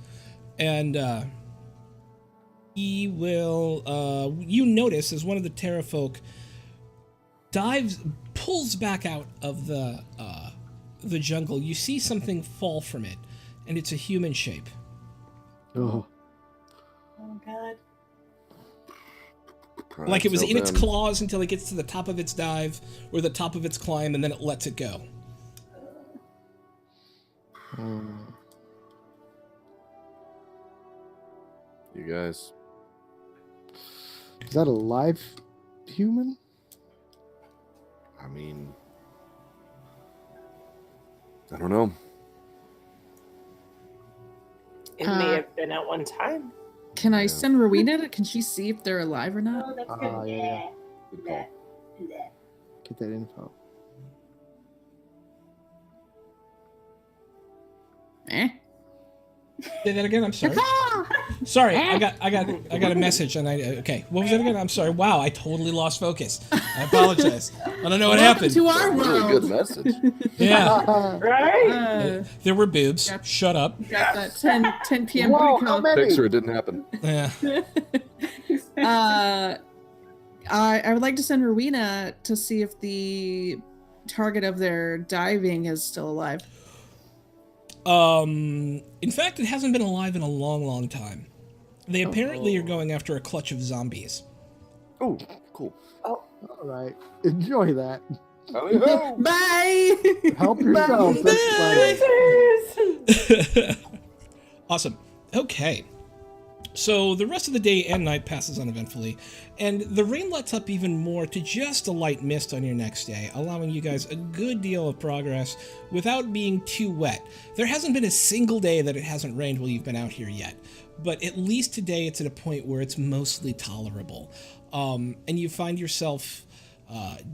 Speaker 1: And he will. You notice as one of the terrafolk pulls back out of the jungle, you see something fall from it, and it's a human shape.
Speaker 3: Oh,
Speaker 4: Oh god.
Speaker 1: Like it was
Speaker 5: Till
Speaker 1: in its
Speaker 5: then,
Speaker 1: claws until it gets to the top of its dive or the top of its climb, and then it lets it go.
Speaker 5: You guys.
Speaker 3: Is that a live human?
Speaker 5: I mean, I don't know.
Speaker 6: It may have been at one time.
Speaker 2: Can I
Speaker 5: Yeah.
Speaker 2: send Rowena? Can she see if they're alive or not?
Speaker 4: Oh, that's good.
Speaker 3: Yeah.
Speaker 5: Good call.
Speaker 3: Get that info.
Speaker 2: Eh?
Speaker 1: Say that again. I'm sorry. Sorry, I got a message, and okay. What was it again? I'm sorry. Wow, I totally lost focus. I apologize. I don't know what happened.
Speaker 2: To our
Speaker 5: Really good
Speaker 2: world.
Speaker 5: message.
Speaker 1: Yeah,
Speaker 6: Right?
Speaker 1: there were boobs.
Speaker 2: Yep.
Speaker 1: Shut up.
Speaker 2: Got that 10 p.m.
Speaker 3: Whoa,
Speaker 2: booty
Speaker 3: how
Speaker 2: call.
Speaker 3: many?
Speaker 5: Picture it didn't happen.
Speaker 1: Yeah.
Speaker 2: I would like to send Rowena to see if the target of their diving is still alive.
Speaker 1: In fact, it hasn't been alive in a long, long time. They apparently are going after a clutch of zombies.
Speaker 5: Oh, cool.
Speaker 3: All right. Enjoy that.
Speaker 5: Howdy-ho.
Speaker 2: Bye.
Speaker 3: Help yourself. That's funny.
Speaker 1: Awesome. Okay. So the rest of the day and night passes uneventfully, and the rain lets up even more to just a light mist on your next day, allowing you guys a good deal of progress without being too wet. There hasn't been a single day that it hasn't rained while you've been out here yet, but at least today it's at a point where it's mostly tolerable. And you find yourself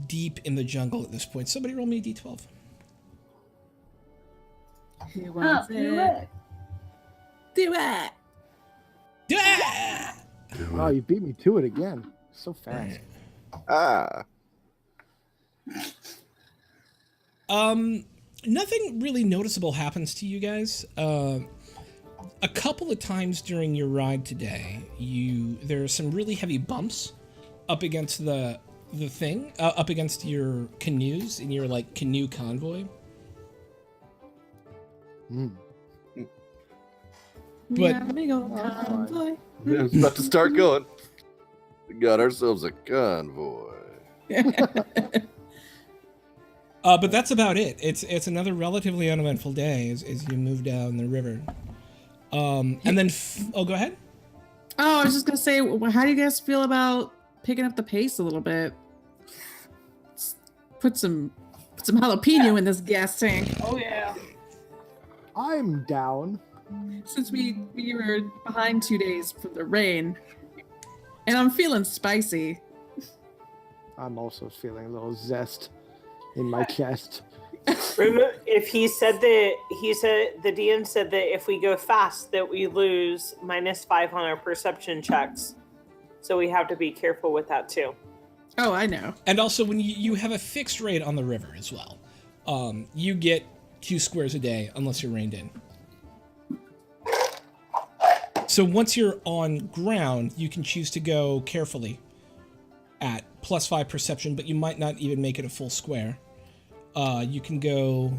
Speaker 1: deep in the jungle at this point. Somebody roll me a d12.
Speaker 2: Who
Speaker 4: Oh,
Speaker 2: wants
Speaker 4: do
Speaker 2: it?
Speaker 4: it.
Speaker 2: Do it.
Speaker 1: Yeah!
Speaker 3: Wow, you beat me to it again. So fast.
Speaker 5: Ah.
Speaker 1: Nothing really noticeable happens to you guys. A couple of times during your ride today, there are some really heavy bumps up against the thing, up against your canoes in your like canoe convoy. But
Speaker 2: Yeah, big old
Speaker 3: That's
Speaker 2: convoy.
Speaker 5: Yeah, it's about to start going. We got ourselves a convoy.
Speaker 1: but that's about it. It's another relatively uneventful day as you move down the river. And then go ahead.
Speaker 2: Oh, I was just gonna say, how do you guys feel about picking up the pace a little bit? Let's put some jalapeno in this gas tank.
Speaker 6: Oh, yeah.
Speaker 3: I'm down.
Speaker 2: Since we were behind 2 days from the rain, and I'm feeling spicy.
Speaker 3: I'm also feeling a little zest in my chest.
Speaker 6: Remember, the DM said that if we go fast, that we lose -5 on our perception checks. So we have to be careful with that too.
Speaker 2: Oh, I know.
Speaker 1: And also, when you have a fixed rate on the river as well, you get 2 squares a day unless you're reined in. So once you're on ground, you can choose to go carefully at +5 perception, but you might not even make it a full square. You can go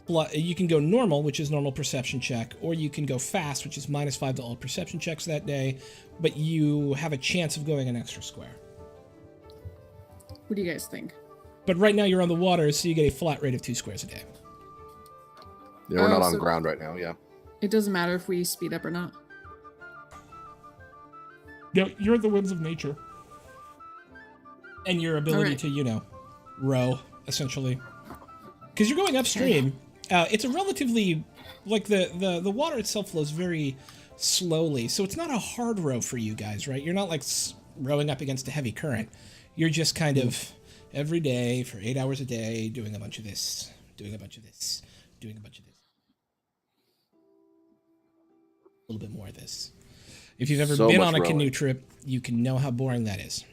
Speaker 1: normal, which is normal perception check, or you can go fast, which is -5 to all perception checks that day, but you have a chance of going an extra square.
Speaker 2: What do you guys think?
Speaker 1: But right now you're on the water, so you get a flat rate of 2 squares a day.
Speaker 5: Yeah, we're not on
Speaker 2: so-
Speaker 5: ground right now. Yeah.
Speaker 2: It doesn't matter if we speed up or not.
Speaker 1: No, you're the whims of nature. And your ability
Speaker 2: Alright.
Speaker 1: to, row, essentially. Because you're going upstream. It's a relatively, like, the water itself flows very slowly, so it's not a hard row for you guys, right? You're not, like, rowing up against a heavy current. You're just kind of, every day, for 8 hours a day, doing a bunch of this, doing a bunch of this, doing a bunch of this. A little bit more of this. If you've ever
Speaker 5: So
Speaker 1: been
Speaker 5: much
Speaker 1: on a
Speaker 5: rowing.
Speaker 1: canoe trip, you can know how boring that is.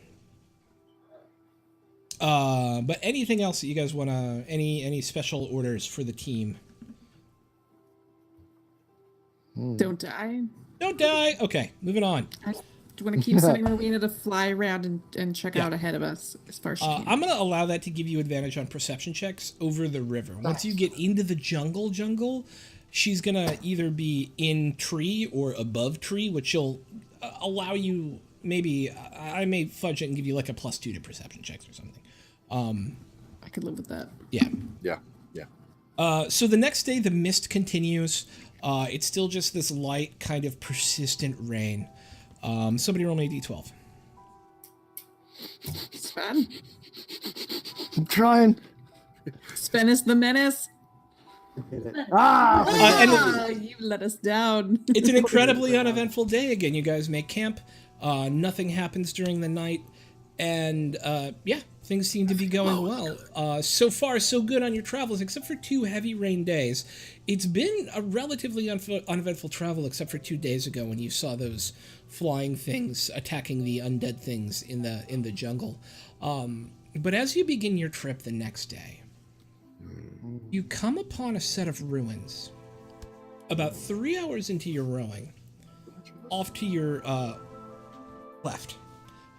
Speaker 1: But anything else that you guys want to, any special orders for the team?
Speaker 2: Don't die.
Speaker 1: Don't die. Okay, moving on.
Speaker 2: I want to keep sending Rowena to fly around and check out ahead of us as far as she can.
Speaker 1: I'm going to allow that to give you advantage on perception checks over the river. Once you get into the jungle, she's going to either be in tree or above tree, which will allow you, maybe, I may fudge it and give you like a +2 to perception checks or something.
Speaker 2: I could live with that.
Speaker 1: Yeah.
Speaker 5: Yeah.
Speaker 1: So the next day, the mist continues. It's still just this light, kind of persistent rain. Somebody roll me a d12.
Speaker 2: Sven.
Speaker 3: I'm trying.
Speaker 2: Sven is the menace.
Speaker 3: Ah!
Speaker 2: You let us down.
Speaker 1: It's an incredibly uneventful day again. You guys make camp. Nothing happens during the night. And, yeah, things seem to be going well. So far, so good on your travels, except for 2 heavy rain days. It's been a relatively uneventful travel, except for 2 days ago when you saw those flying things attacking the undead things in the jungle. But as you begin your trip the next day, you come upon a set of ruins. About 3 hours into your rowing, off to your left,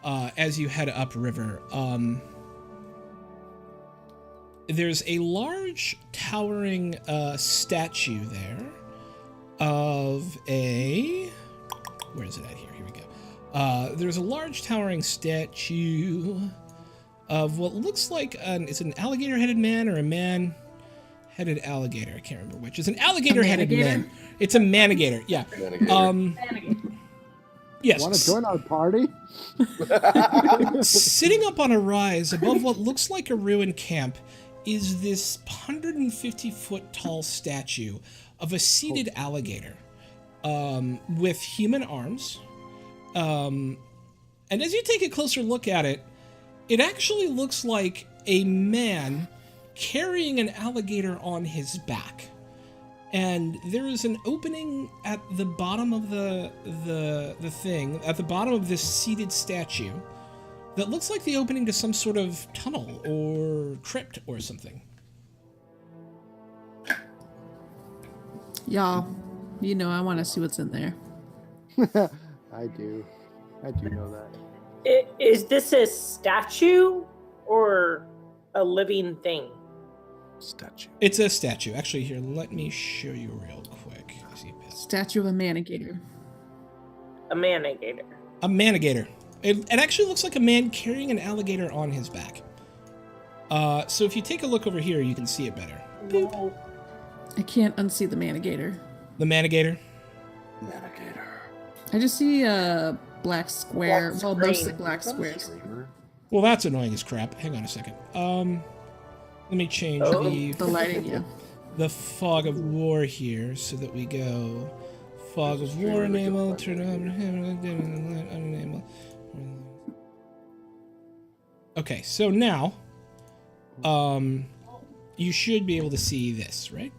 Speaker 1: as you head upriver, there's a large towering statue there of a... Where is it at here? Here we go. There's a large towering statue of what looks like it's an alligator-headed man or a man-headed alligator. I can't remember which. It's an alligator-headed man. It's a manigator. Yeah. Yes.
Speaker 3: Want to join our party?
Speaker 1: Sitting up on a rise above what looks like a ruined camp is this 150-foot tall statue of a seated alligator with human arms. And as you take a closer look at it, it actually looks like a man carrying an alligator on his back. And there is an opening at the bottom of the thing, at the bottom of this seated statue, that looks like the opening to some sort of tunnel or crypt or something.
Speaker 2: Y'all, you know I want to see what's in there.
Speaker 3: I do know that.
Speaker 6: Is this a statue or a living thing?
Speaker 5: Statue.
Speaker 1: It's a statue. Actually, here, let me show you real quick.
Speaker 2: Statue of a manigator.
Speaker 6: A manigator.
Speaker 1: A manigator. It actually looks like a man carrying an alligator on his back. So if you take a look over here, you can see it better. Boop.
Speaker 2: I can't unsee the manigator.
Speaker 1: The manigator?
Speaker 5: Manigator.
Speaker 2: I just see a black square.
Speaker 6: Black
Speaker 2: Well,
Speaker 6: screen.
Speaker 2: mostly black squares.
Speaker 1: Well, that's annoying as crap. Hang on a second. Let me change
Speaker 2: The lighting, yeah.
Speaker 1: the fog of war here so that we go fog of war enable, turn on. Okay, so now you should be able to see this, right?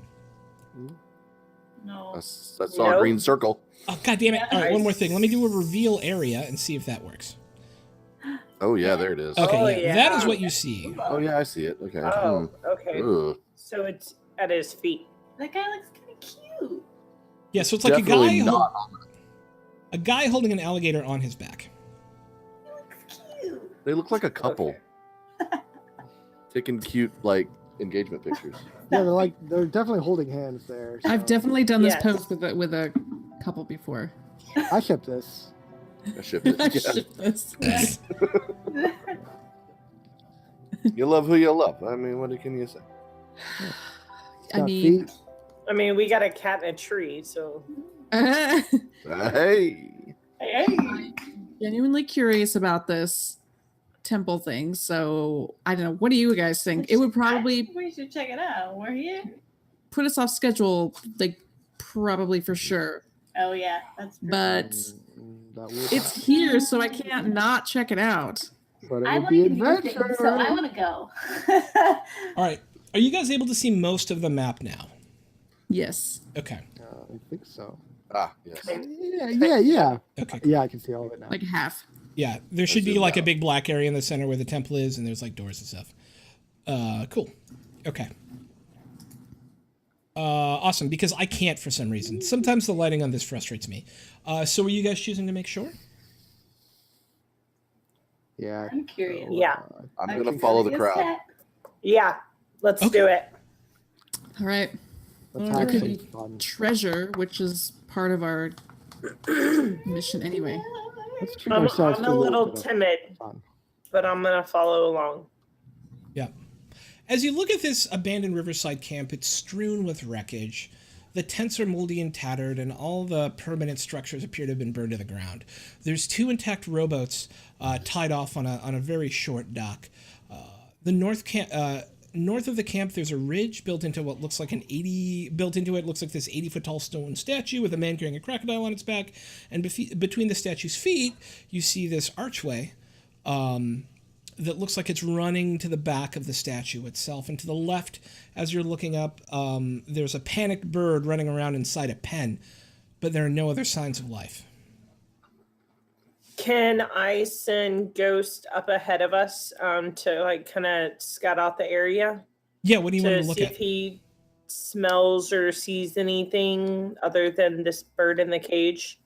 Speaker 4: No.
Speaker 5: That's our green circle.
Speaker 1: Oh, god damn it. All right, one more thing. Let me do a reveal area and see if that works.
Speaker 5: Oh yeah, there it is.
Speaker 1: Okay,
Speaker 6: Oh,
Speaker 1: yeah, that is what you see.
Speaker 5: Oh yeah, I see it. Okay.
Speaker 6: Oh, okay.
Speaker 5: Ugh.
Speaker 6: So it's at his feet.
Speaker 4: That guy looks kind of cute.
Speaker 1: Yeah, so it's like
Speaker 5: Definitely
Speaker 1: a guy holding an alligator on his back.
Speaker 4: He looks cute.
Speaker 5: They look like a couple. Taking cute engagement pictures.
Speaker 3: Yeah, they're definitely holding hands there.
Speaker 2: I've definitely done this
Speaker 6: Yes.
Speaker 2: pose with a couple before.
Speaker 3: I ship this.
Speaker 5: I ship it.
Speaker 2: I
Speaker 5: Yeah.
Speaker 2: ship this.
Speaker 5: You love who you love. I mean, what can you say?
Speaker 2: I
Speaker 3: Got
Speaker 2: mean,
Speaker 3: feet.
Speaker 6: I mean, we got a cat in a tree, so
Speaker 5: Hey.
Speaker 4: Hey.
Speaker 2: genuinely curious about this temple thing. So I don't know. What do you guys think? It would probably
Speaker 4: We should check it out. We're here.
Speaker 2: put us off schedule, probably for sure.
Speaker 4: Oh yeah, that's.
Speaker 2: But
Speaker 3: That would
Speaker 2: it's here, so I can't not check it out.
Speaker 3: but it
Speaker 4: I
Speaker 3: would
Speaker 4: like
Speaker 3: be
Speaker 4: a new thing,
Speaker 3: adventure.
Speaker 4: so I want to go.
Speaker 1: All right. Are you guys able to see most of the map now?
Speaker 2: Yes.
Speaker 1: Okay.
Speaker 3: I think so.
Speaker 5: Ah, yes.
Speaker 3: Yeah.
Speaker 1: Okay.
Speaker 3: Yeah, I can see all of it now.
Speaker 2: Like half.
Speaker 1: Yeah, there should be like a big black area in the center where the temple is, and there's like doors and stuff. Cool. Okay. Awesome, because I can't for some reason. Sometimes the lighting on this frustrates me. So were you guys choosing to make sure?
Speaker 3: Yeah.
Speaker 4: I'm curious.
Speaker 6: Yeah.
Speaker 5: I'm gonna follow the
Speaker 4: curious
Speaker 5: crowd.
Speaker 4: cat.
Speaker 6: yeah, let's
Speaker 1: Okay.
Speaker 6: do it.
Speaker 2: All right.
Speaker 3: That's
Speaker 2: There could
Speaker 3: actually
Speaker 2: be
Speaker 3: fun.
Speaker 2: treasure, which is part of our mission anyway.
Speaker 3: Let's treat
Speaker 6: I'm
Speaker 3: ourselves
Speaker 6: a
Speaker 3: to
Speaker 6: little
Speaker 3: bit of
Speaker 6: timid,
Speaker 3: fun.
Speaker 6: but I'm gonna follow along.
Speaker 1: Yeah. As you look at this abandoned riverside camp, it's strewn with wreckage. The tents are moldy and tattered, and all the permanent structures appear to have been burned to the ground. There's 2 intact rowboats tied off on a very short dock. The north of the camp, there's a ridge built into what looks like looks like this 80-foot tall stone statue with a man carrying a crocodile on its back. And between the statue's feet, you see this archway that looks like it's running to the back of the statue itself. And to the left, as you're looking up, there's a panicked bird running around inside a pen, but there are no other signs of life.
Speaker 6: Can I send Ghost up ahead of us to like kind of scout out the area?
Speaker 1: Yeah, what do you want to
Speaker 6: To
Speaker 1: look
Speaker 6: see
Speaker 1: at?
Speaker 6: if he smells or sees anything other than this bird in the cage?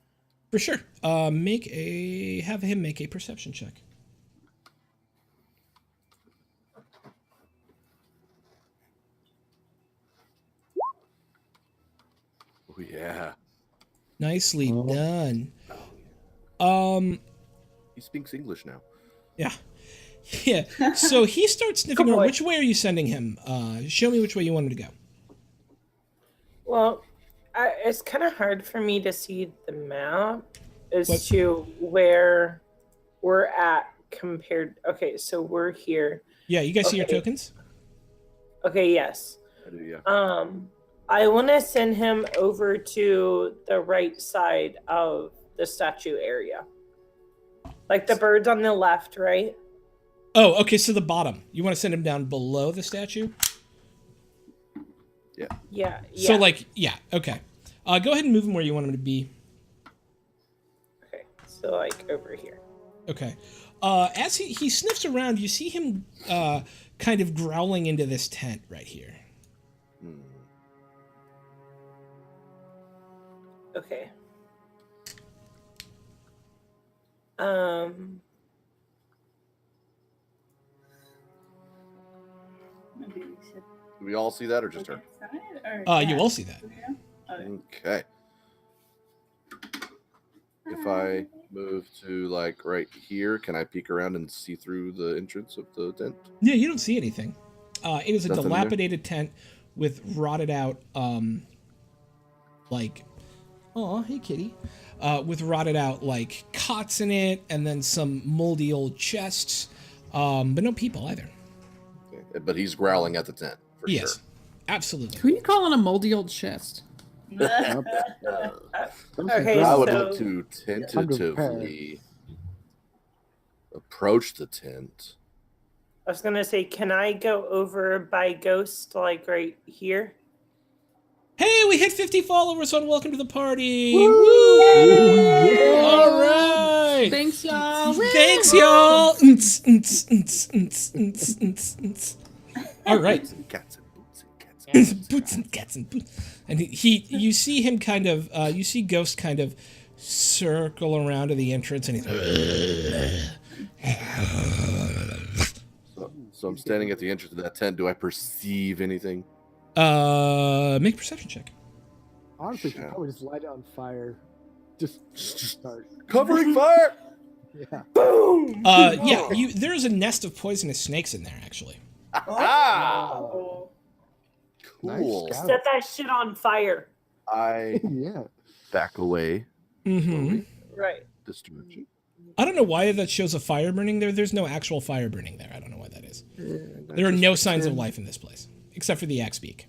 Speaker 1: For sure. Have him make a perception check.
Speaker 5: Oh yeah.
Speaker 1: Nicely done.
Speaker 5: He speaks English now.
Speaker 1: Yeah. Yeah. So he starts sniffing
Speaker 6: Good
Speaker 1: around.
Speaker 6: boy.
Speaker 1: Which way are you sending him? Show me which way you want him to go.
Speaker 6: Well, it's kind of hard for me to see the map as
Speaker 1: What?
Speaker 6: to where we're at compared. Okay, so we're here.
Speaker 1: Yeah, you guys see your
Speaker 6: Okay.
Speaker 1: tokens?
Speaker 6: Okay, yes.
Speaker 5: I do, yeah.
Speaker 6: I want to send him over to the right side of the statue area. Like the bird's on the left, right?
Speaker 1: Oh, okay, so the bottom. You want to send him down below the statue?
Speaker 6: Yeah.
Speaker 1: So, okay. Go ahead and move him where you want him to be.
Speaker 6: Okay, so like over here.
Speaker 1: Okay. As he sniffs around, you see him kind of growling into this tent right here.
Speaker 6: Okay.
Speaker 4: Maybe we should
Speaker 5: Do we all see that or just
Speaker 4: look
Speaker 5: her?
Speaker 4: inside, or
Speaker 1: You all see that.
Speaker 5: Okay. If I move to like right here, can I peek around and see through the entrance of the tent?
Speaker 1: Yeah, you don't see anything. It is a
Speaker 5: Nothing there?
Speaker 1: dilapidated tent with rotted out, hey kitty, with rotted out like cots in it, and then some moldy old chests, but no people either.
Speaker 5: Okay. But he's growling at the tent for
Speaker 1: Yes,
Speaker 5: sure.
Speaker 1: absolutely.
Speaker 2: Who are you calling a moldy old chest?
Speaker 6: Okay,
Speaker 5: I would
Speaker 6: so-
Speaker 5: look to tentatively approach the tent.
Speaker 6: I was gonna say, can I go over by Ghost, like right here?
Speaker 1: Hey, we hit 50 followers on Welcome to the Party.
Speaker 2: Woo!
Speaker 1: Woo! All right.
Speaker 2: Thanks, y'all.
Speaker 1: Thanks, y'all. All right.
Speaker 5: Boots and cats and boots and cats and boots.
Speaker 1: Boots and cats and boots. And you see him kind of, you see Ghost kind of circle around to the entrance, and he's.
Speaker 5: So I'm standing at the entrance of that tent. Do I perceive anything?
Speaker 1: Make a perception check.
Speaker 3: Honestly, should probably just light it on fire. Just start.
Speaker 5: Covering fire!
Speaker 3: Yeah.
Speaker 6: Boom!
Speaker 1: Yeah, there's a nest of poisonous snakes in there, actually.
Speaker 5: Ah!
Speaker 6: Oh.
Speaker 5: Cool.
Speaker 3: Nice scout.
Speaker 6: Set that shit on fire.
Speaker 5: I
Speaker 3: Yeah.
Speaker 5: back away
Speaker 1: Mm-hmm.
Speaker 6: Right.
Speaker 5: this direction.
Speaker 1: I don't know why that shows a fire burning there. There's no actual fire burning there. I don't know why that is. There are no signs of life in this place, except for the axe beak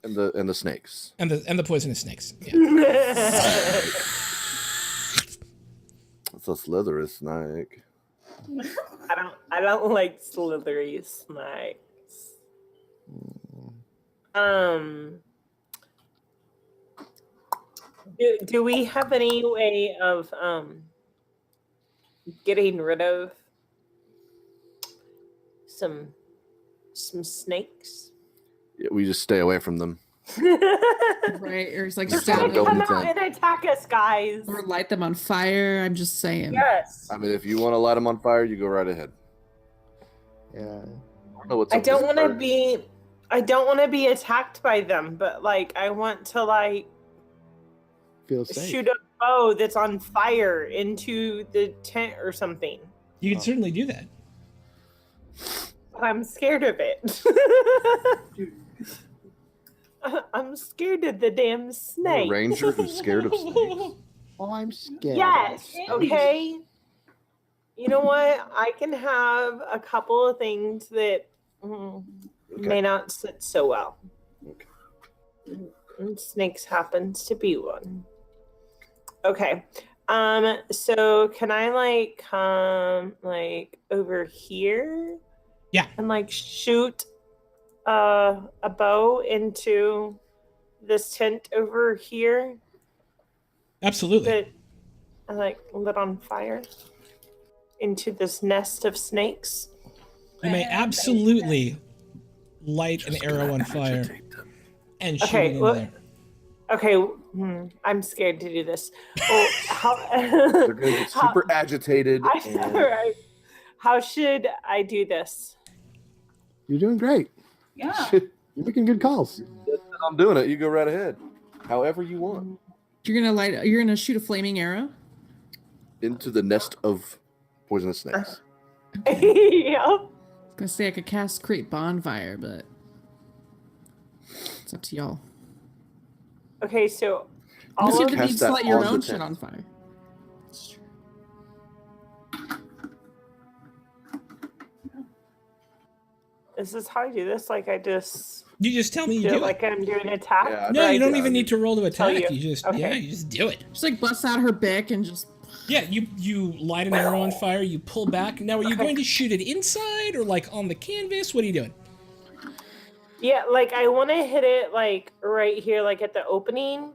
Speaker 5: And the snakes.
Speaker 1: and the poisonous snakes. Yeah.
Speaker 5: It's a slithery snake.
Speaker 6: I don't like slithery snakes. Do we have any way of getting rid of some snakes?
Speaker 5: Yeah, we just stay away from them.
Speaker 2: Right, or it's like
Speaker 6: They're
Speaker 2: stab
Speaker 6: trying to
Speaker 5: go
Speaker 2: them
Speaker 6: come
Speaker 5: in the
Speaker 6: out and attack us, guys.
Speaker 2: or light them on fire. I'm just saying.
Speaker 6: Yes.
Speaker 5: I mean, if you want to light them on fire, you go right ahead.
Speaker 3: Yeah.
Speaker 5: I don't know what's
Speaker 6: I
Speaker 5: up with
Speaker 6: don't
Speaker 5: this
Speaker 6: want to
Speaker 5: bird.
Speaker 6: be. I don't want to be attacked by them, but like I want to like
Speaker 3: Feel safe.
Speaker 6: shoot a bow that's on fire into the tent or something.
Speaker 1: You can certainly do that.
Speaker 6: I'm scared of it. I'm scared of the damn
Speaker 5: You're a
Speaker 6: snake.
Speaker 5: ranger who's scared of snakes.
Speaker 3: Oh, I'm scared.
Speaker 6: Yes.
Speaker 4: Snakes.
Speaker 6: Okay. You know what? I can have a couple of things that may not sit so well.
Speaker 5: Okay.
Speaker 6: And snakes happens to be one. Okay. So can I like come like over here?
Speaker 1: Yeah.
Speaker 6: And like shoot a bow into this tent over here
Speaker 1: Absolutely.
Speaker 6: that I like lit on fire into this nest of snakes?
Speaker 1: You may absolutely light an
Speaker 5: Just
Speaker 1: arrow
Speaker 5: gonna
Speaker 1: on fire
Speaker 5: agitate them.
Speaker 1: and shoot
Speaker 6: Okay,
Speaker 1: it in
Speaker 6: well,
Speaker 1: there.
Speaker 6: Okay, I'm scared to do this. Well,
Speaker 5: They're gonna get super agitated. and-
Speaker 6: right. How should I do this?
Speaker 3: You're doing great.
Speaker 4: Yeah.
Speaker 3: You're making good calls.
Speaker 5: I'm doing it. You go right ahead. However you want.
Speaker 2: You're gonna shoot a flaming arrow.
Speaker 5: Into the nest of poisonous snakes.
Speaker 6: Yeah.
Speaker 2: I was gonna say I could cast create bonfire, but it's up to y'all.
Speaker 6: Okay, so
Speaker 2: Unless you
Speaker 6: all
Speaker 2: have the
Speaker 5: cast
Speaker 2: means to
Speaker 5: that
Speaker 2: light your
Speaker 5: on the
Speaker 2: own shit
Speaker 5: tent.
Speaker 2: on fire.
Speaker 6: is this how I do this? Like I just
Speaker 1: You just tell me you
Speaker 6: do
Speaker 1: do
Speaker 6: it like I'm doing an attack?
Speaker 5: Yeah,
Speaker 1: No,
Speaker 6: Or I
Speaker 1: you don't
Speaker 6: just-
Speaker 1: even need to roll to
Speaker 6: tell
Speaker 1: attack.
Speaker 6: you.
Speaker 1: You just
Speaker 6: Okay.
Speaker 1: you just do it.
Speaker 2: Just like busts out her bick and just.
Speaker 1: Yeah, you light an arrow on fire, you pull back. Now, are you going to shoot it inside or like on the canvas? What are you doing?
Speaker 6: Yeah, like I want to hit it like right here, like at the opening,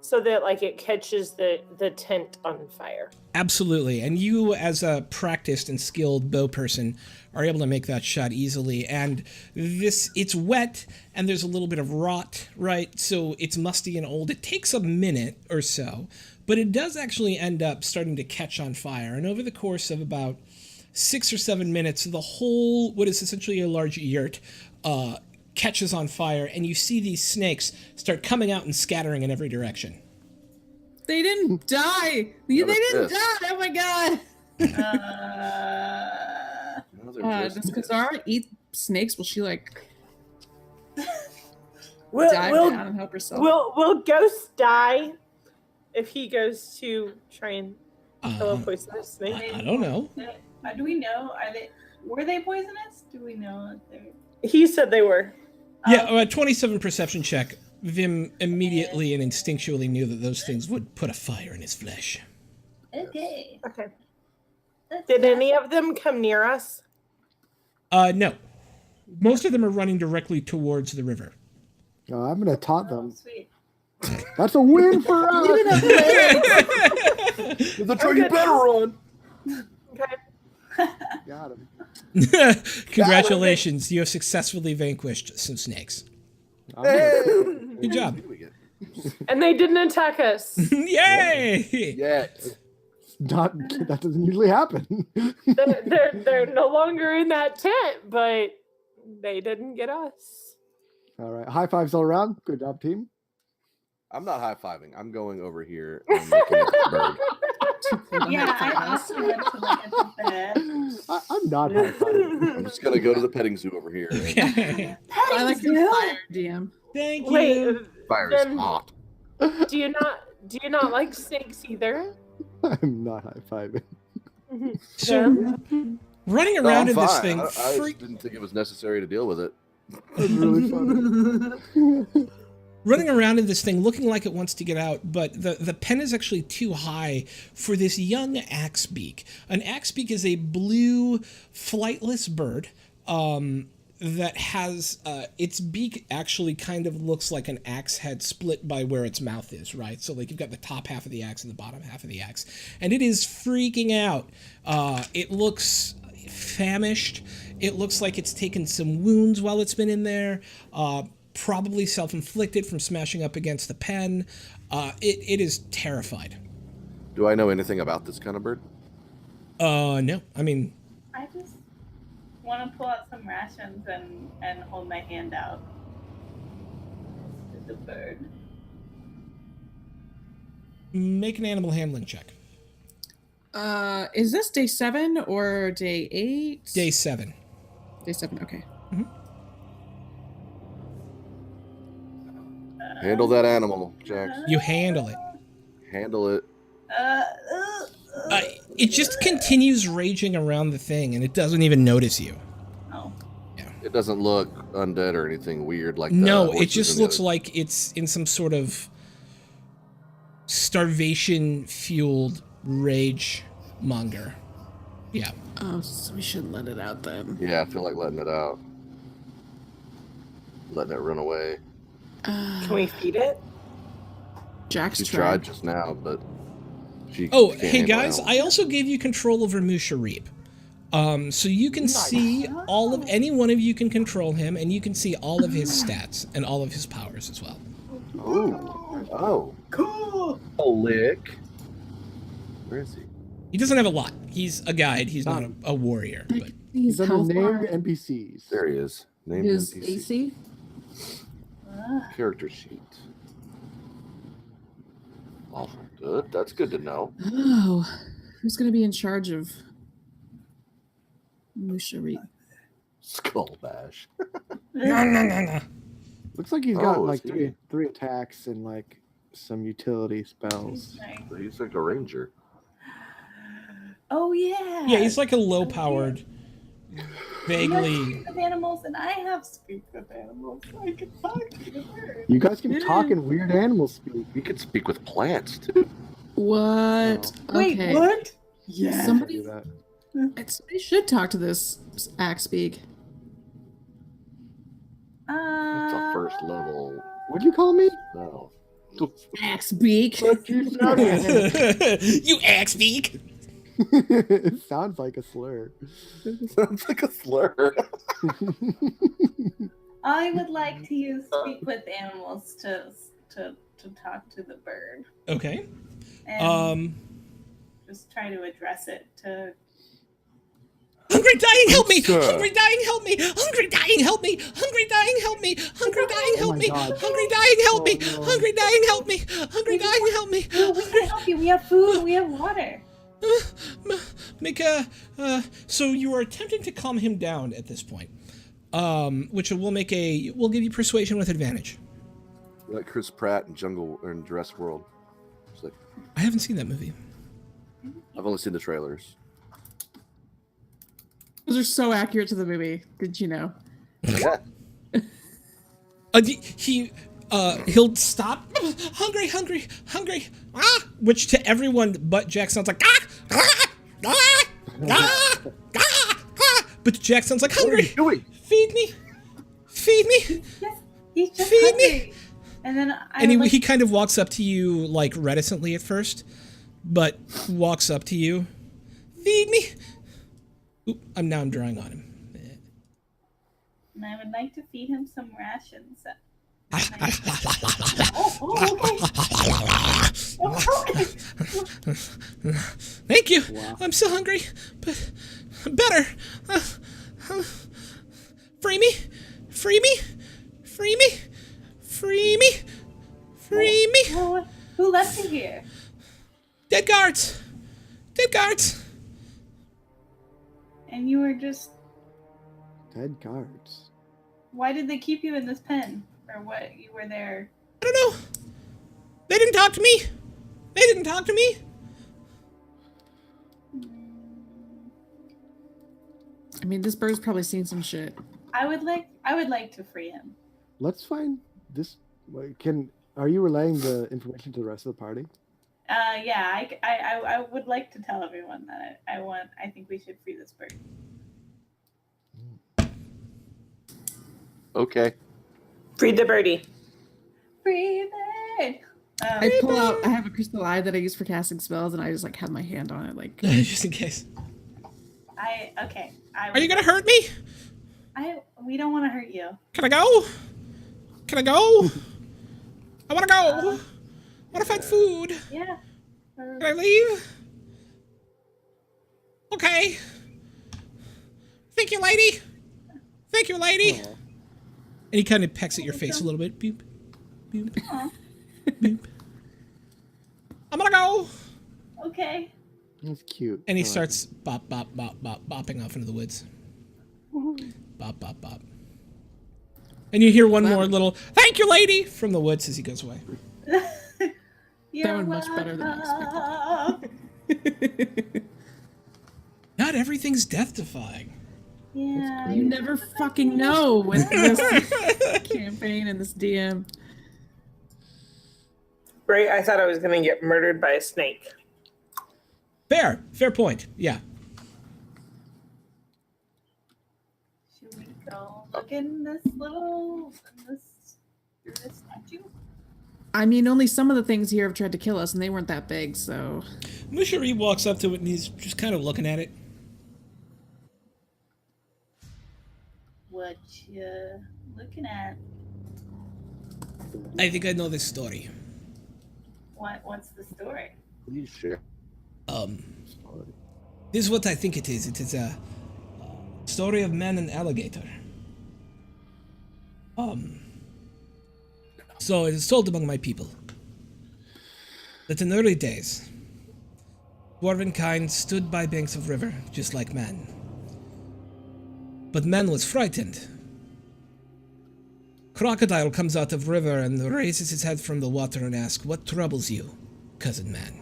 Speaker 6: so that like it catches the tent on fire.
Speaker 1: Absolutely. And you, as a practiced and skilled bow person, are able to make that shot easily. And it's wet and there's a little bit of rot, right? So it's musty and old. It takes a minute or so, but it does actually end up starting to catch on fire. And over the course of about 6 or 7 minutes, the whole, what is essentially a large yurt, catches on fire, and you see these snakes start coming out and scattering in every direction.
Speaker 2: They didn't die. They
Speaker 5: What a
Speaker 2: didn't
Speaker 5: piss.
Speaker 2: die. Oh my god.
Speaker 5: No, they're just-
Speaker 2: Does Kazara eat snakes? Will she like
Speaker 6: Will
Speaker 2: dive
Speaker 6: will
Speaker 2: down and help herself?
Speaker 6: will Ghost die if he goes to try and kill a
Speaker 1: Um,
Speaker 6: poisonous snake?
Speaker 1: I don't know.
Speaker 4: Do we know? Were they poisonous? Do we know if they're?
Speaker 6: He said they were.
Speaker 1: Yeah, a 27 perception check. Vim immediately and instinctually knew that those things would put a fire in his flesh.
Speaker 4: Okay.
Speaker 6: Okay.
Speaker 4: That's
Speaker 6: Did
Speaker 4: not-
Speaker 6: any of them come near us?
Speaker 1: No. Most of them are running directly towards the river.
Speaker 3: Oh, I'm gonna taunt
Speaker 4: Oh,
Speaker 3: them.
Speaker 4: sweet.
Speaker 3: That's a win for us.
Speaker 5: That's how you better run.
Speaker 6: Okay.
Speaker 3: Got him.
Speaker 1: Congratulations, you have successfully vanquished some snakes.
Speaker 3: I'm gonna-
Speaker 5: Hey!
Speaker 1: Good job.
Speaker 5: What do we get?
Speaker 6: And they didn't attack us.
Speaker 1: Yay!
Speaker 5: Yet.
Speaker 3: Not that doesn't usually happen.
Speaker 6: They're no longer in that tent, but they didn't get us.
Speaker 3: All right, high fives all around. Good job, team.
Speaker 5: I'm not high fiving. I'm going over here and looking at the bird.
Speaker 4: Yeah, I also went to look at the bed.
Speaker 3: I'm not high fiving.
Speaker 5: I'm just gonna go to the petting zoo over here.
Speaker 1: Okay.
Speaker 2: I like your fire, DM.
Speaker 1: Thank you.
Speaker 6: Wait,
Speaker 5: Fire is
Speaker 6: Then-
Speaker 5: hot.
Speaker 6: do you not like snakes either?
Speaker 3: I'm not high fiving.
Speaker 1: So, running
Speaker 5: No,
Speaker 1: around
Speaker 5: I'm
Speaker 1: in this
Speaker 5: fine.
Speaker 1: thing,
Speaker 5: I
Speaker 1: freak,
Speaker 5: didn't think it was necessary to deal with it.
Speaker 3: That's really funny.
Speaker 1: running around in this thing looking like it wants to get out, but the pen is actually too high for this young axebeak. An axebeak is a blue flightless bird that has its beak actually kind of looks like an axe head split by where its mouth is, right? So like you've got the top half of the axe and the bottom half of the axe, and it is freaking out. It looks famished. It looks like it's taken some wounds while it's been in there. Probably self-inflicted from smashing up against the pen. It is terrified.
Speaker 5: Do I know anything about this kind of bird?
Speaker 1: No. I mean,
Speaker 4: I just want to pull out some rations and hold my hand out to the bird.
Speaker 1: make an animal handling check.
Speaker 2: Is this day 7 or day 8?
Speaker 1: Day 7.
Speaker 2: Day 7, okay.
Speaker 5: Handle that animal, Jax.
Speaker 1: You handle it.
Speaker 5: Handle it.
Speaker 1: It just continues raging around the thing, and it doesn't even notice you.
Speaker 4: Oh.
Speaker 5: It doesn't look undead or anything weird like that.
Speaker 1: No, it just looks like it's in some sort of starvation-fueled rage monger. Yeah.
Speaker 2: Oh, so we shouldn't let it out then.
Speaker 5: Yeah, I feel like letting it out. Letting it run away.
Speaker 6: Can we feed it?
Speaker 2: Jack's
Speaker 5: She
Speaker 2: tried.
Speaker 5: tried just now, but she.
Speaker 1: Oh,
Speaker 5: can't
Speaker 1: hey
Speaker 5: handle
Speaker 1: guys,
Speaker 5: animals.
Speaker 1: I also gave you control over Musha Reap. So you can see all of, any one of you can control him, and you can see all of his stats and all of his powers as well.
Speaker 5: Oh.
Speaker 4: Cool.
Speaker 5: Oh, lick. Where is he?
Speaker 1: He doesn't have a lot. He's a guide. He's not a warrior. But
Speaker 3: He's under
Speaker 2: health
Speaker 3: named
Speaker 2: bar,
Speaker 3: NPCs.
Speaker 5: There he is. Named
Speaker 2: his
Speaker 5: NPC.
Speaker 2: AC.
Speaker 5: Character sheet. Oh, good. That's good to know.
Speaker 2: Oh, who's going to be in charge of Mushari?
Speaker 5: Skull bash.
Speaker 1: no.
Speaker 3: Looks like he's got
Speaker 5: Oh,
Speaker 3: like
Speaker 5: is he?
Speaker 3: three attacks and like some utility spells.
Speaker 5: He's like a ranger.
Speaker 4: Oh yeah.
Speaker 1: Yeah, he's like a low-powered, vaguely.
Speaker 4: You have speak with animals, and I have speak with animals. So I can talk to the bird.
Speaker 3: You guys can talk in weird animal speak.
Speaker 5: He could speak with plants too.
Speaker 2: What?
Speaker 4: Wait,
Speaker 2: Okay.
Speaker 4: what? Yeah.
Speaker 2: Somebody,
Speaker 3: Do that.
Speaker 2: somebody should talk to this axe speak.
Speaker 5: It's a first level
Speaker 3: What'd you call me?
Speaker 5: spell.
Speaker 2: Axe beak.
Speaker 1: You axe beak.
Speaker 3: It sounds like a slur.
Speaker 5: Sounds like a slur.
Speaker 4: I would like to use speak with animals to talk to the bird
Speaker 1: Okay.
Speaker 4: and just try to address it to.
Speaker 1: Hungry dying, help me!
Speaker 5: Sir.
Speaker 1: Hungry dying, help me! Hungry dying, help me! Hungry dying, help me! Hungry dying, help
Speaker 3: my
Speaker 1: me!
Speaker 3: God.
Speaker 1: Hungry dying, help me!
Speaker 3: Oh, no.
Speaker 1: Hungry dying, help me! Hungry dying, help me!
Speaker 4: Oh, we can help you. We have food. We have water.
Speaker 1: Make a. So you are attempting to calm him down at this point, which will make a. We'll give you persuasion with advantage.
Speaker 5: Like Chris Pratt in Jungle or in Jurassic World. It's like
Speaker 1: I haven't seen that movie.
Speaker 5: I've only seen the trailers.
Speaker 2: Those are so accurate to the movie. Did you know?
Speaker 5: Yeah.
Speaker 1: He'll stop. Hungry. Which to everyone but Jack sounds like but to Jack sounds like hungry.
Speaker 5: What are you doing?
Speaker 1: Feed me.
Speaker 4: Yes, he's just
Speaker 1: Feed
Speaker 4: hungry.
Speaker 1: me.
Speaker 4: And then
Speaker 1: And he kind of walks up to you like reticently at first, but walks up to you. Feed me. Oop, I'm drawing on him.
Speaker 4: And I would like to feed him some rations.
Speaker 1: Ah,
Speaker 4: Okay.
Speaker 1: Thank you.
Speaker 3: Wow.
Speaker 1: I'm still hungry, but better. Free me.
Speaker 4: Oh, who left you here?
Speaker 1: Dead guards.
Speaker 4: And you were just.
Speaker 3: Dead guards.
Speaker 4: Why did they keep you in this pen? Or what? You were there.
Speaker 1: I don't know. They didn't talk to me.
Speaker 2: I mean, this bird's probably seen some shit.
Speaker 4: I would like to free him.
Speaker 3: Let's find this. Are you relaying the information to the rest of the party?
Speaker 4: Yeah, I would like to tell everyone that I think we should free this bird.
Speaker 5: Okay.
Speaker 6: Free the birdie.
Speaker 4: Free bird.
Speaker 2: I pull out. I have a crystal eye that I use for casting spells, and I just like have my hand on it, like.
Speaker 1: Just in case.
Speaker 4: Okay.
Speaker 1: Are you gonna hurt me?
Speaker 4: We don't want to hurt you.
Speaker 1: Can I go? I wanna go. I wanna find food.
Speaker 4: Yeah.
Speaker 1: Can I leave? Okay. Thank you, lady.
Speaker 3: Aw.
Speaker 1: And he kind of pecks at your face a little bit. Boop, boop,
Speaker 4: Aw.
Speaker 1: boop. I'm gonna go.
Speaker 4: Okay.
Speaker 3: That's cute.
Speaker 1: And he
Speaker 3: I like
Speaker 1: starts bopping off into the woods. Bop. And you hear one more little, thank you, lady, from the woods as he goes away.
Speaker 4: You're
Speaker 2: went much better than I
Speaker 4: welcome.
Speaker 1: Not everything's death-defying.
Speaker 4: Yeah.
Speaker 2: You never fucking know with this campaign and this DM.
Speaker 6: Right, I thought I was going to get murdered by a snake.
Speaker 1: Fair point. Yeah.
Speaker 4: Should we go look in this statue?
Speaker 2: I mean, only some of the things here have tried to kill us, and they weren't that big, so...
Speaker 1: Mushari walks up to it and he's just kind of looking at it.
Speaker 4: What you looking at?
Speaker 1: I think I know this story.
Speaker 4: What's the story?
Speaker 5: Please share.
Speaker 1: This is what I think it is. It is a story of man and alligator. So it is told among my people that in early days, dwarven kind stood by banks of river, just like man. But man was frightened. Crocodile comes out of river and raises his head from the water and asks, "What troubles you, cousin man?"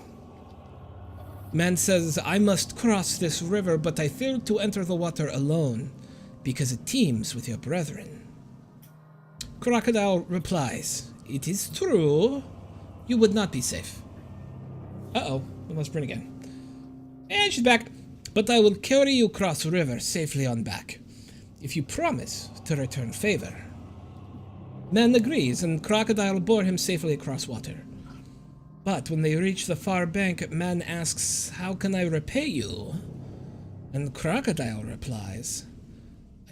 Speaker 1: Man says, "I must cross this river, but I fear to enter the water alone, because it teems with your brethren." Crocodile replies, "It is true. You would not be safe." Uh-oh, we must burn again. And she's back. "But I will carry you across the river safely on back, if you promise to return favor." Man agrees, and Crocodile bore him safely across water. But when they reach the far bank, man asks, "How can I repay you?" And Crocodile replies,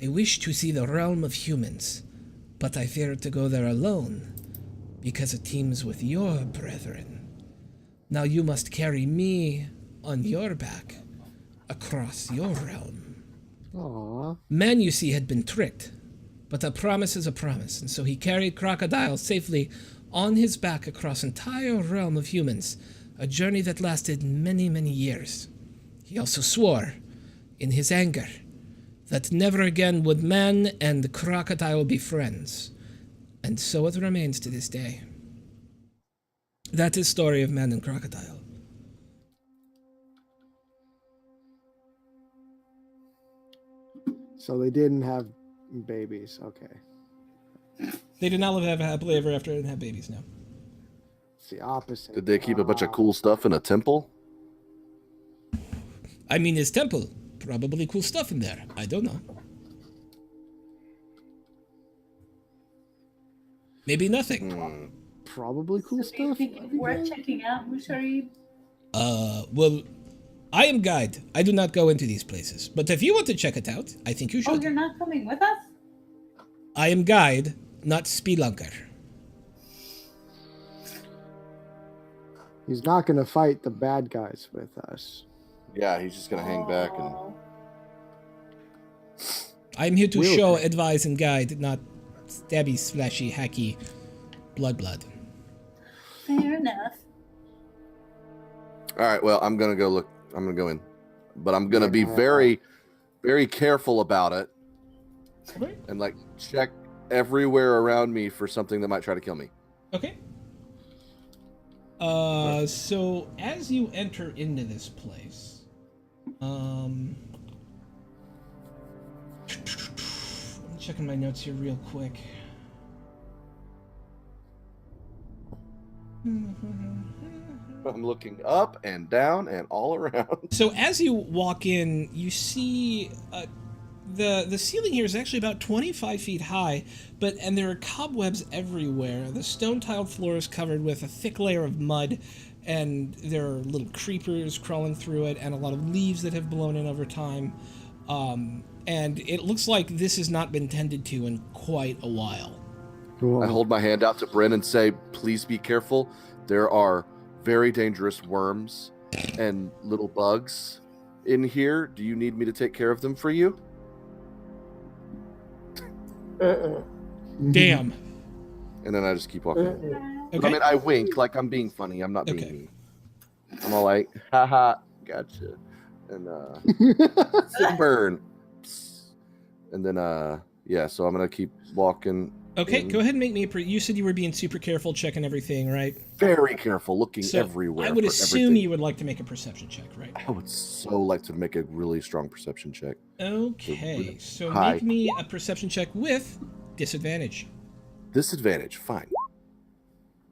Speaker 1: "I wish to see the realm of humans, but I fear to go there alone, because it teems with your brethren. Now you must carry me on your back across your realm."
Speaker 3: Aww.
Speaker 1: Man, you see, had been tricked, but a promise is a promise, and so he carried Crocodile safely on his back across entire realm of humans, a journey that lasted many, many years. He also swore, in his anger, that never again would man and Crocodile be friends, and so it remains to this day. That is the story of man and Crocodile.
Speaker 3: So they didn't have babies. Okay.
Speaker 1: They did not live happily ever after and have babies, no.
Speaker 3: It's the opposite.
Speaker 5: Did they keep a bunch of cool stuff in a temple?
Speaker 1: I mean, his temple. Probably cool stuff in there. I don't know. Maybe nothing.
Speaker 3: Probably cool
Speaker 4: So do you
Speaker 3: stuff.
Speaker 4: think it's worth checking out, Mushari?
Speaker 1: Well, I am guide. I do not go into these places. But if you want to check it out, I think you
Speaker 4: Oh,
Speaker 1: should.
Speaker 4: you're not coming with us?
Speaker 1: I am guide, not spelunker.
Speaker 3: He's not going to fight the bad guys with us.
Speaker 5: Yeah, he's just gonna hang back and.
Speaker 4: Oh.
Speaker 1: I am here to
Speaker 3: We'll
Speaker 1: show,
Speaker 3: check.
Speaker 1: advise, and guide, not stabby, slashy, hacky, blood.
Speaker 4: Fair enough.
Speaker 5: All right, well, I'm gonna go look. I'm gonna go in, but I'm gonna be very, very careful about it,
Speaker 1: Okay.
Speaker 5: and like check everywhere around me for something that might try to kill me.
Speaker 1: Okay. So as you enter into this place, I'm checking my notes here real quick.
Speaker 5: I'm looking up and down and all around.
Speaker 1: So as you walk in, you see the ceiling here is actually about 25 feet high, and there are cobwebs everywhere. The stone-tiled floor is covered with a thick layer of mud, and there are little creepers crawling through it, and a lot of leaves that have blown in over time. And it looks like this has not been tended to in quite a while.
Speaker 5: I hold my hand out to Bryn and say, "Please be careful. There are very dangerous worms and little bugs in here. Do you need me to take care of them for you?"
Speaker 1: Damn.
Speaker 5: And then I just keep walking.
Speaker 1: Okay.
Speaker 5: I mean, I wink like I'm being funny. I'm not being
Speaker 1: Okay.
Speaker 5: mean. I'm all like, "Haha, gotcha." And burn. And then Yeah, so I'm gonna keep walking.
Speaker 1: Okay,
Speaker 5: in.
Speaker 1: go ahead and make me. You said you were being super careful, checking everything, right?
Speaker 5: Very careful, looking
Speaker 1: So
Speaker 5: everywhere.
Speaker 1: I would
Speaker 5: for
Speaker 1: assume
Speaker 5: everything.
Speaker 1: you would like to make a perception check, right?
Speaker 5: I would so like to make a really strong perception check.
Speaker 1: Okay, so
Speaker 5: Hi.
Speaker 1: make me a perception check with disadvantage.
Speaker 5: Disadvantage, fine.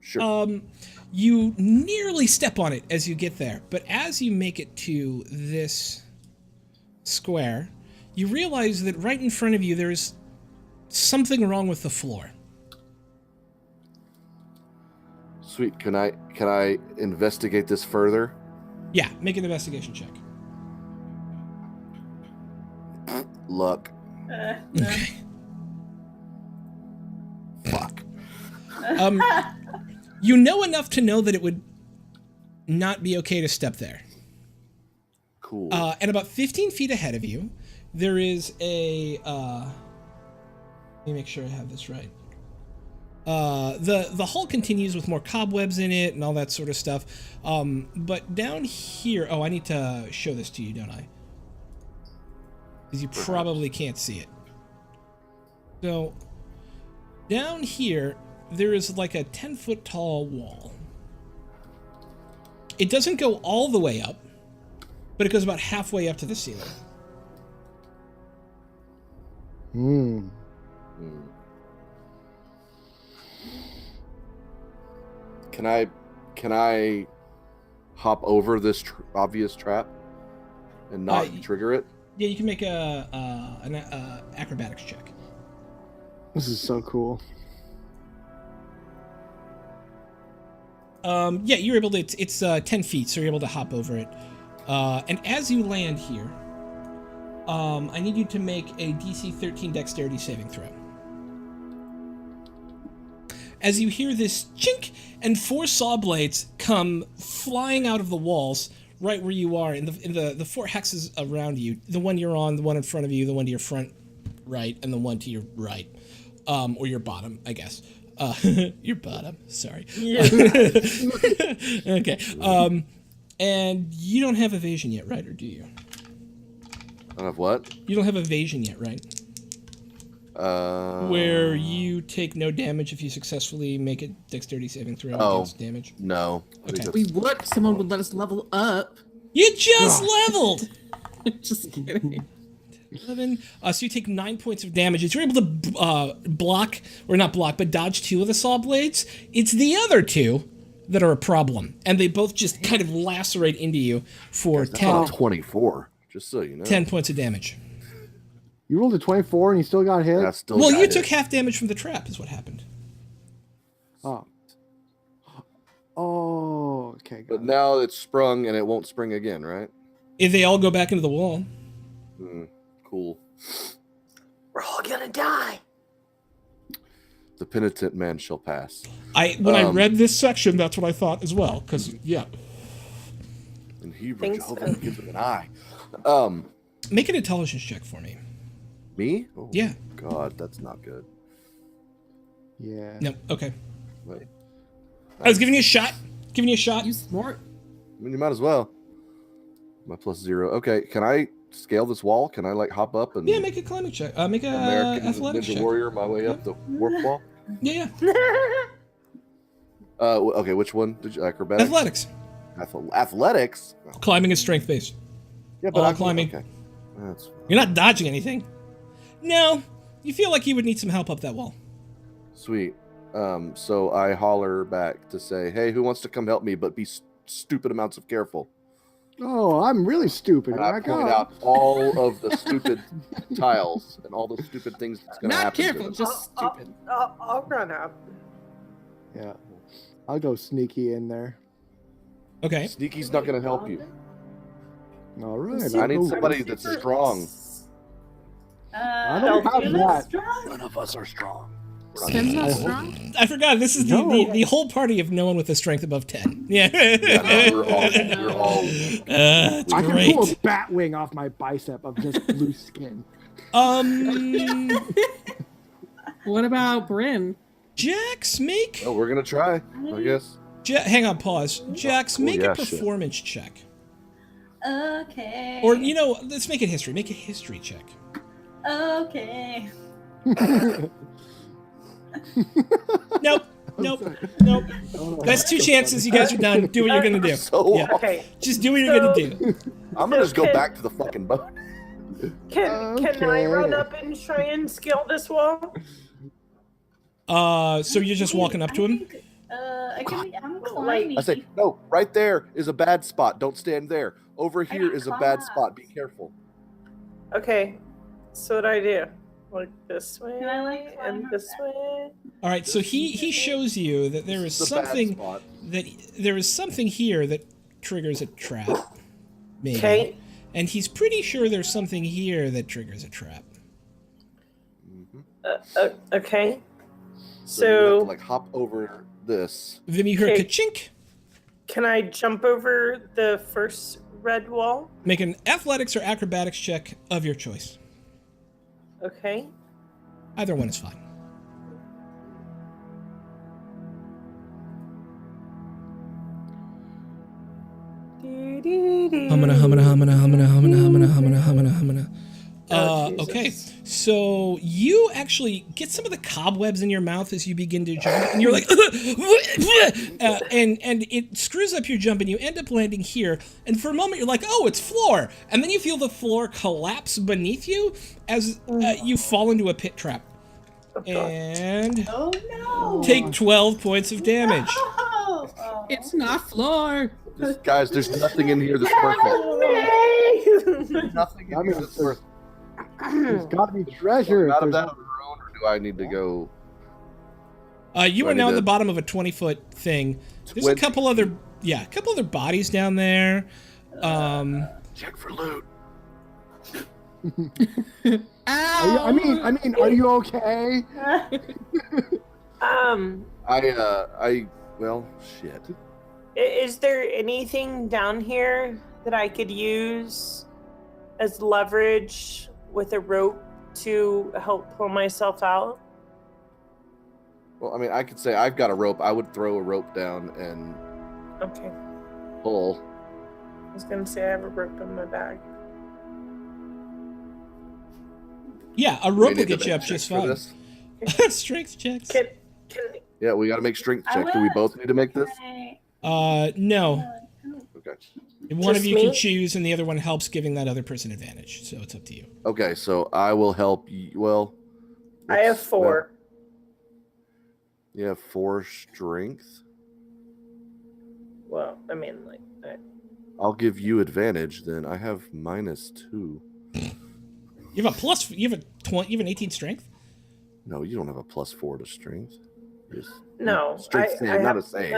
Speaker 5: Sure.
Speaker 1: You nearly step on it as you get there, but as you make it to this square, you realize that right in front of you there's something wrong with the floor.
Speaker 5: Sweet. Can I investigate this further?
Speaker 1: Yeah, make an investigation check.
Speaker 5: Luck.
Speaker 1: Okay.
Speaker 5: Fuck.
Speaker 1: You know enough to know that it would not be okay to step there.
Speaker 5: Cool.
Speaker 1: And about 15 feet ahead of you, there is a. Let me make sure I have this right. The hall continues with more cobwebs in it and all that sort of stuff. But down here, I need to show this to you, don't I? Because you probably can't see it. So down here, there is like a 10-foot tall wall. It doesn't go all the way up, but it goes about halfway up to the ceiling.
Speaker 5: Can I hop over this obvious trap and not trigger it?
Speaker 1: Yeah, you can make an acrobatics check.
Speaker 3: This is so cool.
Speaker 1: Yeah, you're able to. It's 10 feet, so you're able to hop over it. And as you land here, I need you to make a DC 13 Dexterity saving throw. As you hear this chink, and 4 saw blades come flying out of the walls right where you are, in the 4 hexes around you. The one you're on, the one in front of you, the one to your front right, and the one to your right, or your bottom, I guess. Your bottom, sorry.
Speaker 6: Yeah.
Speaker 1: Okay. And you don't have evasion yet, right? Or do you?
Speaker 5: I don't have what?
Speaker 1: You don't have evasion yet, right? Where you take no damage if you successfully make a dexterity saving throw against damage.
Speaker 5: No.
Speaker 1: Okay.
Speaker 2: We would if someone would let us level up.
Speaker 1: You just leveled!
Speaker 2: Just kidding.
Speaker 1: 11. So you take 9 points of damage. As you're able to but dodge 2 of the saw blades, it's the other 2 that are a problem. And they both just kind of lacerate into you for
Speaker 5: 24, just so you know.
Speaker 1: 10 points of damage.
Speaker 3: You rolled a 24 and you still got hit?
Speaker 5: That's still
Speaker 1: Well,
Speaker 5: got
Speaker 1: you
Speaker 5: hit.
Speaker 1: took half damage from the trap, is what happened.
Speaker 3: Oh. Oh, okay. Got
Speaker 5: But
Speaker 3: it.
Speaker 5: now it's sprung and it won't spring again, right?
Speaker 1: If they all go back into the wall.
Speaker 5: Cool.
Speaker 6: We're all gonna die.
Speaker 5: The penitent man shall pass.
Speaker 1: When I read this section, that's what I thought as well. Because, yeah.
Speaker 5: And he
Speaker 6: Thanks,
Speaker 5: Jehovah
Speaker 6: Ben.
Speaker 5: gives him an eye.
Speaker 1: Make an intelligence check for me.
Speaker 5: Me? Oh,
Speaker 1: Yeah.
Speaker 5: God, that's not good.
Speaker 3: Yeah.
Speaker 1: No, okay.
Speaker 5: Wait.
Speaker 1: I was giving you a shot.
Speaker 2: You smart.
Speaker 5: I mean, you might as well. My +0. Okay, can I scale this wall? Can I like hop up and
Speaker 1: Yeah, make a climbing check. Make a
Speaker 5: American
Speaker 1: athletics
Speaker 5: Ninja
Speaker 1: check.
Speaker 5: Warrior my way up the warp wall?
Speaker 1: Yeah.
Speaker 5: Okay, which one did you acrobatics?
Speaker 1: Athletics.
Speaker 5: Athletics? No.
Speaker 1: Climbing is strength based.
Speaker 5: Yeah, but
Speaker 1: All
Speaker 5: I'm
Speaker 1: climbing.
Speaker 5: Okay. That's
Speaker 1: You're not dodging anything. No. You feel like you would need some help up that wall.
Speaker 5: sweet. So I holler back to say, "Hey, who wants to come help me? But be stupid amounts of careful."
Speaker 3: Oh, I'm really stupid.
Speaker 5: And I point out all of the stupid tiles and all the stupid things that's going to
Speaker 2: Not
Speaker 5: happen.
Speaker 2: careful,
Speaker 5: To them.
Speaker 2: just stupid.
Speaker 6: I'll run up.
Speaker 3: Yeah. I'll go sneaky in there.
Speaker 1: Okay.
Speaker 5: Sneaky's not going to help you.
Speaker 3: All right.
Speaker 5: I
Speaker 3: I'll
Speaker 5: need
Speaker 3: go-
Speaker 5: somebody that's strong.
Speaker 3: I don't have
Speaker 4: You're
Speaker 3: that.
Speaker 4: strong.
Speaker 5: None of us are strong.
Speaker 2: Ken's not
Speaker 3: I-
Speaker 2: strong?
Speaker 1: I forgot. This is the whole party of no one with a strength above 10. Yeah.
Speaker 5: Yeah, no, we're all.
Speaker 1: It's
Speaker 3: I
Speaker 1: great.
Speaker 3: can pull a bat wing off my bicep of just blue skin.
Speaker 2: What about Bryn?
Speaker 1: Jax, make...
Speaker 5: Oh, we're gonna try, I guess.
Speaker 1: hang on, pause. Jax,
Speaker 5: Cool,
Speaker 1: make
Speaker 5: yeah,
Speaker 1: a
Speaker 5: shit.
Speaker 1: performance check.
Speaker 4: Okay.
Speaker 1: Or, let's make it history. Make a history check.
Speaker 4: Okay.
Speaker 1: Nope. That's two chances. You guys are done. Do what you're gonna do.
Speaker 5: So
Speaker 1: Yeah.
Speaker 6: Okay.
Speaker 1: Just do what you're gonna do.
Speaker 5: I'm gonna just go back to the fucking boat.
Speaker 6: Can I run up and try and scale this wall?
Speaker 1: So you're just walking up to him?
Speaker 4: I'm climbing.
Speaker 5: I say, no, right there is a bad spot. Don't stand there. Over here is a bad spot. Be careful.
Speaker 6: Okay. So what do I do? Like this way
Speaker 4: Can I, like, climb
Speaker 6: and
Speaker 4: up
Speaker 6: this
Speaker 4: that?
Speaker 6: way?
Speaker 1: All right, so he shows you that there is
Speaker 5: This is a bad
Speaker 1: something
Speaker 5: spot.
Speaker 1: here that triggers a trap. Maybe.
Speaker 6: Okay.
Speaker 1: And he's pretty sure there's something here that triggers a trap.
Speaker 6: Okay.
Speaker 5: So you have
Speaker 6: So
Speaker 5: to, like, hop over this.
Speaker 1: Vim, you hear
Speaker 6: Okay.
Speaker 1: ka-chink.
Speaker 6: can I jump over the first red wall?
Speaker 1: Make an athletics or acrobatics check of your choice.
Speaker 6: Okay.
Speaker 1: Either one is fine. Humana. Okay, so you actually get some of the cobwebs in your mouth as you begin to jump, and you're like, and it screws up your jump, and you end up landing here. And for a moment, you're like, oh, it's floor, and then you feel the floor collapse beneath you as you fall into a pit trap, and
Speaker 4: Oh no!
Speaker 1: take 12 points of damage.
Speaker 4: Oh.
Speaker 2: It's not floor.
Speaker 5: Guys, there's nothing in here that's perfect. There's nothing in here that's perfect.
Speaker 3: There's got to be treasure.
Speaker 5: Out of
Speaker 3: There's
Speaker 5: that on our own, or do I need to go?
Speaker 1: You
Speaker 5: Do I
Speaker 1: are now
Speaker 5: need
Speaker 1: at the
Speaker 5: to-
Speaker 1: bottom of a 20-foot thing. There's a
Speaker 5: 20.
Speaker 1: couple other bodies down there.
Speaker 5: Check for loot.
Speaker 3: I mean, are you okay?
Speaker 5: Well, shit.
Speaker 6: Is there anything down here that I could use as leverage with a rope to help pull myself out?
Speaker 5: Well, I mean, I could say I've got a rope. I would throw a rope down and
Speaker 6: Okay.
Speaker 5: pull.
Speaker 6: I was gonna say I have a rope in my bag.
Speaker 1: Yeah, a
Speaker 5: Do we
Speaker 1: rope will
Speaker 5: need to
Speaker 1: get you
Speaker 5: make
Speaker 1: up just
Speaker 5: checks for
Speaker 1: fine.
Speaker 5: this?
Speaker 1: Strength checks.
Speaker 6: Can
Speaker 5: Yeah, we got to make strength
Speaker 4: I
Speaker 5: check. Do we
Speaker 4: will.
Speaker 5: both need to make this?
Speaker 1: No.
Speaker 5: Okay.
Speaker 1: One of
Speaker 6: Just
Speaker 1: you can
Speaker 6: me?
Speaker 1: choose, and the other one helps, giving that other person advantage. So it's up to you.
Speaker 5: Okay, so I will help you. Well,
Speaker 6: I have
Speaker 5: what's
Speaker 6: 4.
Speaker 5: that? You have 4 strength.
Speaker 6: Well, I mean, like,
Speaker 5: I'll give you advantage then. I have -2.
Speaker 1: You have a plus. You have a 20. You have an 18 strength.
Speaker 5: No, you don't have a +4 to strength. Just
Speaker 6: no.
Speaker 5: strength save, not a save.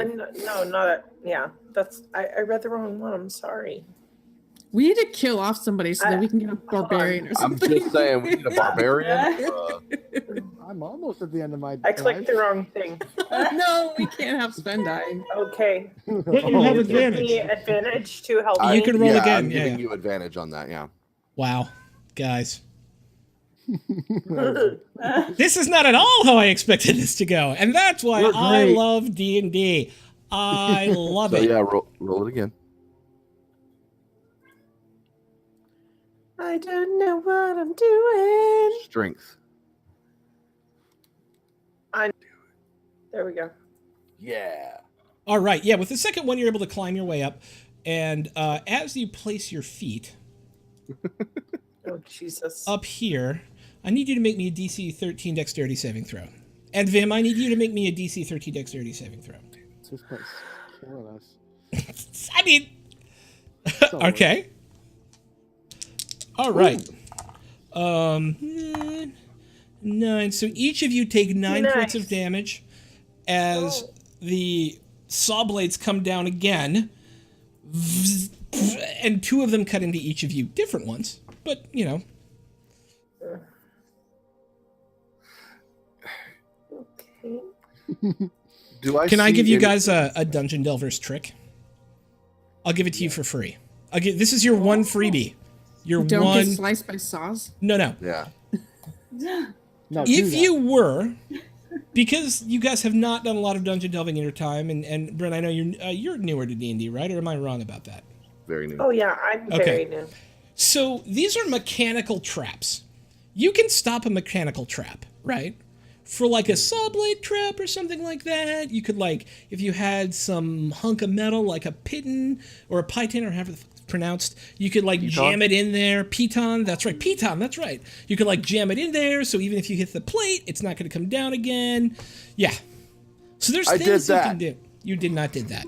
Speaker 6: No, not a. Yeah, that's. I read the wrong one. I'm sorry.
Speaker 2: We need to kill off somebody so that we can get a barbarian or
Speaker 5: I'm
Speaker 2: something.
Speaker 5: just saying, we need a barbarian.
Speaker 3: I'm almost at the end of my.
Speaker 6: I clicked the wrong thing.
Speaker 2: No, we can't have Sven die.
Speaker 6: Okay.
Speaker 1: You
Speaker 6: Can
Speaker 1: have
Speaker 6: you give
Speaker 1: advantage.
Speaker 6: me advantage to help
Speaker 1: You
Speaker 6: me?
Speaker 1: can roll again.
Speaker 5: I'm
Speaker 1: Yeah.
Speaker 5: giving you advantage on that. Yeah.
Speaker 1: Wow, guys, this is not at all how I expected this to go, and that's why
Speaker 3: You're
Speaker 1: I
Speaker 3: great.
Speaker 1: love D&D. I love
Speaker 5: So
Speaker 1: it.
Speaker 5: yeah, roll it again.
Speaker 6: I don't know what I'm doing.
Speaker 5: Strength.
Speaker 6: There we go.
Speaker 5: Yeah.
Speaker 1: All right, yeah. With the second one, you're able to climb your way up, and as you place your feet
Speaker 6: Oh Jesus.
Speaker 1: up here, I need you to make me a DC 13 Dexterity saving throw. And Vim, I need you to make me a DC 13 Dexterity saving throw.
Speaker 3: This place killing us.
Speaker 1: I mean,
Speaker 3: So
Speaker 1: okay. All right. 9. So each of you take 9 points of
Speaker 6: Nice.
Speaker 1: damage as the saw blades come down again, and 2 of them cut into each of you. Different ones, but you know.
Speaker 6: Okay.
Speaker 5: Do I?
Speaker 1: Can I
Speaker 5: see
Speaker 1: give you
Speaker 5: any-
Speaker 1: guys a Dungeon Delver's trick? I'll give it to you for free. This is your one freebie. Your
Speaker 2: Don't
Speaker 1: one.
Speaker 2: get sliced by saws.
Speaker 1: No.
Speaker 5: Yeah.
Speaker 3: No, do
Speaker 1: If
Speaker 3: that.
Speaker 1: you were, because you guys have not done a lot of dungeon delving in your time, and Brent, I know you're newer to D&D, right? Or am I wrong about that?
Speaker 5: Very new.
Speaker 6: Oh yeah, I'm
Speaker 1: Okay.
Speaker 6: very new.
Speaker 1: So these are mechanical traps. You can stop a mechanical trap. right? For like a subblade trap or something like that, you could like, if you had some hunk of metal like a piton or a python or however it's pronounced, you could like jam it in there. Piton, that's right. Piton, that's right. You could like jam it in there, so even if you hit the plate, it's not going to come down again. Yeah. So there's things you can do. You did not did that.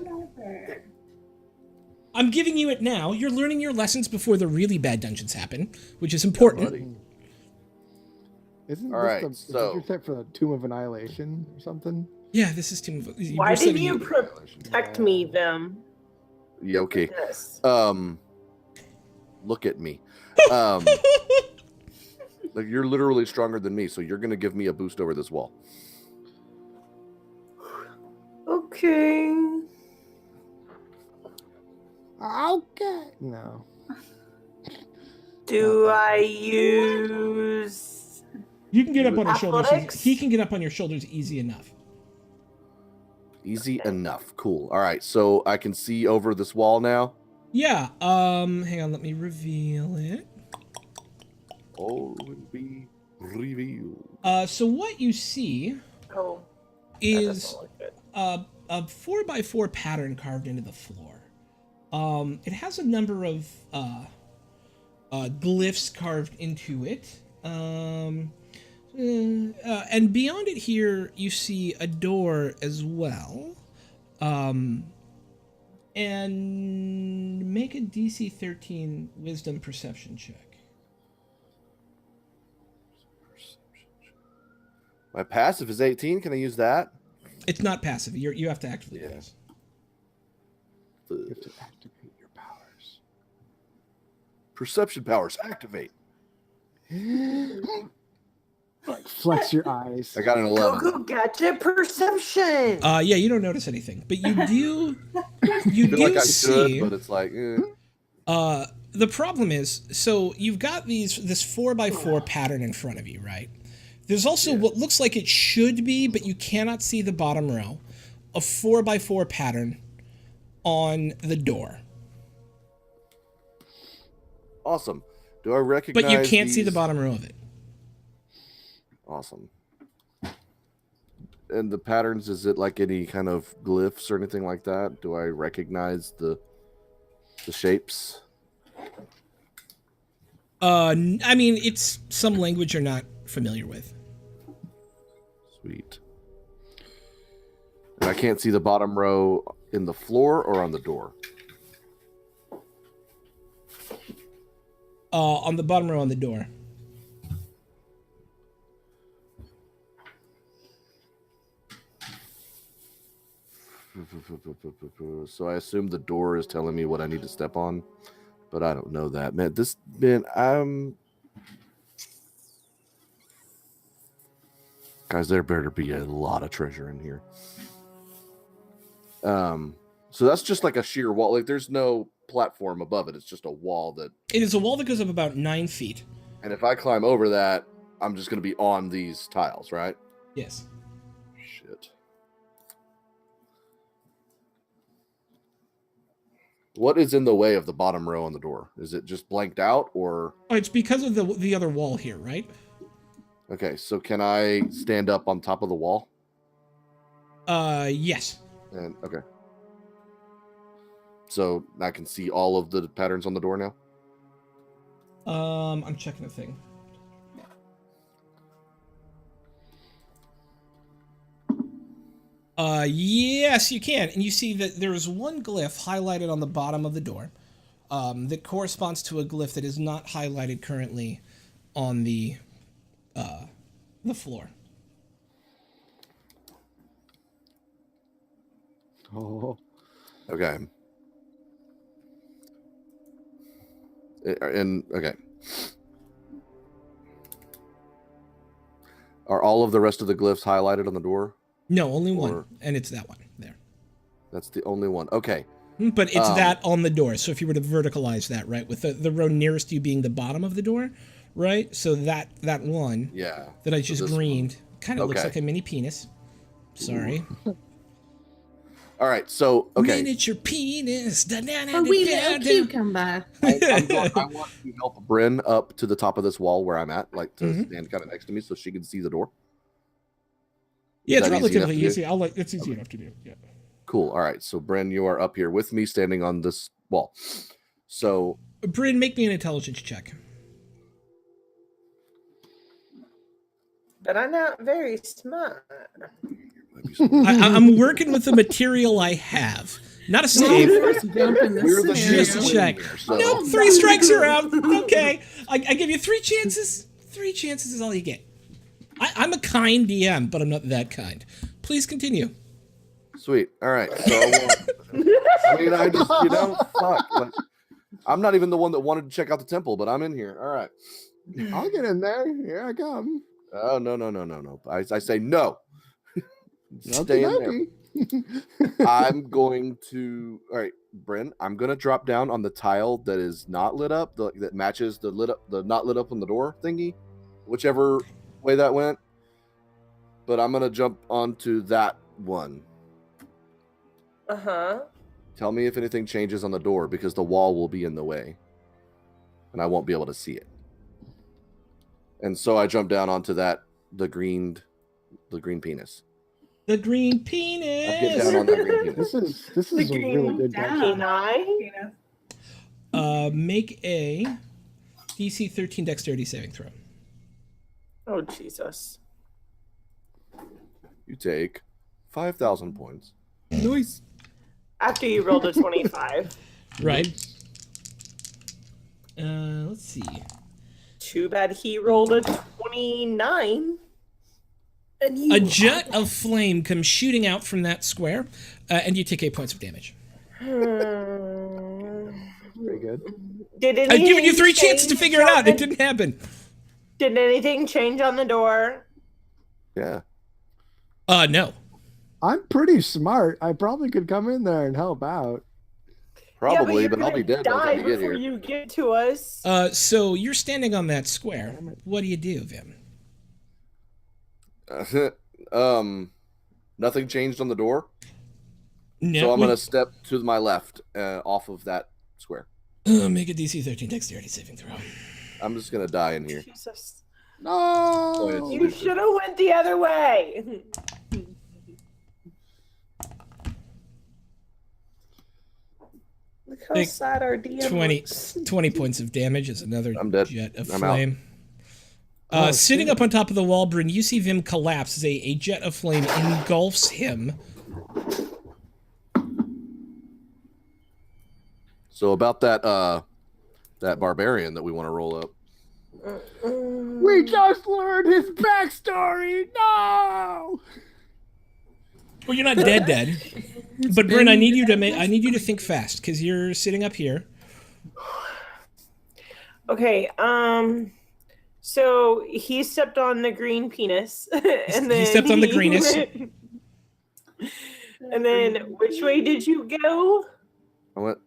Speaker 1: I'm giving you it now. You're learning your lessons before the really bad dungeons happen, which is important.
Speaker 3: Isn't
Speaker 5: All
Speaker 3: this
Speaker 5: right,
Speaker 3: the
Speaker 5: so
Speaker 3: set for the Tomb of Annihilation or something?
Speaker 1: Yeah, this is Tomb of...
Speaker 6: Why did you protect me, them?
Speaker 5: Yeah, okay.
Speaker 6: Yes.
Speaker 5: Look at me. Like you're literally stronger than me, so you're gonna give me a boost over this wall.
Speaker 6: Okay.
Speaker 3: Okay. No.
Speaker 6: Do I use...
Speaker 1: You can get up on his shoulders.
Speaker 6: Athletics?
Speaker 1: He can get up on your shoulders easy enough.
Speaker 5: Easy enough. Cool. All right, so I can see over this wall now.
Speaker 1: Yeah. Hang on. Let me reveal it.
Speaker 5: All will be revealed.
Speaker 1: So what you see is a 4x4 pattern carved into the floor. It has a number of glyphs carved into it. And beyond it here, you see a door as well. And make a DC 13 Wisdom Perception check.
Speaker 5: My passive is 18. Can I use that?
Speaker 1: It's not passive. You have to actively pass.
Speaker 3: You have to activate your powers.
Speaker 5: Perception powers activate.
Speaker 3: Like flex your eyes.
Speaker 5: I got an 11.
Speaker 6: Go gadget perception.
Speaker 1: Yeah, you don't notice anything, but you do. You
Speaker 5: I feel
Speaker 1: do
Speaker 5: like I
Speaker 1: see.
Speaker 5: should, but it's like.
Speaker 1: The problem is, so you've got this 4x4 pattern in front of you, right? There's also what looks like it should be, but you cannot see the bottom row, a 4x4 pattern on the door.
Speaker 5: Awesome. Do I recognize?
Speaker 1: But you can't see the bottom row of it.
Speaker 5: Awesome. And the patterns, is it like any kind of glyphs or anything like that? Do I recognize the shapes?
Speaker 1: I mean, it's some language you're not familiar with.
Speaker 5: Sweet. And I can't see the bottom row in the floor or on the door?
Speaker 1: On the bottom row on the door.
Speaker 5: So I assume the door is telling me what I need to step on, but I don't know that. Man, guys, there better be a lot of treasure in here. So that's just like a sheer wall. Like there's no platform above it. It's just a wall that...
Speaker 1: It is a wall that goes up about 9 feet.
Speaker 5: And if I climb over that, I'm just going to be on these tiles, right?
Speaker 1: Yes.
Speaker 5: Shit. What is in the way of the bottom row on the door? Is it just blanked out, or?
Speaker 1: Oh, it's because of the other wall here, right?
Speaker 5: Okay, so can I stand up on top of the wall?
Speaker 1: Yes.
Speaker 5: And okay. So I can see all of the patterns on the door now?
Speaker 1: I'm checking the thing. Yes, you can. And you see that there is one glyph highlighted on the bottom of the door that corresponds to a glyph that is not highlighted currently on the floor.
Speaker 3: Oh.
Speaker 5: Okay. And okay. Are all of the rest of the glyphs highlighted on the door?
Speaker 1: No, only one, and it's that one there.
Speaker 5: That's the only one. Okay.
Speaker 1: But it's that on the door. So if you were to verticalize that, right, with the row nearest you being the bottom of the door, right? So that one that I just greened kind of looks like a mini penis. Sorry.
Speaker 5: All right, so okay.
Speaker 1: Miniature penis.
Speaker 2: A wee little cucumber.
Speaker 5: I want to help Bryn up to the top of this wall where I'm at, like to stand kind of next to me so she can see the door.
Speaker 1: Yeah, it's
Speaker 5: Is that easy enough
Speaker 1: relatively
Speaker 5: to do?
Speaker 1: easy. It's easy enough to do. Yeah.
Speaker 5: Cool. All right. So, Bryn, you are up here with me, standing on this wall. So,
Speaker 1: Bryn, make me an intelligence check.
Speaker 6: But I'm not very smart.
Speaker 1: I'm working with the material I have. Not a save.
Speaker 2: First jump in this
Speaker 5: We're the
Speaker 2: scenario.
Speaker 1: Just a check.
Speaker 5: here, so-
Speaker 1: Nope, 3 strikes are out. Okay. I give you 3 chances. 3 chances is all you get. I'm a kind DM, but I'm not that kind. Please continue.
Speaker 5: Sweet. All right. So, I just, fuck. Like, I'm not even the one that wanted to check out the temple, but I'm in here. All right.
Speaker 3: I'll get in there. Here I come.
Speaker 5: Oh, no. I say no. Stay in there. I'm going to. All right, Bryn. I'm going to drop down on the tile that is not lit up, that matches the not lit up on the door thingy, whichever way that went. But I'm going to jump onto that one. Tell me if anything changes on the door, because the wall will be in the way, and I won't be able to see it. And so I jump down onto the green penis.
Speaker 1: The green penis.
Speaker 5: I get down on that green penis.
Speaker 3: This is a really good
Speaker 4: down.
Speaker 3: dungeon.
Speaker 1: Make a DC 13 dexterity saving throw.
Speaker 6: Oh, Jesus.
Speaker 5: You take 5,000 points.
Speaker 2: Nice.
Speaker 6: After you rolled a 25.
Speaker 1: Right. Let's see.
Speaker 6: Too bad he rolled a 29. And
Speaker 1: A jet of flame comes shooting out from that square, and you take 8 points of damage.
Speaker 3: Pretty good.
Speaker 1: I've given you 3 chances to figure it out. It didn't happen.
Speaker 6: Did anything change on the door?
Speaker 5: Yeah.
Speaker 1: No.
Speaker 3: I'm pretty smart. I probably could come in there and help out.
Speaker 5: Probably,
Speaker 6: yeah,
Speaker 5: but I'll be dead by the
Speaker 6: die
Speaker 5: time you get
Speaker 6: before
Speaker 5: here.
Speaker 6: you get to us.
Speaker 1: So you're standing on that square. What do you do, Vim?
Speaker 5: Nothing changed on the door.
Speaker 1: No.
Speaker 5: So I'm going to step to my left off of that square.
Speaker 1: Make a DC 13 dexterity saving throw.
Speaker 5: I'm just going to die in here.
Speaker 6: Jesus.
Speaker 3: No.
Speaker 6: You should have went the other way. Look how
Speaker 1: Big
Speaker 6: sad our DM
Speaker 1: 20,
Speaker 6: looks.
Speaker 1: 20 points of damage is another
Speaker 5: I'm dead.
Speaker 1: jet of
Speaker 5: I'm out.
Speaker 1: flame.
Speaker 3: Oh,
Speaker 1: Sitting
Speaker 3: shit.
Speaker 1: up on top of the wall, Bryn, you see Vim collapse as a jet of flame engulfs him.
Speaker 5: So about that barbarian that we want to roll up.
Speaker 3: We just learned his backstory. No.
Speaker 1: Well, you're not dead. But Bryn, I need you to think fast because you're sitting up here.
Speaker 6: Okay, so he stepped on the green penis, and then
Speaker 1: He stepped on the greenest.
Speaker 6: And then, which way did you go?
Speaker 5: I went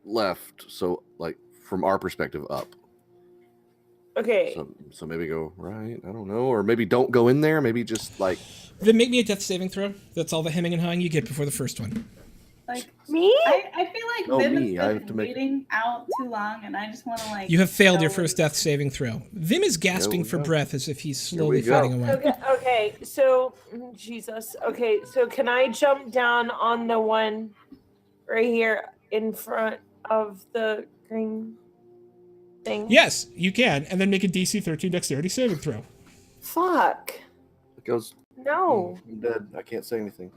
Speaker 5: left, so like from our perspective up.
Speaker 6: Okay.
Speaker 5: So maybe go right. I don't know, or maybe don't go in there. Maybe just like.
Speaker 1: Then make me a death saving throw. That's all the hemming and hawing you get before the first one.
Speaker 4: Like
Speaker 6: Me?
Speaker 4: I feel like
Speaker 5: No,
Speaker 4: Vim
Speaker 5: me. I
Speaker 4: has
Speaker 5: have to
Speaker 4: been
Speaker 5: make-
Speaker 4: waiting out too long, and I just want to like.
Speaker 1: You have failed your
Speaker 4: go
Speaker 1: first death saving throw. Vim is gasping for
Speaker 5: go.
Speaker 1: breath as if he's
Speaker 5: Here
Speaker 1: slowly
Speaker 5: we go.
Speaker 1: fading away.
Speaker 6: Okay, so Jesus. Okay, so can I jump down on the one right here in front of the green thing?
Speaker 1: Yes, you can, and then make a DC 13 dexterity saving throw.
Speaker 6: Fuck.
Speaker 5: It goes.
Speaker 6: No.
Speaker 5: I'm dead. I can't say anything.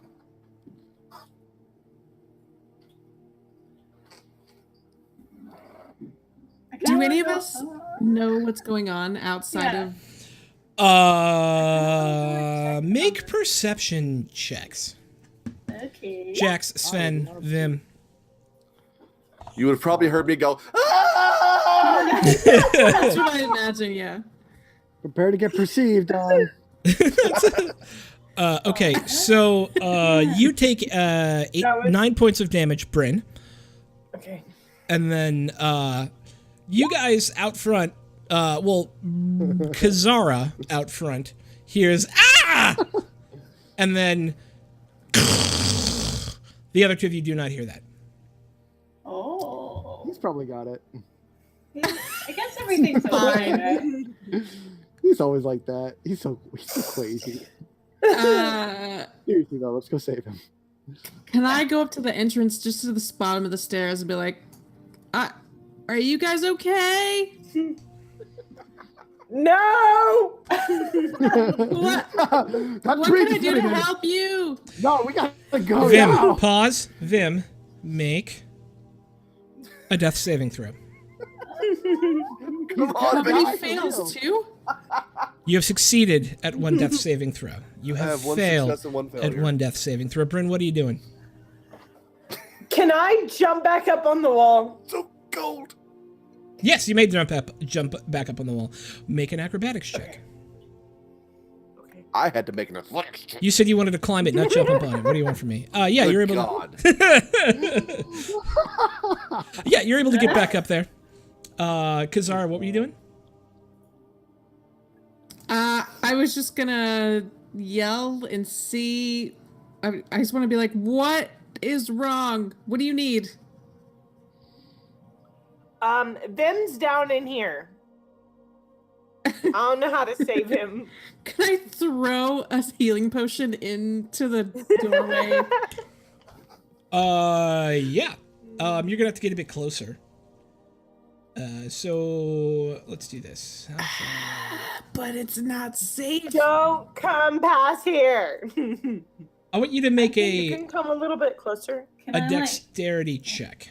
Speaker 4: I
Speaker 2: Do
Speaker 4: kinda
Speaker 2: any of
Speaker 4: wanna
Speaker 2: us
Speaker 4: go-
Speaker 2: know what's going on outside
Speaker 4: Yeah.
Speaker 2: of?
Speaker 1: Make perception checks.
Speaker 4: Okay.
Speaker 1: Jax, Sven, Vim.
Speaker 5: You would have probably heard me go. "Ah!"
Speaker 2: That's what I imagine. Yeah.
Speaker 3: Prepare to get perceived on.
Speaker 1: Okay, so you take
Speaker 6: That was-
Speaker 1: 9 points of damage, Bryn.
Speaker 6: Okay.
Speaker 1: And then you guys out front, Kazara out front hears ah, and then the other two of you do not hear that.
Speaker 4: Oh.
Speaker 3: He's probably got it.
Speaker 4: I guess everything's okay. Right?
Speaker 3: He's always like that. He's so crazy. Seriously though, let's go save him.
Speaker 2: Can I go up to the entrance, just to the bottom of the stairs, and be like, "Are you guys okay?"
Speaker 6: No.
Speaker 2: What? What can I do to help you?
Speaker 3: No, we gotta go
Speaker 1: Vim,
Speaker 3: now.
Speaker 1: pause. Vim, make a death saving throw.
Speaker 5: Come
Speaker 2: How
Speaker 5: on,
Speaker 2: many
Speaker 5: baby.
Speaker 2: fails? 2?
Speaker 1: You have succeeded at one death saving throw. You
Speaker 5: I
Speaker 1: have
Speaker 5: have one
Speaker 1: failed
Speaker 5: success and one
Speaker 1: at
Speaker 5: failure.
Speaker 1: one death saving throw. Bryn, what are you doing?
Speaker 6: Can I jump back up on the wall?
Speaker 5: So cold.
Speaker 1: Yes, you made the jump back up on the wall. Make an acrobatics check.
Speaker 5: I had to make an athletics check.
Speaker 1: You said you wanted to climb it, not jump up on it. What do you want from me? Yeah, you're able
Speaker 5: God.
Speaker 1: to. Yeah, you're able to get back up there. Kazara, what were you doing?
Speaker 2: I was just gonna yell and see. I just want to be like, "What is wrong? What do you need?"
Speaker 6: Vim's down in here. I don't know how to save him.
Speaker 2: Can I throw a healing potion into the doorway?
Speaker 1: Yeah. You're gonna have to get a bit closer. So let's do this.
Speaker 2: But it's not safe.
Speaker 6: Don't come past here.
Speaker 1: I want you to make
Speaker 6: You
Speaker 1: a
Speaker 6: can come a little bit closer.
Speaker 4: Can I, like,
Speaker 1: dexterity check.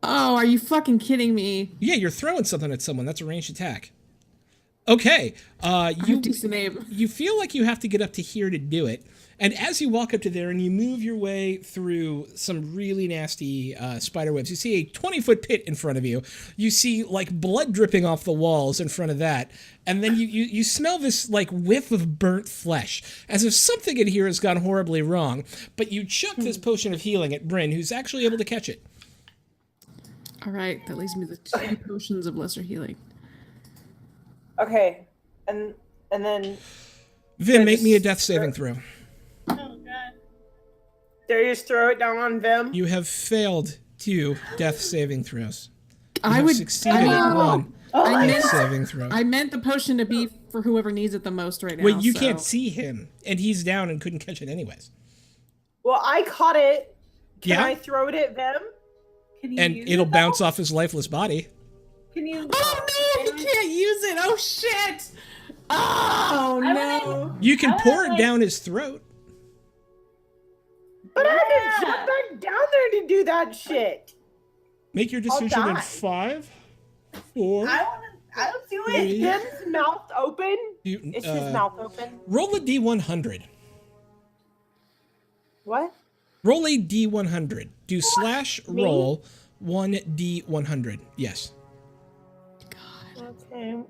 Speaker 2: Oh, are you fucking kidding me?
Speaker 1: Yeah, you're throwing something at someone. That's a ranged attack. Okay.
Speaker 2: I have decent aim.
Speaker 1: You feel like you have to get up to here to do it. And as you walk up to there and you move your way through some really nasty spider webs, you see a 20-foot pit in front of you. You see like blood dripping off the walls in front of that. And then you smell this like whiff of burnt flesh, as if something in here has gone horribly wrong. But you chuck this potion of healing at Bryn, who's actually able to catch it.
Speaker 2: All right, that leaves me with 2 potions of lesser healing.
Speaker 6: Okay, and then
Speaker 1: Vim, make me a death saving throw.
Speaker 4: Oh god.
Speaker 6: dare you just throw it down on Vim?
Speaker 1: You have failed 2 death saving throws. You
Speaker 2: I
Speaker 1: have
Speaker 2: would.
Speaker 1: succeeded
Speaker 2: I mean,
Speaker 1: at 1
Speaker 2: I
Speaker 1: death
Speaker 2: meant,
Speaker 1: saving throw.
Speaker 2: I meant the potion to be for whoever needs it the most right now.
Speaker 1: Well, you
Speaker 2: so-
Speaker 1: can't see him, and he's down and couldn't catch it anyways.
Speaker 6: Well, I caught it. Can
Speaker 1: Yeah?
Speaker 6: I throw it at Vim?
Speaker 4: Can you
Speaker 1: And
Speaker 4: use
Speaker 1: it'll
Speaker 4: it,
Speaker 1: bounce
Speaker 4: though?
Speaker 1: off his lifeless body.
Speaker 4: Can you?
Speaker 2: Oh no! He can't use it. Oh shit! Oh
Speaker 4: I
Speaker 2: no!
Speaker 1: You can
Speaker 4: I
Speaker 1: pour
Speaker 4: wanna,
Speaker 1: it
Speaker 4: like-
Speaker 1: down his throat.
Speaker 6: But I had
Speaker 4: Yeah.
Speaker 6: to jump back down there to do that shit.
Speaker 1: Make your
Speaker 6: I'll
Speaker 1: decision in
Speaker 6: die.
Speaker 1: 5, 4,
Speaker 4: I'll do it.
Speaker 1: Three.
Speaker 6: Is Vim's mouth open?
Speaker 1: 2.
Speaker 6: Is his mouth open?
Speaker 1: Roll a D100.
Speaker 6: What?
Speaker 1: Roll a D100. Do
Speaker 6: Me?
Speaker 1: /roll 1D100. Yes.
Speaker 6: Okay.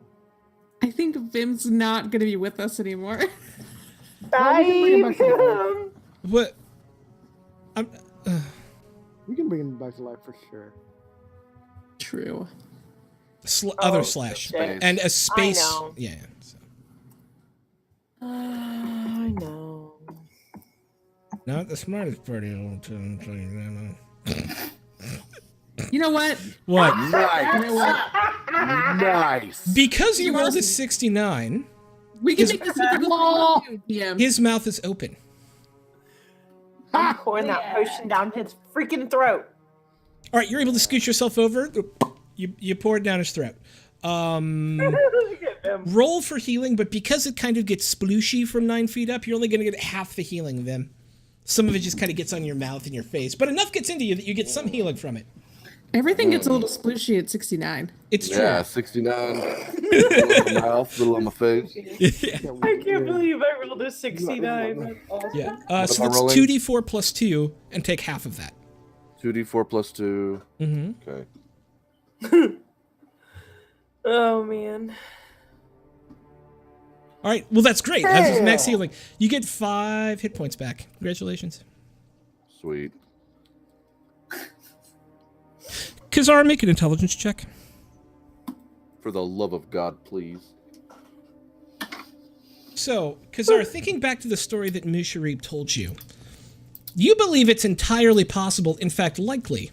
Speaker 2: I think Vim's not gonna be with us anymore.
Speaker 6: Bye,
Speaker 3: we can bring him back to
Speaker 6: Vim.
Speaker 1: What? I'm,
Speaker 3: We can bring him back to life for sure.
Speaker 2: True.
Speaker 1: other
Speaker 6: Oh,
Speaker 1: slash.
Speaker 6: shit.
Speaker 1: And a space.
Speaker 6: know.
Speaker 1: Yeah. So.
Speaker 6: I know.
Speaker 1: Not the smartest party.
Speaker 2: You know what?
Speaker 1: What?
Speaker 5: Nice. Nice.
Speaker 1: Because you rolled a 69,
Speaker 2: We can
Speaker 1: His-
Speaker 2: make this a good DM.
Speaker 1: his mouth is open.
Speaker 6: I'm pouring that potion down his freaking throat.
Speaker 1: All right, you're able to scoot yourself over. You pour it down his throat.
Speaker 6: Look at Vim.
Speaker 1: Roll for healing, but because it kind of gets splooshy from 9 feet up, you're only going to get half the healing then. Some of it just kind of gets on your mouth and your face, but enough gets into you that you get some healing from it.
Speaker 2: Everything gets a little splooshy at 69.
Speaker 1: It's true.
Speaker 5: Yeah, 69. Little on my mouth, little on my face.
Speaker 6: I can't believe I rolled a 69. That's awesome.
Speaker 1: Yeah.
Speaker 5: What
Speaker 1: So
Speaker 5: am I
Speaker 1: that's
Speaker 5: rolling?
Speaker 1: 2d4 plus 2, and take half of that.
Speaker 5: 2d4 plus 2.
Speaker 1: Mm-hmm.
Speaker 5: Okay.
Speaker 6: Oh man.
Speaker 1: All right. Well, that's great. That's his max healing. You get 5 hit points back. Congratulations.
Speaker 5: Sweet.
Speaker 1: Kazar, make an intelligence check.
Speaker 5: For the love of God, please.
Speaker 1: So, Kazar, thinking back to the story that Musharib told you, you believe it's entirely possible, in fact likely,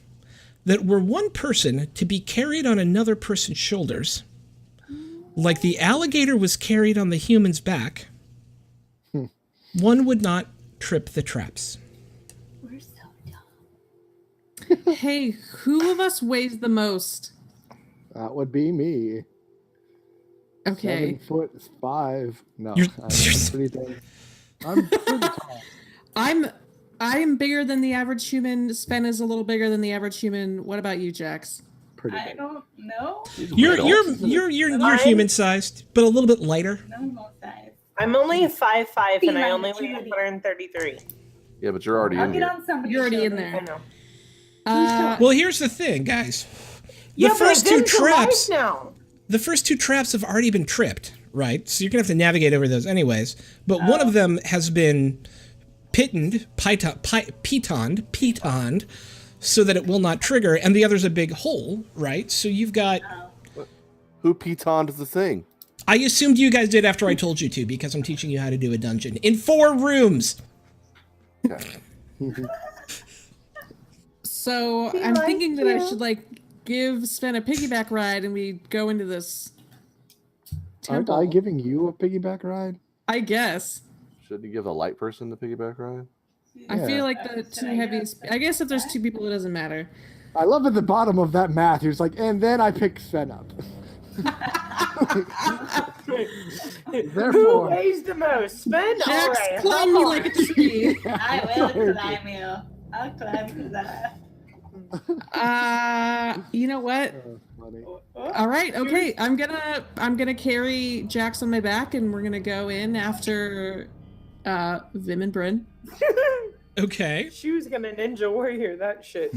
Speaker 1: that were one person to be carried on another person's shoulders, like the alligator was carried on the human's back, One would not trip the traps.
Speaker 4: We're so dumb.
Speaker 2: Hey, who of us weighs the most?
Speaker 3: That would be me.
Speaker 2: Okay.
Speaker 3: 7'5". No,
Speaker 1: You're-
Speaker 3: I'm pretty dang. I'm pretty tall.
Speaker 2: I'm bigger than the average human. Sven is a little bigger than the average human. What about you, Jax?
Speaker 3: Pretty
Speaker 4: I
Speaker 3: big.
Speaker 4: don't know.
Speaker 1: You're human sized, but a little bit lighter.
Speaker 4: Normal size.
Speaker 6: I'm only 5'5", and I
Speaker 4: Be
Speaker 6: only
Speaker 4: like
Speaker 6: weigh
Speaker 4: Judy.
Speaker 6: 133.
Speaker 5: Yeah, but you're already
Speaker 4: I'll
Speaker 5: in
Speaker 4: get
Speaker 5: here.
Speaker 4: on somebody's
Speaker 2: You're already in
Speaker 4: shoulder.
Speaker 6: I
Speaker 2: there.
Speaker 6: know.
Speaker 1: Well, here's the thing, guys. The
Speaker 6: Yeah,
Speaker 1: first
Speaker 6: but
Speaker 1: two
Speaker 6: Vin's alive
Speaker 1: traps.
Speaker 6: now.
Speaker 1: The first two traps have already been tripped, right? So you're gonna have to navigate over those anyways. But one of them has been pitoned, so that it will not trigger, and the other's a big hole, right? So you've got.
Speaker 5: Who pitoned the thing?
Speaker 1: I assumed you guys did after I told you to, because I'm teaching you how to do a dungeon in 4 rooms.
Speaker 5: Okay.
Speaker 2: So
Speaker 6: He
Speaker 2: I'm
Speaker 6: likes
Speaker 2: thinking that I
Speaker 6: you.
Speaker 2: should give Sven a piggyback ride, and we go into this
Speaker 3: Aren't
Speaker 2: temple.
Speaker 3: I giving you a piggyback ride?
Speaker 2: I guess.
Speaker 5: Shouldn't you give a light person the piggyback ride?
Speaker 2: I
Speaker 3: Yeah.
Speaker 2: feel like the two heaviest. I guess if there's 2 people, it doesn't matter.
Speaker 3: I love at the bottom of that math. He was like, and then I pick Sven up.
Speaker 6: Who
Speaker 3: Therefore,
Speaker 6: weighs the most? Sven?
Speaker 2: Jax,
Speaker 6: Alright,
Speaker 2: climb me like a tree.
Speaker 4: I will climb you. I'll climb to that.
Speaker 2: You know what?
Speaker 3: funny.
Speaker 2: All right, okay. I'm gonna carry Jax on my back, and we're gonna go in after Vim and Bryn.
Speaker 1: Okay.
Speaker 6: She was gonna ninja warrior that shit.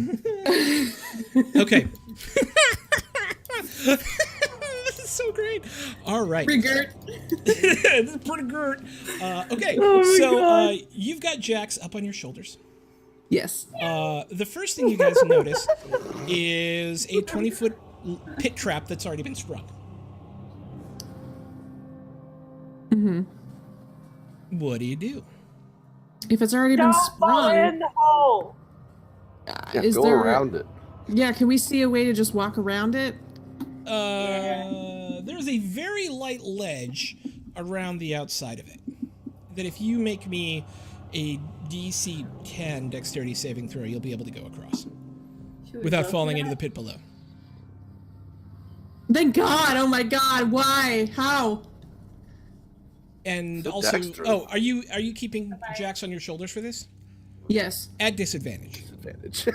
Speaker 1: Okay. This is so great. All right.
Speaker 2: Rigert.
Speaker 1: This is pretty good. Okay,
Speaker 6: Oh my
Speaker 1: so
Speaker 6: God.
Speaker 1: you've got Jax up on your shoulders.
Speaker 2: Yes.
Speaker 1: The first thing you guys notice is a 20-foot pit trap that's already been sprung.
Speaker 2: Mm-hmm.
Speaker 1: What do you do?
Speaker 2: If it's already been
Speaker 6: Don't fall in
Speaker 2: sprung,
Speaker 6: the hole.
Speaker 5: Yeah,
Speaker 2: is
Speaker 5: go
Speaker 2: there?
Speaker 5: around it.
Speaker 2: Yeah. Can we see a way to just walk around it?
Speaker 1: There's a very light ledge around the outside of it. That if you make me a DC 10 dexterity saving throw, you'll be able to go across
Speaker 4: Should we
Speaker 1: without
Speaker 4: go
Speaker 1: falling
Speaker 4: for
Speaker 1: into the
Speaker 4: that?
Speaker 1: pit below.
Speaker 2: Thank God! Oh my God! Why? How?
Speaker 1: And
Speaker 5: So
Speaker 1: also,
Speaker 5: Dexter.
Speaker 1: oh, are you keeping Jax on your shoulders for this?
Speaker 2: Yes.
Speaker 1: At disadvantage.
Speaker 5: Advantage.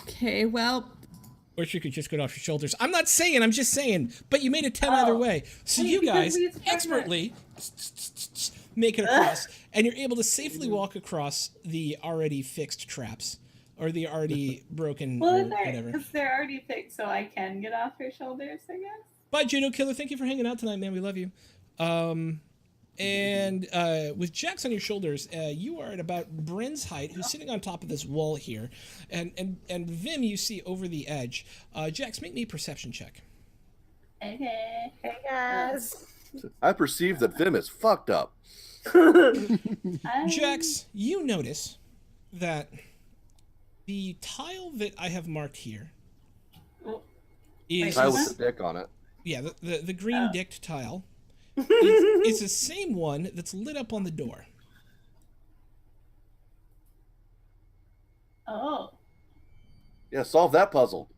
Speaker 2: Okay. Well.
Speaker 1: Or she could just get off your shoulders. I'm not saying, I'm just saying. But you made a 10 either way. So you
Speaker 4: because
Speaker 1: guys
Speaker 4: we used to try
Speaker 1: expertly make it across, and you're able to safely walk across the already fixed traps. Or the already broken
Speaker 4: Well,
Speaker 1: or
Speaker 4: if they're,
Speaker 1: whatever.
Speaker 4: because they're already fixed, so I can get off your shoulders, I guess.
Speaker 1: Bye, Judo Killer. Thank you for hanging out tonight, man. We love you. And with Jax on your shoulders, you are at about Bryn's height, who's sitting on top of this wall here. And Vim, you see over the edge. Jax, make me a perception check.
Speaker 4: Okay.
Speaker 6: Hey guys.
Speaker 5: I perceive that Vim is fucked up.
Speaker 1: Jax, you notice that the tile that I have marked here is...
Speaker 5: I with the dick on it.
Speaker 1: Yeah, the green dicked tile. It's the same one that's lit up on the door.
Speaker 4: Oh.
Speaker 5: Yeah, solve that puzzle.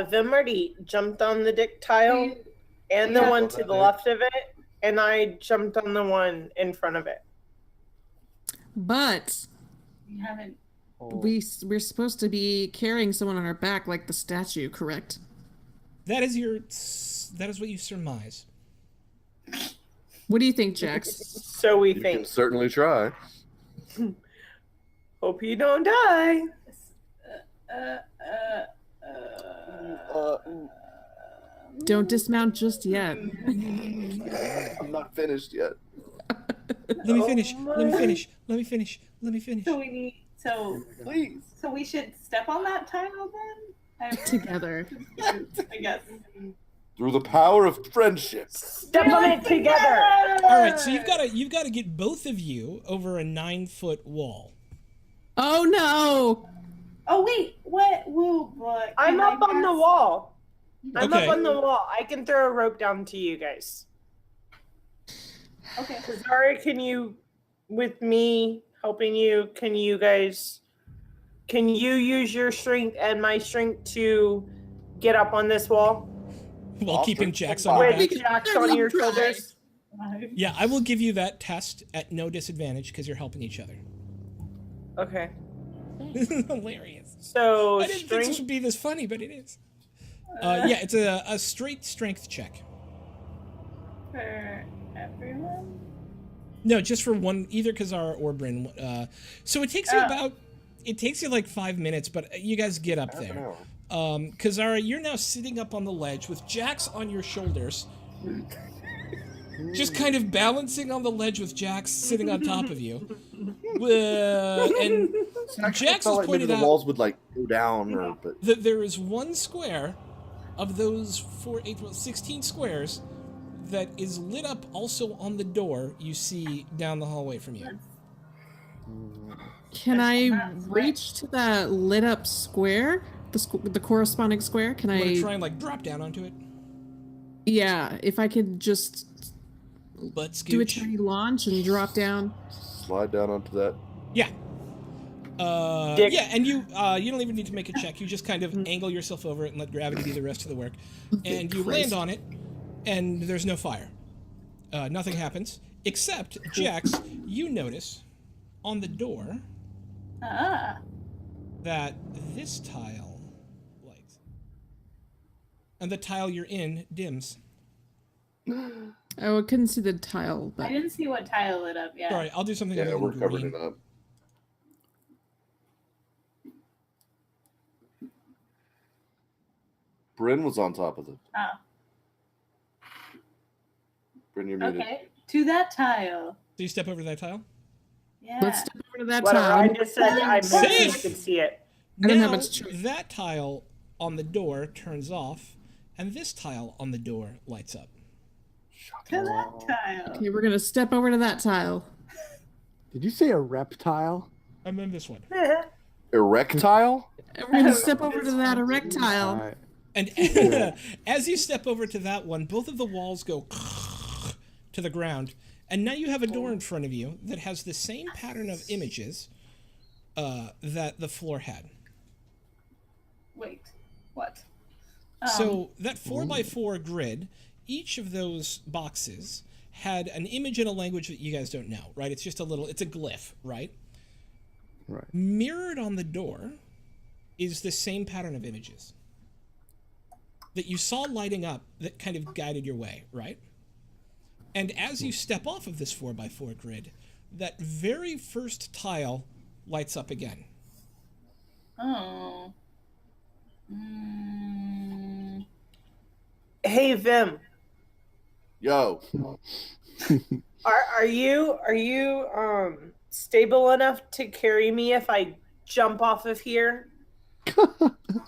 Speaker 6: Vim already jumped on the dick tile and the
Speaker 4: Yeah.
Speaker 6: one to the left of it, and I jumped on the one in front of it.
Speaker 2: But
Speaker 4: You haven't.
Speaker 2: we're supposed to be carrying someone on our back like the statue, correct?
Speaker 1: That is what you surmise.
Speaker 2: What do you think, Jax?
Speaker 6: So we
Speaker 5: You
Speaker 6: think.
Speaker 5: can certainly try.
Speaker 6: Hope you don't die.
Speaker 2: Don't dismount just yet.
Speaker 5: I'm not finished yet.
Speaker 1: Let me finish. Let me finish. Let me finish. Let me finish.
Speaker 4: So we need. So
Speaker 5: Please.
Speaker 4: So we should step on that tile then.
Speaker 2: Together.
Speaker 4: I guess.
Speaker 5: Through the power of friendship.
Speaker 6: Step on it together.
Speaker 1: All right, so you've got to get both of you over a 9-foot wall.
Speaker 2: Oh no!
Speaker 4: Oh wait, what?
Speaker 6: I'm up on the wall. I'm
Speaker 1: Okay.
Speaker 6: up on the wall. I can throw a rope down to you guys.
Speaker 4: Okay.
Speaker 6: Zara, can you, with me helping you, can you use your strength and my strength to get up on this wall?
Speaker 1: While
Speaker 5: I'll
Speaker 1: keeping
Speaker 5: drink
Speaker 1: Jax
Speaker 5: some
Speaker 1: on your
Speaker 5: wine.
Speaker 1: back.
Speaker 6: With Jax on your shoulders?
Speaker 1: Yeah, I will give you that test at no disadvantage because you're helping each other.
Speaker 6: Okay.
Speaker 1: Hilarious.
Speaker 6: So
Speaker 1: I didn't think this
Speaker 6: strength.
Speaker 1: would be this funny, but it is. Yeah, it's a straight strength check.
Speaker 4: For everyone?
Speaker 1: No, just for one, either Kazara or Bryn. So it takes you like 5 minutes, but you guys get up
Speaker 5: Half an
Speaker 1: there.
Speaker 5: hour.
Speaker 1: Kazara, you're now sitting up on the ledge with Jax on your shoulders. Just kind of balancing on the ledge with Jax sitting on top of you. And Jax has
Speaker 5: Maybe
Speaker 1: pointed
Speaker 5: the
Speaker 1: out
Speaker 5: walls would like go down, or but
Speaker 1: that there is one square of those 16 squares that is lit up also on the door you see down the hallway from you.
Speaker 2: Can I
Speaker 4: That's
Speaker 2: reach to that lit up square? The corresponding square? Can
Speaker 1: You want to
Speaker 2: I?
Speaker 1: try and like drop down onto it?
Speaker 2: Yeah, if I could just
Speaker 1: But
Speaker 2: do a
Speaker 1: scooch.
Speaker 2: tiny launch and drop down.
Speaker 5: slide down onto that.
Speaker 1: Yeah.
Speaker 6: Dick.
Speaker 1: Yeah, and you don't even need to make a check. You just kind of angle yourself over it and let gravity do the rest of the work. And you land
Speaker 2: Christ.
Speaker 1: on it, and there's no fire. Nothing happens, except, Jax, you notice on the door that this tile lights. And the tile you're in dims.
Speaker 2: Oh, I couldn't see the tile,
Speaker 4: I
Speaker 2: but
Speaker 4: didn't see what tile lit up yet.
Speaker 1: Sorry, I'll do something other
Speaker 5: Yeah,
Speaker 1: than
Speaker 5: we're covering
Speaker 1: green.
Speaker 5: it up. Bryn was on top of it.
Speaker 4: Oh,
Speaker 5: Bryn, you're muted.
Speaker 4: okay. To that tile.
Speaker 1: So you step over that tile?
Speaker 4: Yeah.
Speaker 2: let's step over to that
Speaker 6: Whatever.
Speaker 2: tile.
Speaker 6: I just said I moved so you
Speaker 1: Safe.
Speaker 6: could see it.
Speaker 2: I don't have
Speaker 1: Now,
Speaker 2: much choice.
Speaker 1: that tile on the door turns off, and this tile on the door lights up.
Speaker 4: To that tile.
Speaker 2: Okay, we're gonna step over to that tile.
Speaker 3: Did you say a reptile?
Speaker 1: And then this one.
Speaker 5: Erectile?
Speaker 2: And we're gonna step over to that erectile.
Speaker 3: Alright.
Speaker 1: And as you step over to that one, both of the walls go to the ground. And now you have a door in front of you that has the same pattern of images that the floor had.
Speaker 4: Wait. What?
Speaker 1: So that 4x4 grid, each of those boxes had an image in a language that you guys don't know, right? It's just it's a glyph, right?
Speaker 3: Right.
Speaker 1: Mirrored on the door is the same pattern of images that you saw lighting up that kind of guided your way, right? And as you step off of this 4x4 grid, that very first tile lights up again.
Speaker 4: Oh.
Speaker 6: Hey Vim,
Speaker 5: Yo.
Speaker 6: are you stable enough to carry me if I jump off of here?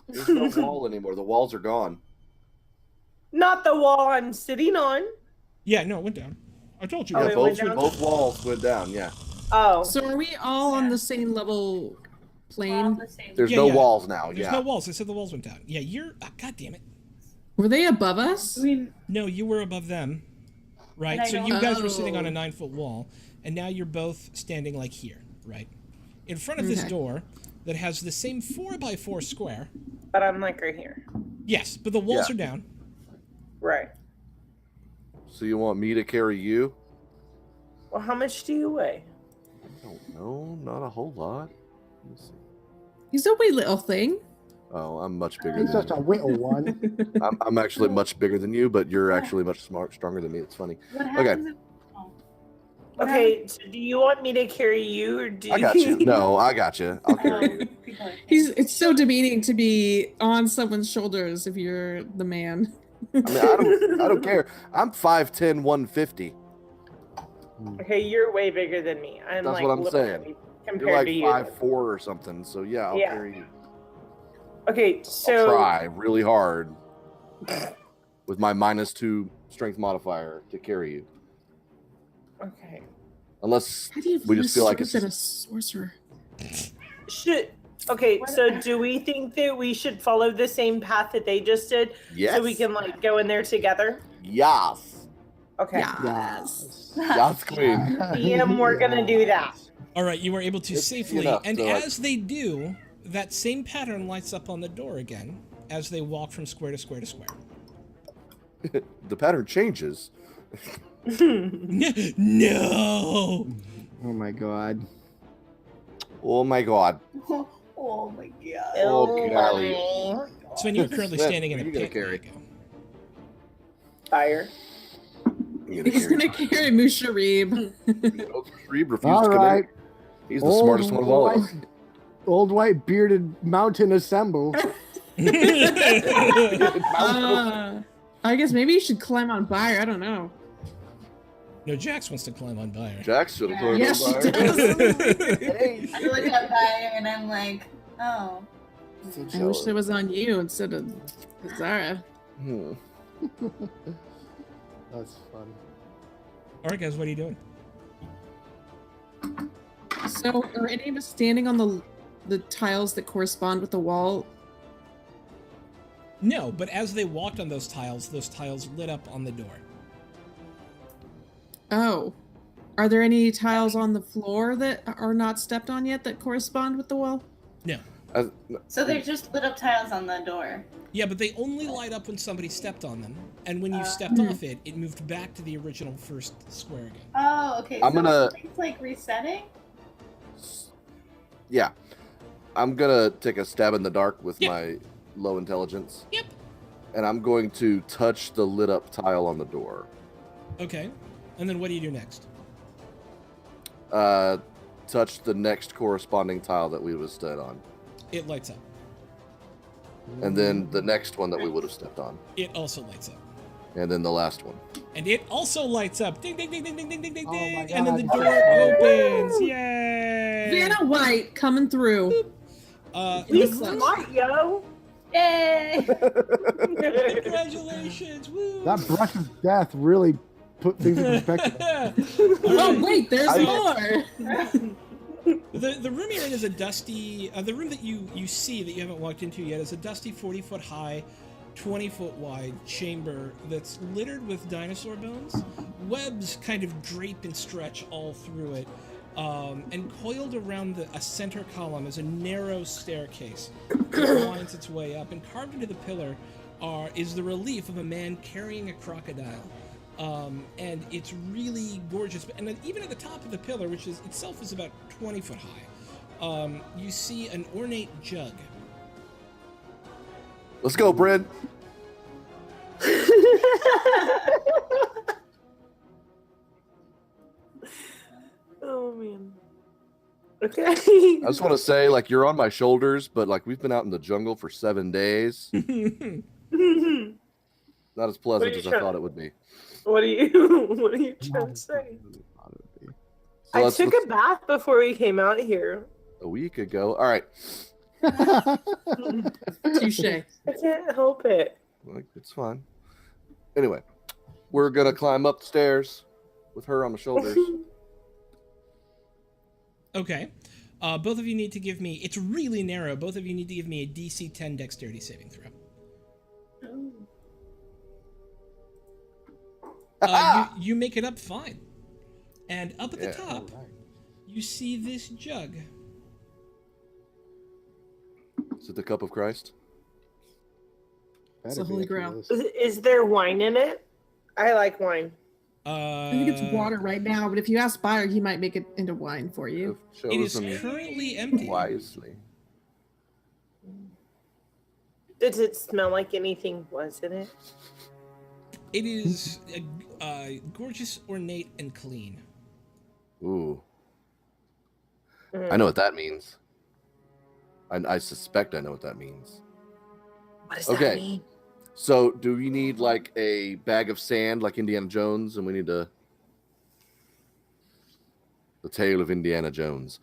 Speaker 5: There's no wall anymore. The walls are gone.
Speaker 6: Not the wall I'm sitting on.
Speaker 1: Yeah, no, it went down. I told you.
Speaker 6: Oh,
Speaker 5: Yeah,
Speaker 6: it went
Speaker 5: both,
Speaker 6: down?
Speaker 5: both walls went down, yeah.
Speaker 6: Oh,
Speaker 2: So are we all on the same level
Speaker 4: All
Speaker 2: plane?
Speaker 4: the same.
Speaker 5: There's
Speaker 1: Yeah,
Speaker 5: no
Speaker 1: yeah.
Speaker 5: walls now,
Speaker 1: There's
Speaker 5: yeah.
Speaker 1: no walls. I said the walls went down. Yeah, God damn it.
Speaker 2: Were they above us?
Speaker 4: I mean,
Speaker 1: No, you were above them, right?
Speaker 4: And I
Speaker 1: So
Speaker 4: don't-
Speaker 1: you guys were sitting on a
Speaker 2: Oh.
Speaker 1: 9-foot wall, and now you're both standing like here, right? In front of this
Speaker 2: Okay.
Speaker 1: door that has the same 4x4 square.
Speaker 6: but I'm like right here.
Speaker 1: Yes, but the walls
Speaker 5: Yeah.
Speaker 1: are down.
Speaker 6: Right.
Speaker 5: So you want me to carry you?
Speaker 6: Well, how much do you weigh?
Speaker 5: I don't know, not a whole lot. Let me see.
Speaker 2: He's a wee little thing.
Speaker 5: Oh, I'm much bigger
Speaker 3: He's
Speaker 5: than
Speaker 3: just a
Speaker 5: you.
Speaker 3: whittle one.
Speaker 5: I'm actually much bigger than you, but you're actually much stronger than me. It's funny.
Speaker 4: what
Speaker 5: Okay.
Speaker 4: happens if... Oh. What
Speaker 6: Okay, so do you want me to carry you or do
Speaker 5: I got you. No, I got you. I'll carry you.
Speaker 2: It's so demeaning to be on someone's shoulders if you're the man.
Speaker 5: I mean, I don't care. I'm 5'10", 150.
Speaker 6: Okay, you're way bigger than me. I'm
Speaker 5: That's
Speaker 6: like
Speaker 5: what I'm
Speaker 6: little
Speaker 5: saying.
Speaker 6: tiny
Speaker 5: You're
Speaker 6: compared
Speaker 5: like
Speaker 6: to you.
Speaker 5: 5'4" or something. So yeah, I'll
Speaker 6: Yeah.
Speaker 5: carry you.
Speaker 6: Okay,
Speaker 5: I'll
Speaker 6: so
Speaker 5: try really hard with my -2 strength modifier to carry you.
Speaker 6: okay.
Speaker 5: Unless
Speaker 2: How do you have
Speaker 5: we just feel like
Speaker 2: less
Speaker 5: it's
Speaker 2: strength than a sorcerer?
Speaker 6: Should Okay, so do we think that we should follow the same path that they just did?
Speaker 5: Yes.
Speaker 6: So we can like go in there together?
Speaker 5: Yes.
Speaker 6: Okay.
Speaker 2: Yes.
Speaker 5: Yes, queen.
Speaker 6: DM, we're gonna do that.
Speaker 1: All right, you were able to
Speaker 5: It's
Speaker 1: safely,
Speaker 5: enough
Speaker 1: and
Speaker 5: to, like-
Speaker 1: as they do, that same pattern lights up on the door again as they walk from square to square to square.
Speaker 5: The pattern changes.
Speaker 1: No!
Speaker 3: Oh my god.
Speaker 5: Oh my god.
Speaker 4: Oh my god.
Speaker 5: Oh, golly.
Speaker 1: Sven, you're currently
Speaker 5: Sven,
Speaker 1: standing in a
Speaker 5: what are you gonna
Speaker 1: pit.
Speaker 5: carry?
Speaker 1: There you go.
Speaker 6: Fire.
Speaker 2: He's gonna carry Musharib.
Speaker 5: Reeb refused
Speaker 3: All
Speaker 5: to come
Speaker 3: right.
Speaker 5: in. He's the smartest one of all of us.
Speaker 3: Old white bearded mountain assemble.
Speaker 2: I guess maybe you should climb on Byre. I don't know.
Speaker 1: No, Jax wants to climb on Byre.
Speaker 5: Jax should have put
Speaker 2: Yeah,
Speaker 5: it
Speaker 2: she
Speaker 5: on
Speaker 2: does.
Speaker 5: Hey,
Speaker 4: I look at Fire and I'm like, oh.
Speaker 5: so
Speaker 2: I wish
Speaker 5: jealous.
Speaker 2: it was on you instead of Zara.
Speaker 5: Hmm.
Speaker 3: That's fun.
Speaker 1: All right, guys, what are you doing?
Speaker 2: So, are any of us standing on the tiles that correspond with the wall?
Speaker 1: No, but as they walked on those tiles lit up on the door.
Speaker 2: Oh. Are there any tiles on the floor that are not stepped on yet that correspond with the wall?
Speaker 1: No.
Speaker 4: So they're just lit up tiles on the door.
Speaker 1: Yeah, but they only light up when somebody stepped on them, and when you stepped off it, it moved back to the original first square again.
Speaker 4: Oh, okay.
Speaker 5: I'm
Speaker 4: so
Speaker 5: gonna-
Speaker 4: it's like resetting?
Speaker 5: Yeah. I'm gonna take a stab in the dark with
Speaker 1: Yep.
Speaker 5: my low intelligence.
Speaker 1: Yep.
Speaker 5: And I'm going to touch the lit up tile on the door.
Speaker 1: Okay. And then what do you do next?
Speaker 5: Touch the next corresponding tile that we would have stood on.
Speaker 1: It lights up.
Speaker 5: And then the next one that we would have stepped on.
Speaker 1: It also lights up.
Speaker 5: And then the last one.
Speaker 1: And it also lights up. Ding, ding, ding, ding, ding, ding, ding, ding,
Speaker 3: Oh my
Speaker 1: ding. And then the
Speaker 3: God.
Speaker 1: door opens. Yay!
Speaker 2: Vanna White coming through.
Speaker 6: We
Speaker 1: The
Speaker 2: Excellent.
Speaker 6: smart, yo.
Speaker 4: Yay!
Speaker 1: Congratulations! Woo!
Speaker 3: That brush of death really put things in perspective.
Speaker 2: Oh wait, there's
Speaker 5: I-
Speaker 2: more.
Speaker 1: The room you're in is a dusty. The room that you see that you haven't walked into yet is a dusty 40-foot high, 20-foot wide chamber that's littered with dinosaur bones. Webs kind of drape and stretch all through it, and coiled around a center column is a narrow staircase that winds its way up. And carved into the pillar is the relief of a man carrying a crocodile. And it's really gorgeous. And then even at the top of the pillar, which is itself is about 20 foot high, you see an ornate jug.
Speaker 5: Let's go, Bryn.
Speaker 6: Oh man. Okay.
Speaker 5: I just want to say, like, you're on my shoulders, but like we've been out in the jungle for 7 days. Not as pleasant
Speaker 6: you
Speaker 5: as I
Speaker 6: trying-
Speaker 5: thought it would be.
Speaker 6: What are you trying to say?
Speaker 5: So
Speaker 6: I
Speaker 5: let's-
Speaker 6: took a bath before we came out here.
Speaker 5: a week ago. All right.
Speaker 2: Touche.
Speaker 6: I can't help it.
Speaker 5: Like, it's fine. Anyway, we're gonna climb up the stairs with her on my shoulders.
Speaker 1: Okay. Both of you need to give me. It's really narrow. Both of you need to give me a DC 10 Dexterity saving throw. You make it up fine. And up at the
Speaker 5: Yeah.
Speaker 1: top, you see this jug.
Speaker 5: Is it the cup of Christ?
Speaker 2: It's the Holy Grail.
Speaker 6: Is there wine in it? I like wine.
Speaker 2: I think it's water right now, but if you ask Byre, he might make it into wine for you.
Speaker 5: I've
Speaker 1: It is
Speaker 5: chosen
Speaker 1: currently empty.
Speaker 5: wisely.
Speaker 6: Does it smell like anything was in it?
Speaker 1: It is gorgeous, ornate, and clean.
Speaker 5: Ooh. I know what that means. I suspect I know what that means.
Speaker 6: What does
Speaker 5: Okay.
Speaker 6: that mean?
Speaker 5: So, do we need like a bag of sand like Indiana Jones, and we need to... The tale of Indiana Jones.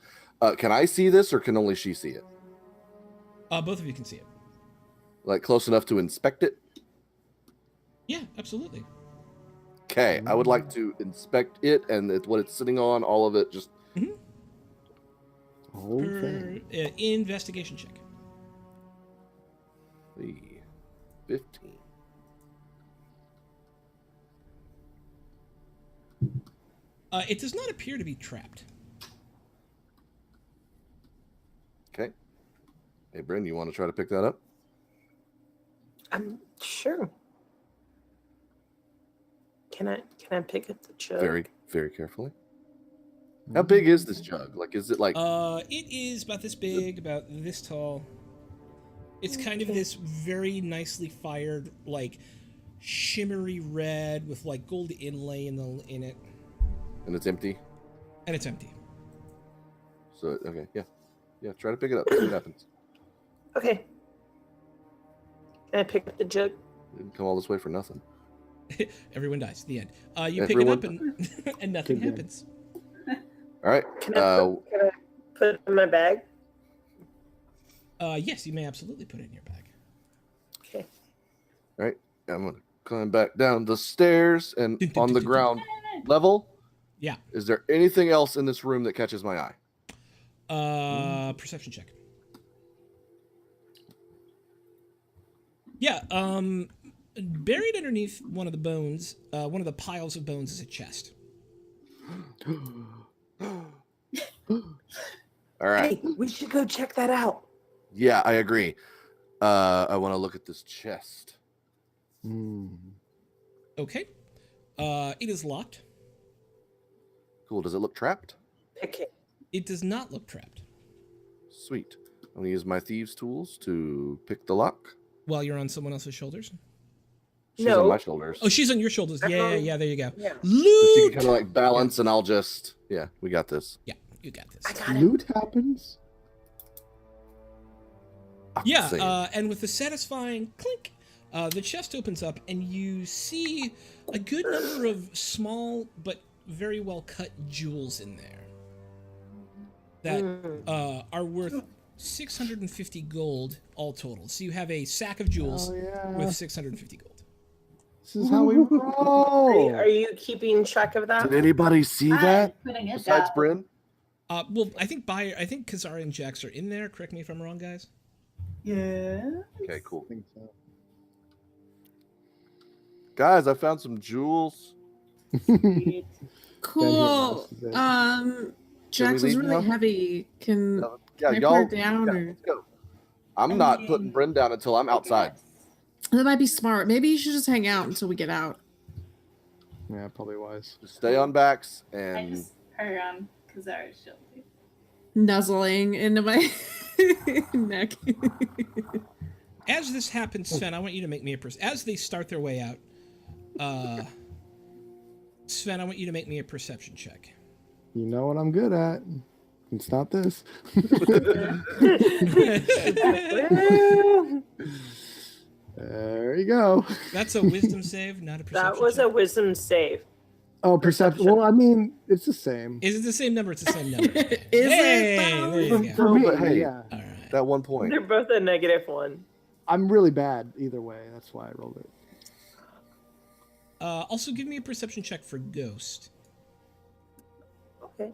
Speaker 5: Can I see this, or can only she see it?
Speaker 1: Both of you can see it.
Speaker 5: Like, close enough to inspect it?
Speaker 1: Yeah, absolutely.
Speaker 5: Okay, I would like to inspect it and what it's sitting on, all of it. Just
Speaker 1: Mhm.
Speaker 3: Whole thing.
Speaker 1: Investigation check.
Speaker 5: 15.
Speaker 1: It does not appear to be trapped.
Speaker 5: Okay. Hey, Bryn, you want to try to pick that up?
Speaker 6: I'm sure. Can I pick up the jug?
Speaker 5: Very, very carefully. How big is this jug? Like, is it like...
Speaker 1: It is about this big, about this tall. It's kind of this very nicely fired, like, shimmery red with, like, gold inlay in it.
Speaker 5: And it's empty?
Speaker 1: And it's empty.
Speaker 5: So, okay, yeah. Yeah, try to pick it up. See what happens.
Speaker 6: Okay. Can I pick up the jug?
Speaker 5: Didn't come all this way for nothing.
Speaker 1: Everyone dies. The end. You pick it up and and nothing
Speaker 3: Good
Speaker 1: happens.
Speaker 5: All right.
Speaker 6: Can I put it in my bag?
Speaker 1: Yes, you may absolutely put it in your bag.
Speaker 6: Okay.
Speaker 5: All right. I'm going to climb back down the stairs and on the ground level.
Speaker 1: Yeah.
Speaker 5: Is there anything else in this room that catches my eye?
Speaker 1: Perception check. Yeah, buried underneath one of the bones, one of the piles of bones is a chest.
Speaker 5: All right.
Speaker 6: Hey, we should go check that out.
Speaker 5: Yeah, I agree. I want to look at this chest.
Speaker 1: Okay. It is locked.
Speaker 5: Cool. Does it look trapped?
Speaker 6: Pick it.
Speaker 1: It does not look trapped.
Speaker 5: Sweet. I'm going to use my thieves' tools to pick the lock.
Speaker 1: While you're on someone else's shoulders?
Speaker 5: She's
Speaker 6: No.
Speaker 5: on my shoulders.
Speaker 1: Oh, she's on your shoulders. Yeah, there you go.
Speaker 6: Yeah.
Speaker 5: So she
Speaker 1: Loot!
Speaker 5: can kind of like balance, and I'll just... Yeah, we got this.
Speaker 1: Yeah, you got this.
Speaker 6: I got it.
Speaker 3: Loot happens.
Speaker 5: I'm
Speaker 1: Yeah,
Speaker 5: saying.
Speaker 1: and with the satisfying clink, the chest opens up, and you see a good number of small but very well cut jewels in there that are worth 650 gold all total. So you have a sack of jewels
Speaker 3: Oh, yeah.
Speaker 1: with 650 gold.
Speaker 3: This is how we roll.
Speaker 6: Are you keeping track of that?
Speaker 5: Did anybody see that?
Speaker 4: Putting it
Speaker 5: Besides
Speaker 4: down.
Speaker 5: Bryn?
Speaker 1: Well, I think Kazari and Jax are in there. Correct me if I'm wrong, guys.
Speaker 4: Yeah.
Speaker 5: Okay, cool.
Speaker 3: I think so.
Speaker 5: Guys, I found some jewels.
Speaker 2: Cool.
Speaker 3: Then he lost
Speaker 2: Jax is
Speaker 5: leave
Speaker 2: really
Speaker 5: now?
Speaker 2: heavy. Can
Speaker 5: Yeah,
Speaker 2: I put
Speaker 5: y'all.
Speaker 2: her down
Speaker 5: yeah,
Speaker 2: or-
Speaker 5: let's go. I'm not putting Bryn down until I'm outside.
Speaker 2: that might be smart. Maybe you should just hang out until we get out.
Speaker 3: Yeah, probably wise.
Speaker 5: Just stay on backs
Speaker 4: I
Speaker 5: and
Speaker 4: just her on Kazara's shoulder.
Speaker 2: Nuzzling into my neck.
Speaker 1: As this happens, Sven, I want you to make me as they start their way out. Sven, I want you to make me a perception check.
Speaker 3: You know what I'm good at. It's not this. There you go.
Speaker 1: That's a wisdom save, not a perception
Speaker 6: That was
Speaker 1: check.
Speaker 6: a wisdom save.
Speaker 3: Oh, perception. Well, I mean, it's the same.
Speaker 1: Is it the same number? It's the same number.
Speaker 2: Is it,
Speaker 1: Hey,
Speaker 2: though?
Speaker 1: there you go.
Speaker 3: For
Speaker 5: No,
Speaker 3: me,
Speaker 5: but hey.
Speaker 3: yeah.
Speaker 1: All right.
Speaker 5: that 1 point.
Speaker 6: They're both a -1.
Speaker 3: I'm really bad either way. That's why I rolled it.
Speaker 1: Also, give me a perception check for Ghost.
Speaker 6: Okay.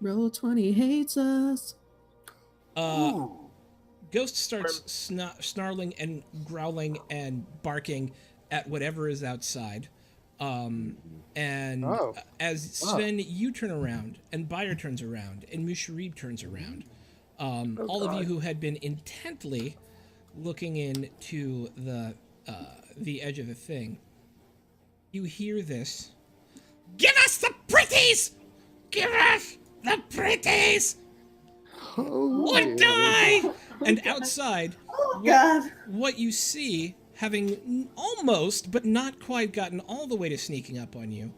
Speaker 2: Roll 20 hates us.
Speaker 1: Ghost starts snarling and growling and barking at whatever is outside. And
Speaker 3: Oh.
Speaker 1: as Sven, you turn around, and Bayer turns around, and Musharib turns around. All of you who had been intently looking into the edge of the thing, you hear this. Give us the pretties! Give us the pretties!
Speaker 3: Oh,
Speaker 1: Or die! And outside,
Speaker 4: Oh God.
Speaker 1: what you see, having almost but not quite gotten all the way to sneaking up on you,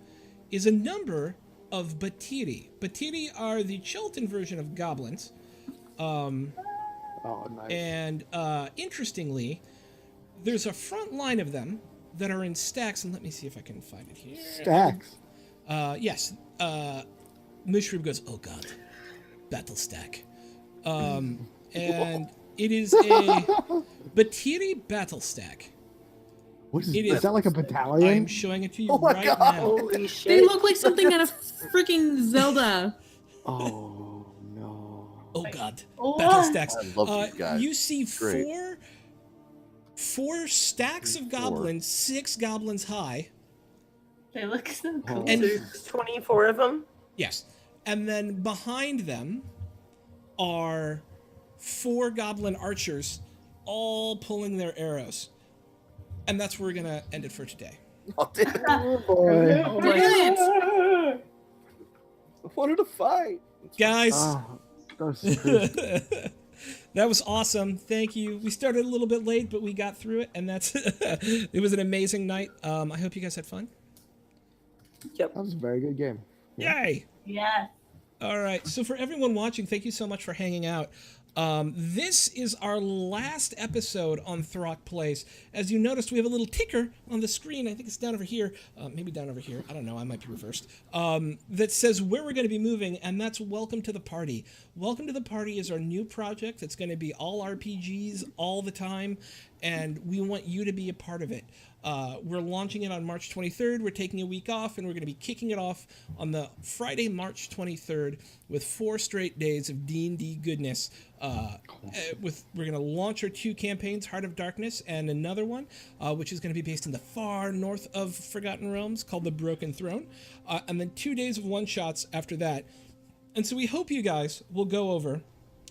Speaker 1: is a number of Batiri. Batiri are the Chilton version of goblins.
Speaker 3: Oh, nice.
Speaker 1: And interestingly, there's a front line of them that are in stacks, and let me see if I can find it here.
Speaker 3: Stacks.
Speaker 1: Yes. Mushroob goes, oh god, battle stack. And it is a Batiri battle stack
Speaker 3: What is,
Speaker 1: It
Speaker 3: is
Speaker 1: is.
Speaker 3: that like a battalion?
Speaker 1: I'm showing it to you
Speaker 5: Oh my
Speaker 1: right
Speaker 5: God.
Speaker 1: now.
Speaker 6: Holy shit.
Speaker 2: They look like something out of freaking Zelda.
Speaker 3: Oh no.
Speaker 1: Oh God.
Speaker 4: What?
Speaker 1: Battle stacks.
Speaker 5: I love these guys.
Speaker 1: You see
Speaker 5: Great.
Speaker 1: four stacks of
Speaker 5: 4.
Speaker 1: goblins, 6 goblins high.
Speaker 4: They look so cool.
Speaker 1: And-
Speaker 6: There's 24 of them.
Speaker 1: Yes. And then behind them are 4 goblin archers all pulling their arrows. And that's where we're going to end it for today.
Speaker 5: Oh, damn it.
Speaker 3: Oh boy.
Speaker 2: Brilliant.
Speaker 5: I wanted to fight.
Speaker 1: Guys,
Speaker 3: Oh, that was so good.
Speaker 1: that was awesome. Thank you. We started a little bit late, but we got through it, and that's it was an amazing night. I hope you guys had fun.
Speaker 6: Yep.
Speaker 3: That was a very good game.
Speaker 1: Yay!
Speaker 4: Yes.
Speaker 1: All right. So for everyone watching, thank you so much for hanging out. This is our last episode on Throck Plays. As you noticed, we have a little ticker on the screen. I think it's down over here. Maybe down over here. I don't know. I might be reversed. That says where we're going to be moving, and that's Welcome to the Party. Welcome to the Party is our new project. It's going to be all RPGs all the time, and we want you to be a part of it. We're launching it on March 23rd. We're taking a week off, and we're going to be kicking it off on the Friday, March 23rd, with 4 straight days of D&D goodness. We're going to launch our 2 campaigns, Heart of Darkness, and another one, which is going to be based in the far north of Forgotten Realms, called the Broken Throne, and then 2 days of one-shots after that. And so we hope you guys will go over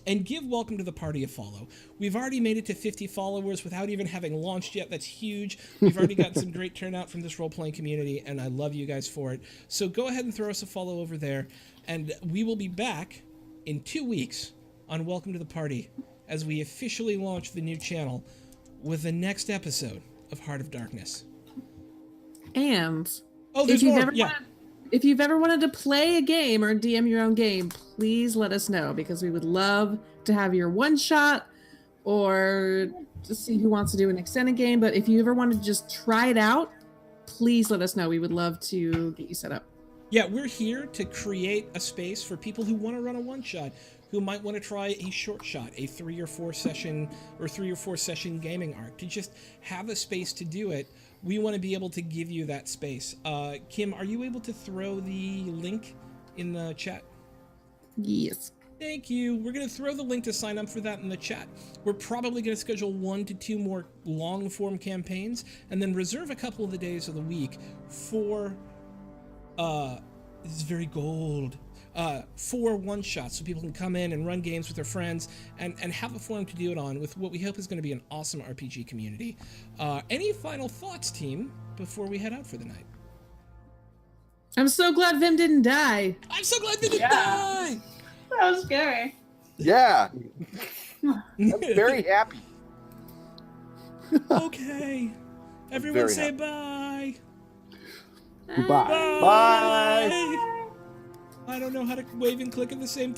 Speaker 1: and give Welcome to the Party a follow. We've already made it to 50 followers without even having launched yet. That's huge. We've already gotten some great turnout from this role-playing community, and I love you guys for it. So go ahead and throw us a follow over there, and we will be back in 2 weeks on Welcome to the Party as we officially launch the new channel with the next episode of Heart of Darkness.
Speaker 2: And
Speaker 1: Oh, there's
Speaker 2: if you've
Speaker 1: more.
Speaker 2: ever
Speaker 1: Yeah.
Speaker 2: if you've ever wanted to play a game or DM your own game, please let us know, because we would love to have your one shot or to see who wants to do an extended game. But if you ever want to just try it out, please let us know. We would love to get you set up.
Speaker 1: Yeah, we're here to create a space for people who want to run a one-shot, who might want to try a short shot, a 3 or 4 session gaming arc, to just have a space to do it. We want to be able to give you that space. Kim, are you able to throw the link in the chat?
Speaker 2: Yes.
Speaker 1: Thank you. We're going to throw the link to sign up for that in the chat. We're probably going to schedule 1 to 2 more long-form campaigns, and then reserve a couple of the days of the week for this is very gold. 4 one-shots, so people can come in and run games with their friends and have a forum to do it on with what we hope is going to be an awesome RPG community. Any final thoughts, team, before we head out for the night?
Speaker 2: I'm so glad Vim didn't die.
Speaker 1: I'm so glad they didn't
Speaker 4: Yeah.
Speaker 1: die!
Speaker 4: That was scary.
Speaker 5: Yeah. I'm very happy.
Speaker 1: Okay. Everyone
Speaker 5: very
Speaker 1: say
Speaker 5: happy.
Speaker 1: bye.
Speaker 3: Goodbye.
Speaker 5: Bye.
Speaker 1: I don't know how to wave and click at the same time.